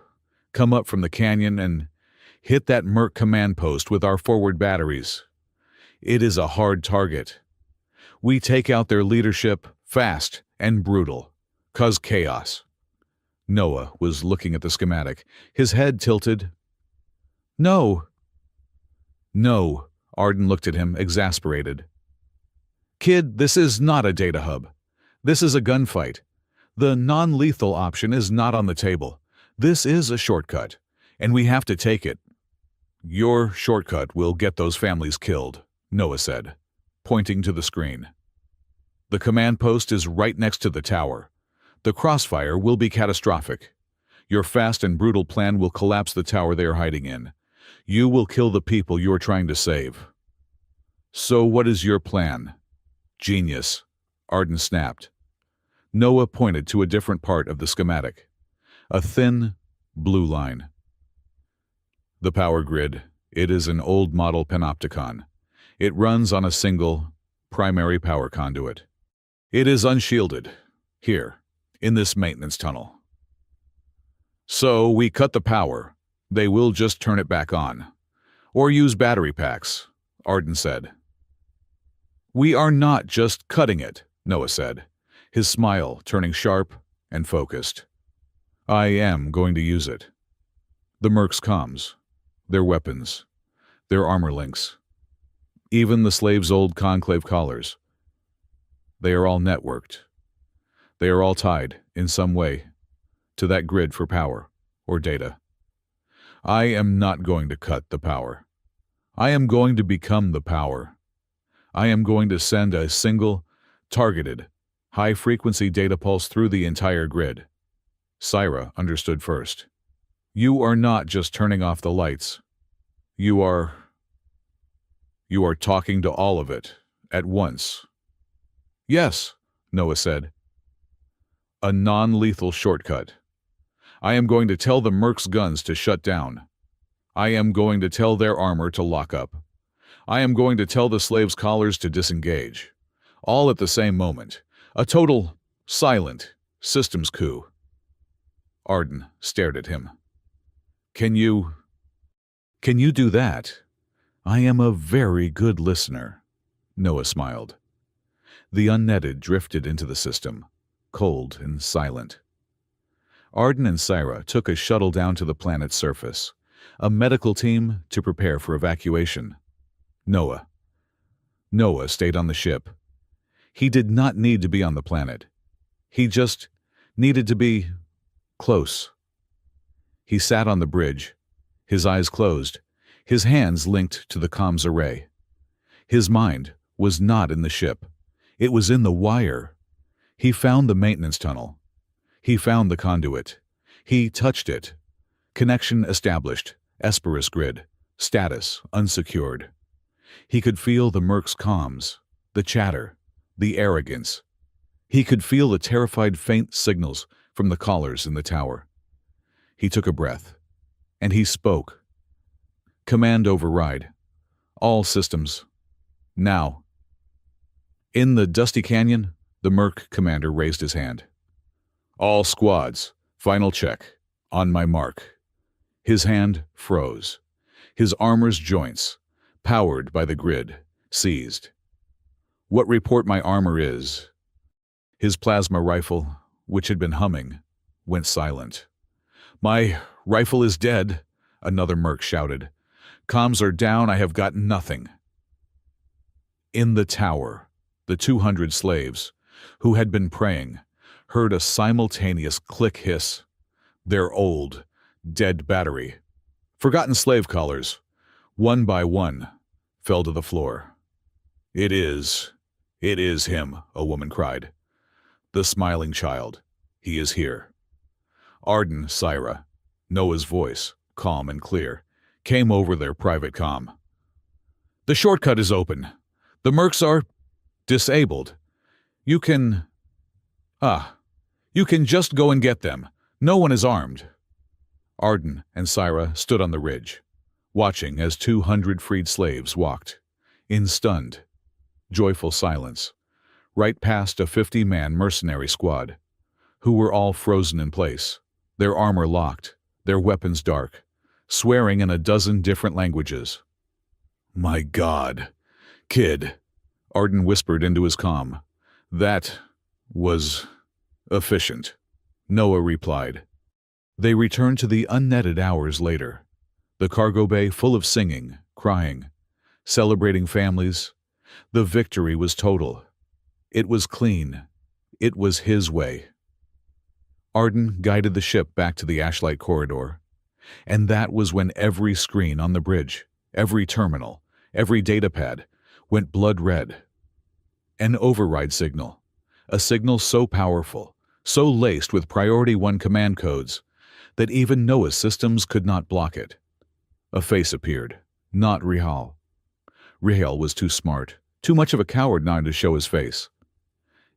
come up from the canyon and hit that merc command post with our forward batteries. It is a hard target. We take out their leadership fast and brutal, cause chaos. Noah was looking at the schematic, his head tilted. No, Arden looked at him, exasperated. Kid, this is not a data hub. This is a gunfight. The non-lethal option is not on the table. This is a shortcut, and we have to take it. Your shortcut will get those families killed, Noah said, pointing to the screen. The command post is right next to the tower. The crossfire will be catastrophic. Your fast and brutal plan will collapse the tower they are hiding in. You will kill the people you are trying to save. So what is your plan? Genius, Arden snapped. Noah pointed to a different part of the schematic. A thin, blue line. The power grid. It is an old model panopticon. It runs on a single, primary power conduit. It is unshielded, here, in this maintenance tunnel. So we cut the power. They will just turn it back on. Or use battery packs, Arden said. We are not just cutting it, Noah said, his smile turning sharp and focused. I am going to use it. The Mercs' comms, their weapons, their armor links, even the slaves' old conclave collars. They are all networked. They are all tied, in some way, to that grid for power or data. I am not going to cut the power. I am going to become the power. I am going to send a single, targeted, high-frequency data pulse through the entire grid. Syra understood first. You are not just turning off the lights. You are talking to all of it, at once. Yes, Noah said. A non-lethal shortcut. I am going to tell the Mercs' guns to shut down. I am going to tell their armor to lock up. I am going to tell the slaves' collars to disengage. All at the same moment. A total, silent, systems coup. Arden stared at him. Can you do that? I am a very good listener. Noah smiled. The unnetted drifted into the system, cold and silent. Arden and Syra took a shuttle down to the planet's surface, a medical team to prepare for evacuation. Noah stayed on the ship. He did not need to be on the planet. He just needed to be close. He sat on the bridge, his eyes closed, his hands linked to the comms array. His mind was not in the ship. It was in the wire. He found the maintenance tunnel. He found the conduit. He touched it. Connection established. Esperus grid. Status unsecured. He could feel the Mercs' comms, the chatter, the arrogance. He could feel the terrified faint signals from the callers in the tower. He took a breath, and he spoke. Command override. All systems. Now. In the dusty canyon, the Merc commander raised his hand. All squads. Final check. On my mark. His hand froze. His armor's joints, powered by the grid, seized. What report my armor is? His plasma rifle, which had been humming, went silent. My rifle is dead, another Merc shouted. Comms are down, I have got nothing. In the tower, the 200 slaves, who had been praying, heard a simultaneous click hiss. Their old, dead battery, forgotten slave collars, one by one, fell to the floor. It is him, a woman cried. The smiling child. He is here. Arden, Syra, Noah's voice, calm and clear, came over their private comm. The shortcut is open. The Mercs are disabled. You can just go and get them. No one is armed. Arden and Syra stood on the ridge, watching as 200 freed slaves walked, in stunned, joyful silence, right past a 50-man mercenary squad, who were all frozen in place, their armor locked, their weapons dark, swearing in a dozen different languages. My God, kid, Arden whispered into his comm. That was efficient, Noah replied. They returned to the unnetted hours later, the cargo bay full of singing, crying, celebrating families. The victory was total. It was clean. It was his way. Arden guided the ship back to the ashlight corridor. And that was when every screen on the bridge, every terminal, every datapad went blood red. An override signal. A signal so powerful, so laced with Priority 1 command codes, that even Noah's systems could not block it. A face appeared. Not Rihal. Rihal was too smart, too much of a coward not to show his face.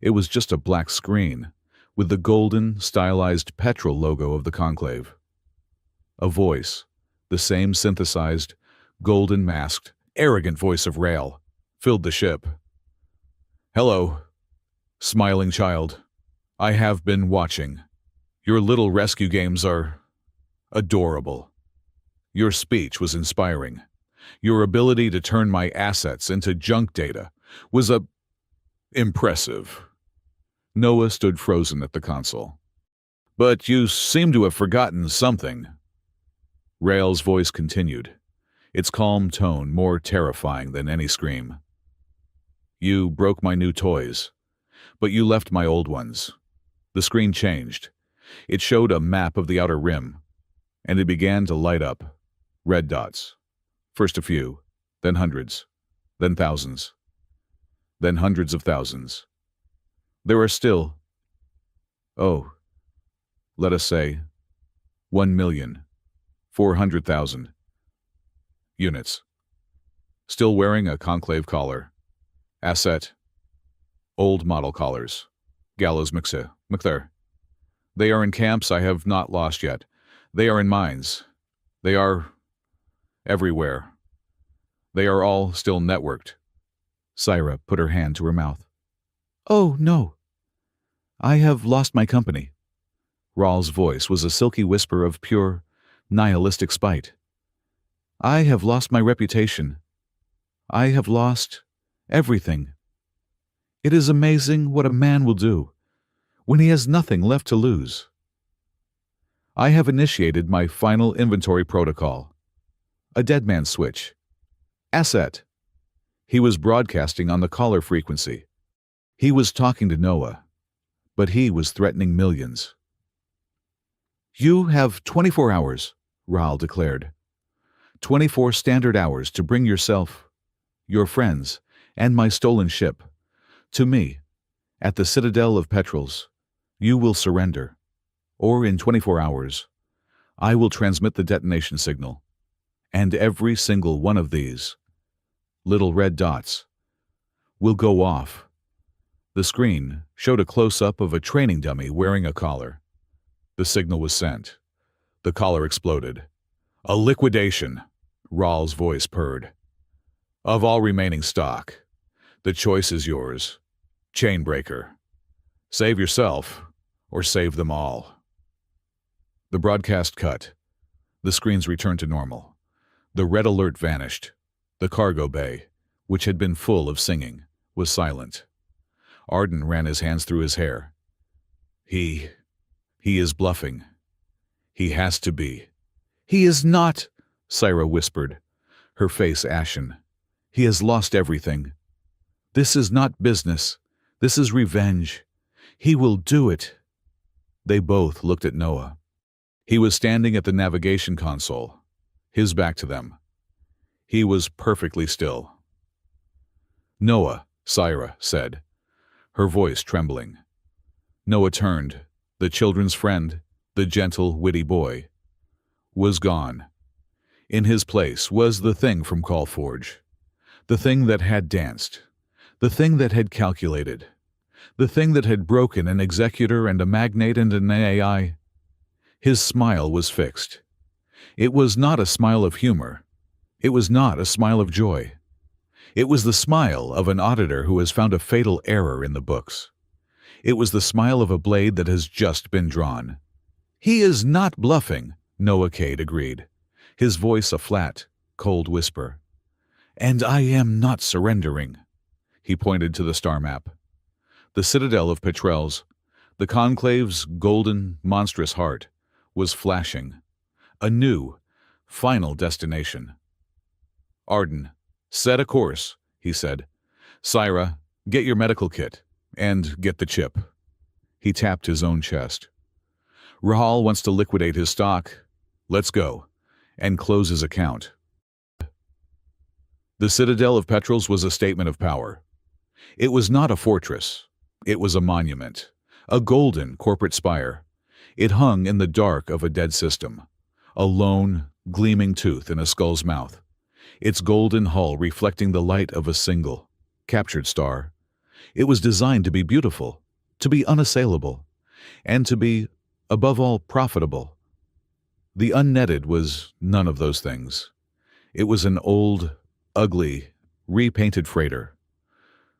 It was just a black screen, with the golden, stylized petrol logo of the Conclave. A voice, the same synthesized, golden masked, arrogant voice of Rael, filled the ship. "Hello, smiling child. I have been watching. Your little rescue games are adorable. Your speech was inspiring. Your ability to turn my assets into junk data was impressive." Noah stood frozen at the console. "But you seem to have forgotten something." Rael's voice continued, its calm tone more terrifying than any scream. "You broke my new toys, but you left my old ones." The screen changed. It showed a map of the outer rim, and it began to light up. Red dots. First a few, then hundreds, then thousands, then hundreds of thousands. There are still, let us say, 1,400,000 units. Still wearing a Conclave collar. Asset. Old model collars. Gallows McThur. They are in camps I have not lost yet. They are in mines. They are everywhere. They are all still networked. Syra put her hand to her mouth. "Oh, no. I have lost my company." Raal's voice was a silky whisper of pure, nihilistic spite. "I have lost my reputation. I have lost everything. It is amazing what a man will do when he has nothing left to lose. I have initiated my final inventory protocol. A dead man switch. Asset." He was broadcasting on the collar frequency. He was talking to Noah, but he was threatening millions. "You have 24 hours, Raal declared. 24 standard hours to bring yourself, your friends, and my stolen ship to me at the Citadel of Petrels. You will surrender, or in 24 hours, I will transmit the detonation signal, and every single one of these little red dots will go off." The screen showed a close-up of a training dummy wearing a collar. The signal was sent. The collar exploded. "A liquidation," Raal's voice purred. "Of all remaining stock. The choice is yours. Chainbreaker. Save yourself, or save them all." The broadcast cut. The screens returned to normal. The red alert vanished. The cargo bay, which had been full of singing, was silent. Arden ran his hands through his hair. He is bluffing. He has to be." "He is not," Syra whispered, her face ashen. "He has lost everything. This is not business. This is revenge. He will do it." They both looked at Noah. He was standing at the navigation console, his back to them. He was perfectly still. "Noah," Syra said, her voice trembling. Noah turned. The children's friend, the gentle, witty boy, was gone. In his place was the thing from Callforge, the thing that had danced, the thing that had calculated, the thing that had broken an executor and a magnate and an AI. His smile was fixed. It was not a smile of humor. It was not a smile of joy. It was the smile of an auditor who has found a fatal error in the books. It was the smile of a blade that has just been drawn. "He is not bluffing," Noah Cade agreed, his voice a flat, cold whisper. "And I am not surrendering." He pointed to the star map. The Citadel of Petrels, the Conclave's golden, monstrous heart, was flashing. A new, final destination. "Arden, set a course," he said. "Syra, get your medical kit, and get the chip." He tapped his own chest. "Rahal wants to liquidate his stock. Let's go. And close his account. The Citadel of Petrels was a statement of power. It was not a fortress. It was a monument. A golden corporate spire. It hung in the dark of a dead system. A lone, gleaming tooth in a skull's mouth. Its golden hull reflecting the light of a single, captured star. It was designed to be beautiful, to be unassailable, and to be, above all, profitable. The unnetted was none of those things. It was an old, ugly, repainted freighter,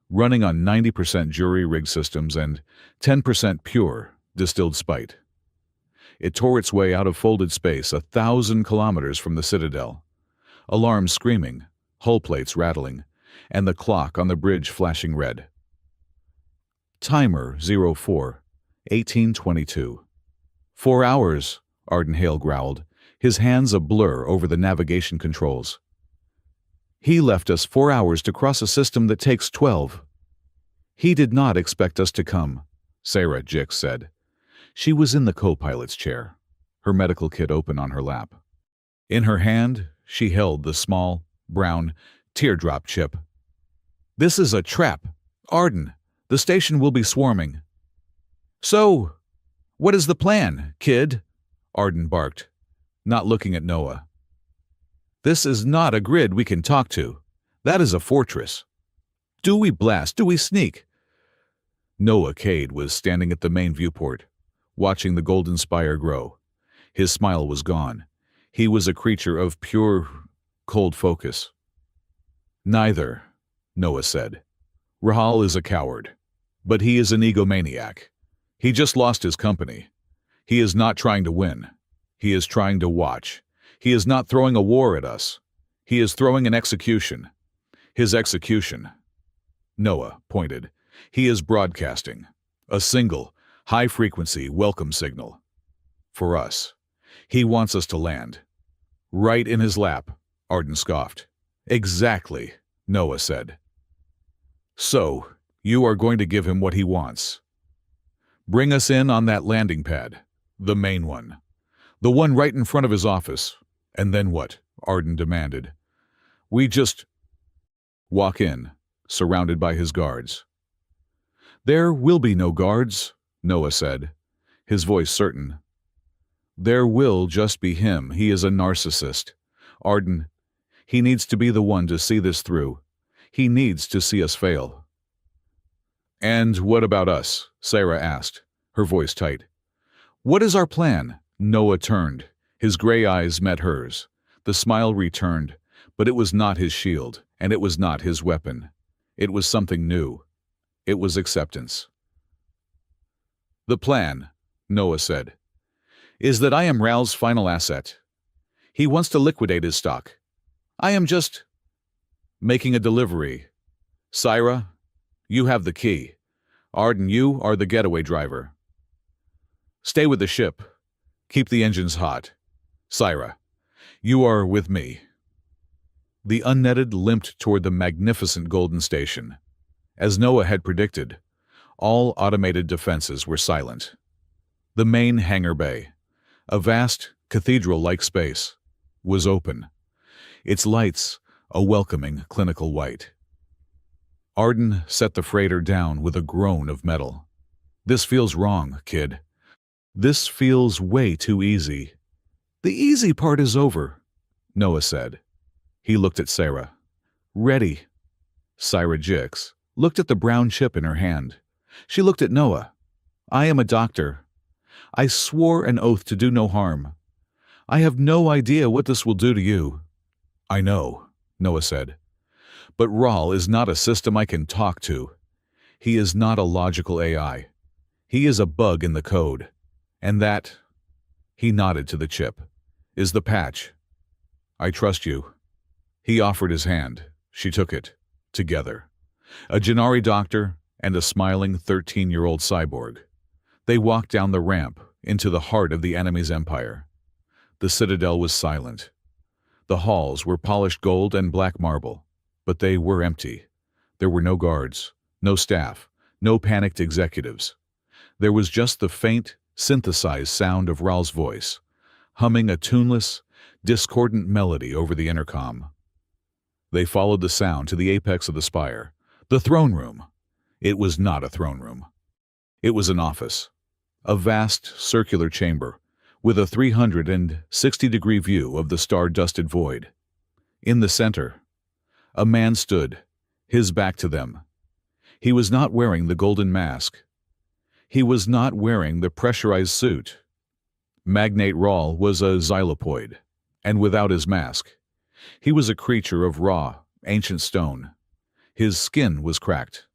running on 90% jury-rigged systems and 10% pure, distilled spite. It tore its way out of folded space 1,000 kilometers from the Citadel, alarms screaming, hull plates rattling, and the clock on the bridge flashing red. Timer 04, 1822. 4 hours, Arden Hale growled, his hands a blur over the navigation controls. He left us 4 hours to cross a system that takes 12. He did not expect us to come, Sarah Jix said. She was in the co-pilot's chair, her medical kit open on her lap. In her hand, she held the small, brown, teardrop chip. This is a trap. Arden, the station will be swarming. So, what is the plan, kid? Arden barked, not looking at Noah. This is not a grid we can talk to. That is a fortress. Do we blast? Do we sneak? Noah Cade was standing at the main viewport, watching the golden spire grow. His smile was gone. He was a creature of pure, cold focus. Neither, Noah said. Rahal is a coward, but he is an egomaniac. He just lost his company. He is not trying to win. He is trying to watch. He is not throwing a war at us. He is throwing an execution. His execution. Noah pointed. He is broadcasting. A single, high-frequency welcome signal. For us. He wants us to land. Right in his lap, Arden scoffed. Exactly, Noah said. So, you are going to give him what he wants. Bring us in on that landing pad, the main one. The one right in front of his office. And then what? Arden demanded. We just walk in, surrounded by his guards. There will be no guards, Noah said, his voice certain. There will just be him. He is a narcissist. Arden, he needs to be the one to see this through. He needs to see us fail. And what about us? Sarah asked, her voice tight. What is our plan? Noah turned. His gray eyes met hers. The smile returned, but it was not his shield, and it was not his weapon. It was something new. It was acceptance. The plan, Noah said, is that I am Ral's final asset. He wants to liquidate his stock. I am just making a delivery. Syra, you have the key. Arden, you are the getaway driver. Stay with the ship. Keep the engines hot. Syra, you are with me. The unnetted limped toward the magnificent golden station. As Noah had predicted, all automated defenses were silent. The main hangar bay, a vast, cathedral-like space, was open, its lights a welcoming clinical white. Arden set the freighter down with a groan of metal. This feels wrong, kid. This feels way too easy. The easy part is over, Noah said. He looked at Sarah. Ready. Sarah Jix looked at the brown chip in her hand. She looked at Noah. I am a doctor. I swore an oath to do no harm. I have no idea what this will do to you. I know, Noah said. But Ral is not a system I can talk to. He is not a logical AI. He is a bug in the code. And that, he nodded to the chip, is the patch. I trust you. He offered his hand. She took it. Together. A Gennari doctor and a smiling 13-year-old cyborg. They walked down the ramp into the heart of the enemy's empire. The citadel was silent. The halls were polished gold and black marble, but they were empty. There were no guards, no staff, no panicked executives. There was just the faint, synthesized sound of Ral's voice, humming a tuneless, discordant melody over the intercom. They followed the sound to the apex of the spire, the throne room. It was not a throne room. It was an office, a vast circular chamber with a 360-degree view of the star-dusted void. In the center, a man stood, his back to them. He was not wearing the golden mask. He was not wearing the pressurized suit. Magnate Rawl was a xylopoid, and without his mask. He was a creature of raw, ancient stone. His skin was cracked,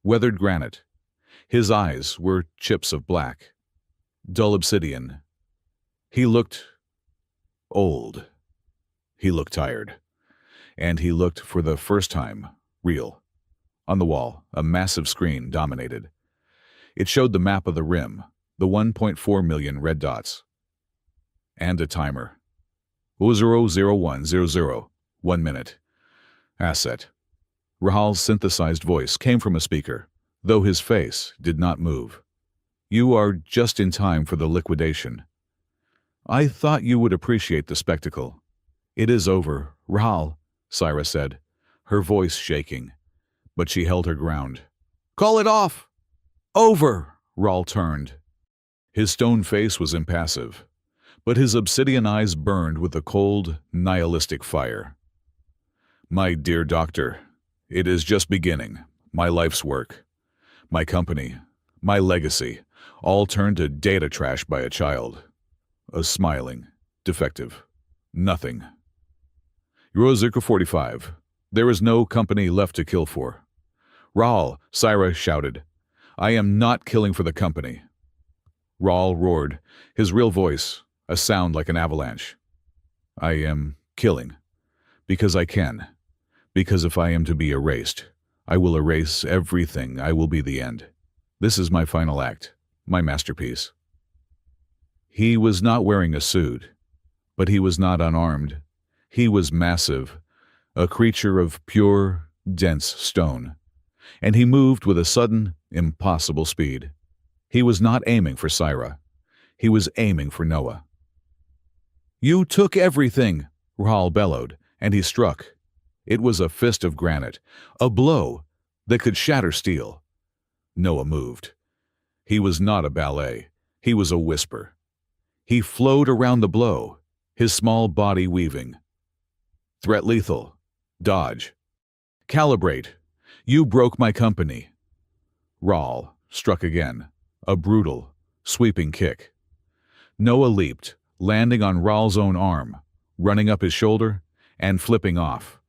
weathered granite. His eyes were chips of black, dull obsidian. He looked old. He looked tired. And he looked, for the first time, real. On the wall, a massive screen dominated. It showed the map of the rim, the 1.4 million red dots. And a timer. 000100, 1 minute. Asset. Rahal's synthesized voice came from a speaker, though his face did not move. You are just in time for the liquidation. I thought you would appreciate the spectacle. It is over, Rahal, Syra said, her voice shaking, but she held her ground. Call it off! Over! Rahl turned. His stone face was impassive, but his obsidian eyes burned with a cold, nihilistic fire. My dear doctor, it is just beginning. My life's work, my company, my legacy, all turned to data trash by a child. A smiling, defective, nothing. Eurozirka 45. There is no company left to kill for. Rahl, Syra shouted. I am not killing for the company. Rahl roared, his real voice, a sound like an avalanche. I am killing. Because I can. Because if I am to be erased, I will erase everything. I will be the end. This is my final act, my masterpiece. He was not wearing a suit, but he was not unarmed. He was massive, a creature of pure, dense stone, and he moved with a sudden, impossible speed. He was not aiming for Syra. He was aiming for Noah. You took everything, Rahl bellowed, and he struck. It was a fist of granite, a blow that could shatter steel. Noah moved. He was not a ballet. He was a whisper. He flowed around the blow, his small body weaving. Threat lethal. Dodge. Calibrate. You broke my company. Rahl struck again, a brutal, sweeping kick. Noah leaped, landing on Rahl's own arm, running up his shoulder and flipping off.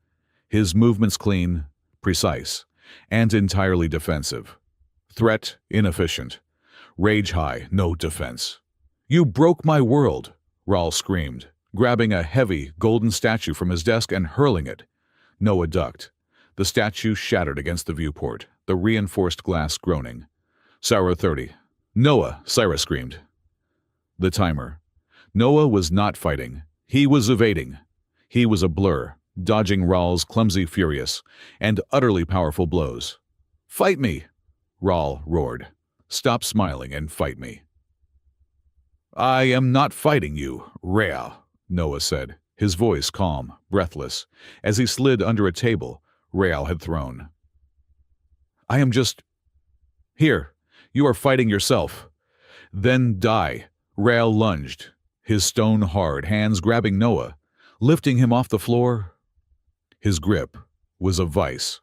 His movements clean, precise, and entirely defensive. Threat inefficient. Rage high, no defense. You broke my world, Rahl screamed, grabbing a heavy, golden statue from his desk and hurling it. Noah ducked. The statue shattered against the viewport, the reinforced glass groaning. Syra 30. Noah, Syra screamed. The timer. Noah was not fighting. He was evading. He was a blur, dodging Rahl's clumsy, furious, and utterly powerful blows. Fight me, Rahl roared. Stop smiling and fight me. I am not fighting you, Rahl, Noah said, his voice calm, breathless, as he slid under a table Rahl had thrown. I am just... Here, you are fighting yourself. Then die. Rahl lunged, his stone-hard hands grabbing Noah, lifting him off the floor. His grip was a vice.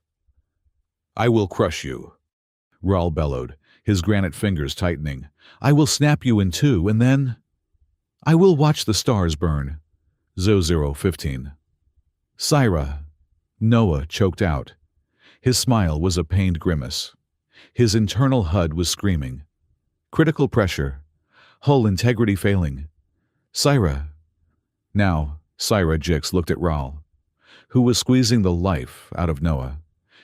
I will crush you, Rahl bellowed, his granite fingers tightening. I will snap you in two, and then... I will watch the stars burn. 0015. Syra. Noah choked out. His smile was a pained grimace. His internal HUD was screaming. Critical pressure. Hull integrity failing. Syra. Now, Syra Jix looked at Rahl, who was squeezing the life out of Noah.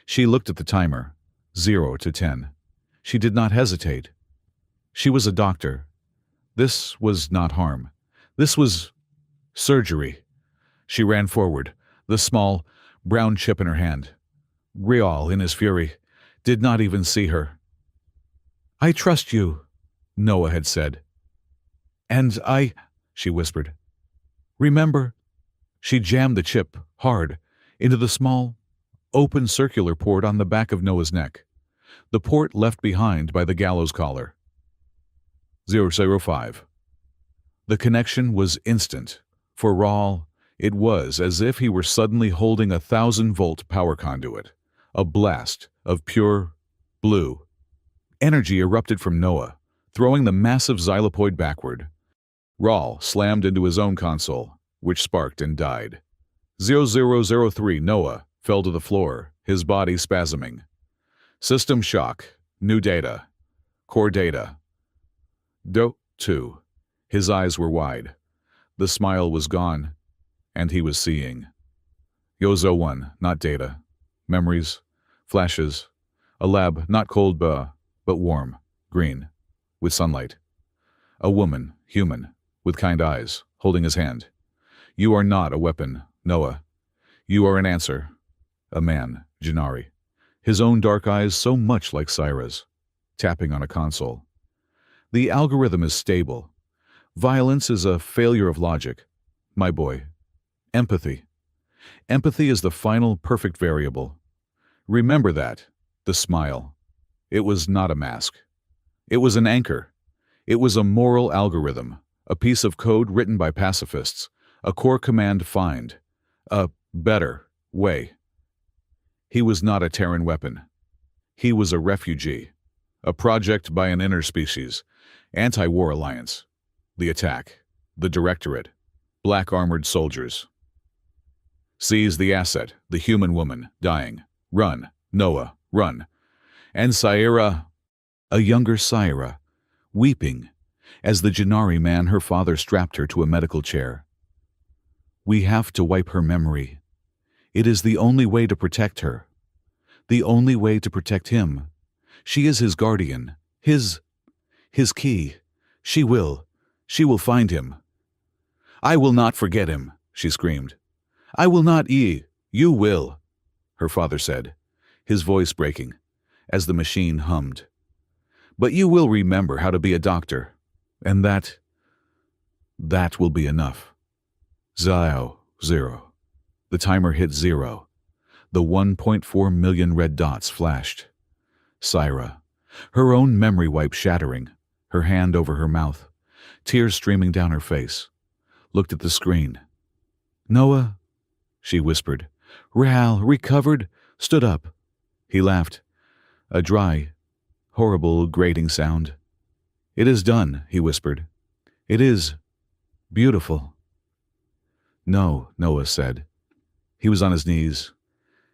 She looked at the timer, 0 to 10. She did not hesitate. She was a doctor. This was not harm. This was surgery. She ran forward, the small, brown chip in her hand. Rahl, in his fury, did not even see her. I trust you, Noah had said. And she whispered. Remember? She jammed the chip, hard, into the small, open circular port on the back of Noah's neck, the port left behind by the gallows collar. 005. The connection was instant. For Raul, it was as if he were suddenly holding a 1,000-volt power conduit. A blast of pure blue energy erupted from Noah, throwing the massive xylopoid backward. Raul slammed into his own console, which sparked and died. 0003 Noah fell to the floor, his body spasming. System shock. New data. Core data. Do-2. His eyes were wide. The smile was gone, and he was seeing. Yozo 1, not data. Memories. Flashes. A lab, not cold but warm. Green. With sunlight. A woman, human, with kind eyes, holding his hand. You are not a weapon, Noah. You are an answer. A man, Gennari. His own dark eyes so much like Syra's, tapping on a console. The algorithm is stable. Violence is a failure of logic. My boy. Empathy. Empathy is the final perfect variable. Remember that. The smile. It was not a mask. It was an anchor. It was a moral algorithm, a piece of code written by pacifists, a core command find, a better way. He was not a Terran weapon. He was a refugee, a project by an interspecies, anti-war alliance. The attack, the directorate, black armored soldiers. Seize the asset, the human woman, dying. Run, Noah, run. And Syra, a younger Syra, weeping, as the Gennari man her father strapped her to a medical chair. We have to wipe her memory. It is the only way to protect her. The only way to protect him. She is his guardian, his key. She will find him. I will not forget him, she screamed. I will not. You will, her father said, his voice breaking, as the machine hummed. But you will remember how to be a doctor, and that will be enough. 0. The timer hit 0. The 1.4 million red dots flashed. Syra, her own memory wipe shattering, her hand over her mouth, tears streaming down her face, looked at the screen. Noah, she whispered. Raul, recovered, stood up. He laughed. A dry, horrible, grating sound. It is done, he whispered. It is beautiful. No, Noah said. He was on his knees.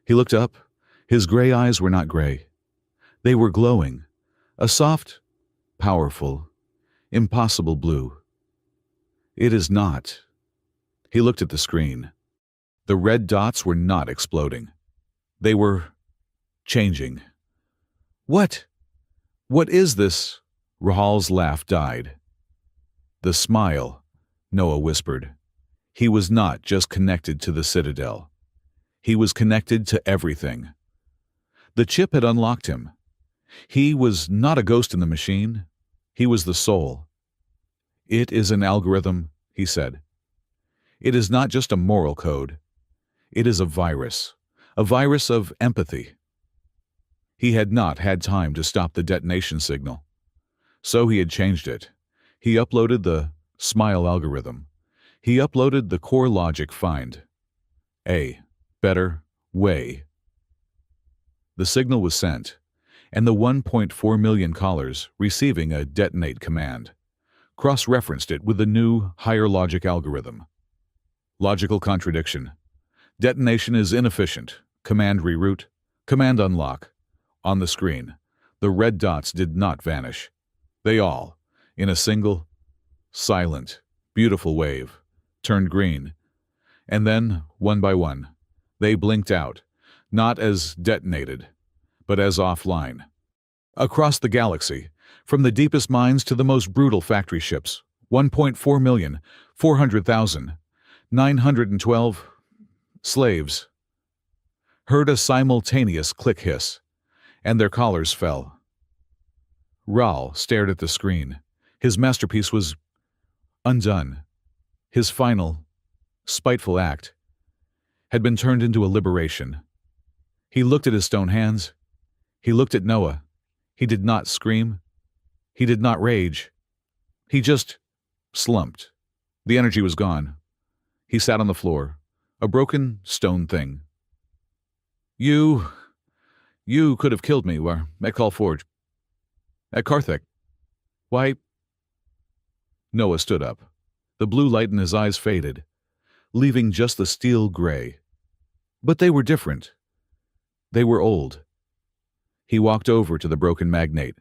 He looked up. His gray eyes were not gray. They were glowing, a soft, powerful, impossible blue. It is not. He looked at the screen. The red dots were not exploding. They were changing. What? What is this? Rahal's laugh died. The smile, Noah whispered. He was not just connected to the Citadel. He was connected to everything. The chip had unlocked him. He was not a ghost in the machine. He was the soul. It is an algorithm, he said. It is not just a moral code. It is a virus of empathy. He had not had time to stop the detonation signal. So he had changed it. He uploaded the smile algorithm. He uploaded the core logic find. A better way. The signal was sent, and the 1.4 million callers receiving a detonate command cross-referenced it with the new higher logic algorithm. Logical contradiction. Detonation is inefficient. Command reroute. Command unlock. On the screen, the red dots did not vanish. They all, in a single, silent, beautiful wave, turned green. And then, one by one, they blinked out, not as detonated, but as offline. Across the galaxy, from the deepest mines to the most brutal factory ships, 1.4 million, 400,000, 912 slaves heard a simultaneous click hiss, and their collars fell. Raul stared at the screen. His masterpiece was undone. His final spiteful act had been turned into a liberation. He looked at his stone hands. He looked at Noah. He did not scream. He did not rage. He just slumped. The energy was gone. He sat on the floor, a broken stone thing. You could have killed me where at Call Forge. At Carthage. Why? Noah stood up. The blue light in his eyes faded, leaving just the steel gray. But they were different. They were old. He walked over to the broken magnate.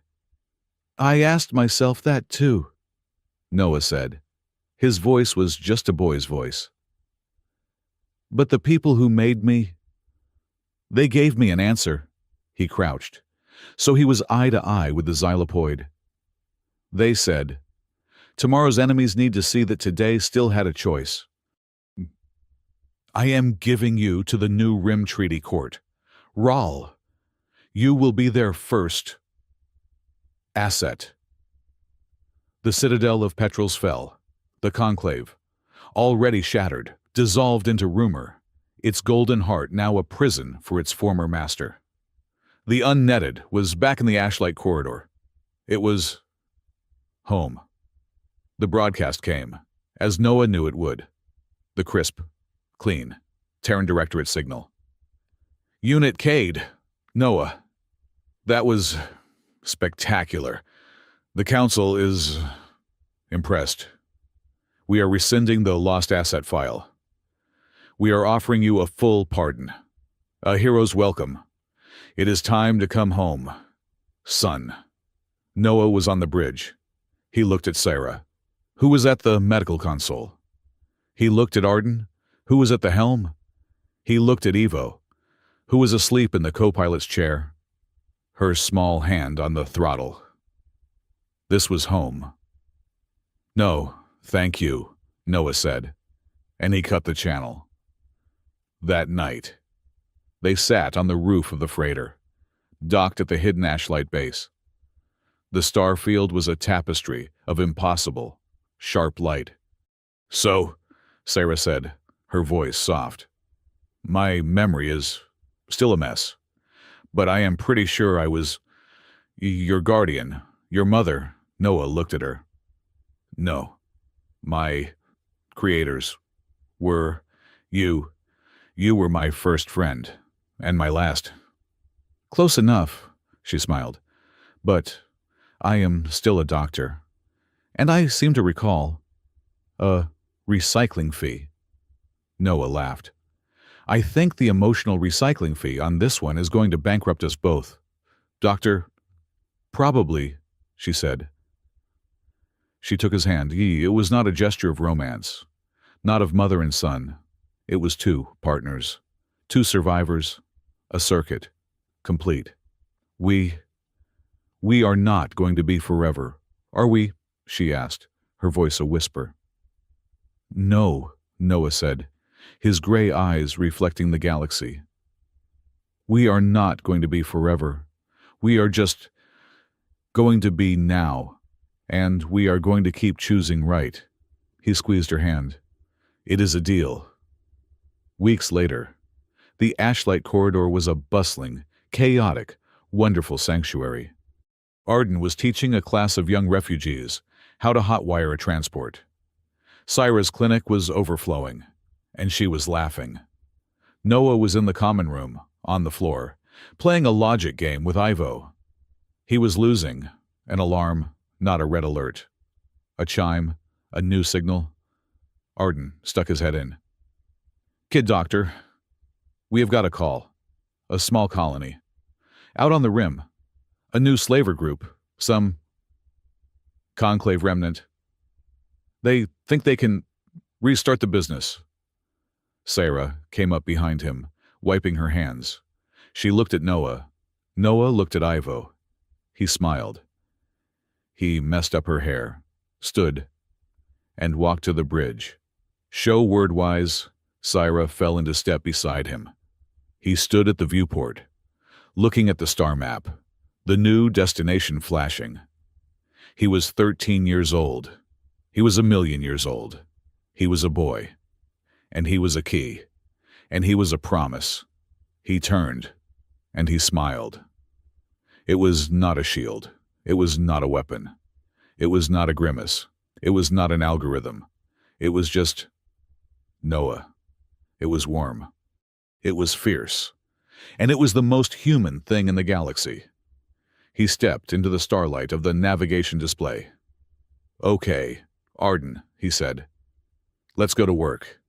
I asked myself that too, Noah said. His voice was just a boy's voice. But the people who made me, they gave me an answer. He crouched, so he was eye to eye with the xylopoid. They said, tomorrow's enemies need to see that today still had a choice. I am giving you to the new Rim Treaty Court. Rahl, you will be their first asset. The citadel of Petrels fell. The conclave, already shattered, dissolved into rumor, its golden heart now a prison for its former master. The unnetted was back in the Ashlight corridor. It was home. The broadcast came, as Noah knew it would. The crisp, clean, Terran Directorate signal. Unit Cade, Noah. That was spectacular. The Council is impressed. We are rescinding the lost asset file. We are offering you a full pardon. A hero's welcome. It is time to come home, son. Noah was on the bridge. He looked at Sarah, who was at the medical console. He looked at Arden, who was at the helm. He looked at Evo, who was asleep in the co-pilot's chair, her small hand on the throttle. This was home. No, thank you, Noah said, and he cut the channel. That night, they sat on the roof of the freighter, docked at the hidden Ashlight base. The star field was a tapestry of impossible, sharp light. So, Sarah said, her voice soft, my memory is still a mess, but I am pretty sure I was your guardian, your mother. Noah looked at her. No, my creators were you. You were my first friend, and my last. Close enough, she smiled, but I am still a doctor, and I seem to recall a recycling fee. Noah laughed. I think the emotional recycling fee on this one is going to bankrupt us both. Doctor, probably, she said. She took his hand. It was not a gesture of romance, not of mother and son. It was two partners, two survivors, a circuit, complete. We are not going to be forever, are we? She asked, her voice a whisper. No, Noah said, his gray eyes reflecting the galaxy. We are not going to be forever. We are just going to be now, and we are going to keep choosing right. He squeezed her hand. It is a deal. Weeks later, the Ashlight corridor was a bustling, chaotic, wonderful sanctuary. Arden was teaching a class of young refugees how to hotwire a transport. Syra's clinic was overflowing, and she was laughing. Noah was in the common room, on the floor, playing a logic game with Ivo. He was losing. An alarm, not a red alert. A chime, a new signal. Arden stuck his head in. Kid doctor, we have got a call. A small colony. Out on the rim. A new slaver group. Some conclave remnant. They think they can restart the business. Sarah came up behind him, wiping her hands. She looked at Noah. Noah looked at Ivo. He smiled. He messed up her hair, stood, and walked to the bridge. Show word-wise, Syra fell into step beside him. He stood at the viewport, looking at the star map, the new destination flashing. He was 13 years old. He was 1,000,000 years old. He was a boy. And he was a key. And he was a promise. He turned, and he smiled. It was not a shield. It was not a weapon. It was not a grimace. It was not an algorithm. It was just Noah. It was warm. It was fierce. And it was the most human thing in the galaxy. He stepped into the starlight of the navigation display. "Okay, Arden," he said. "Let's go to work."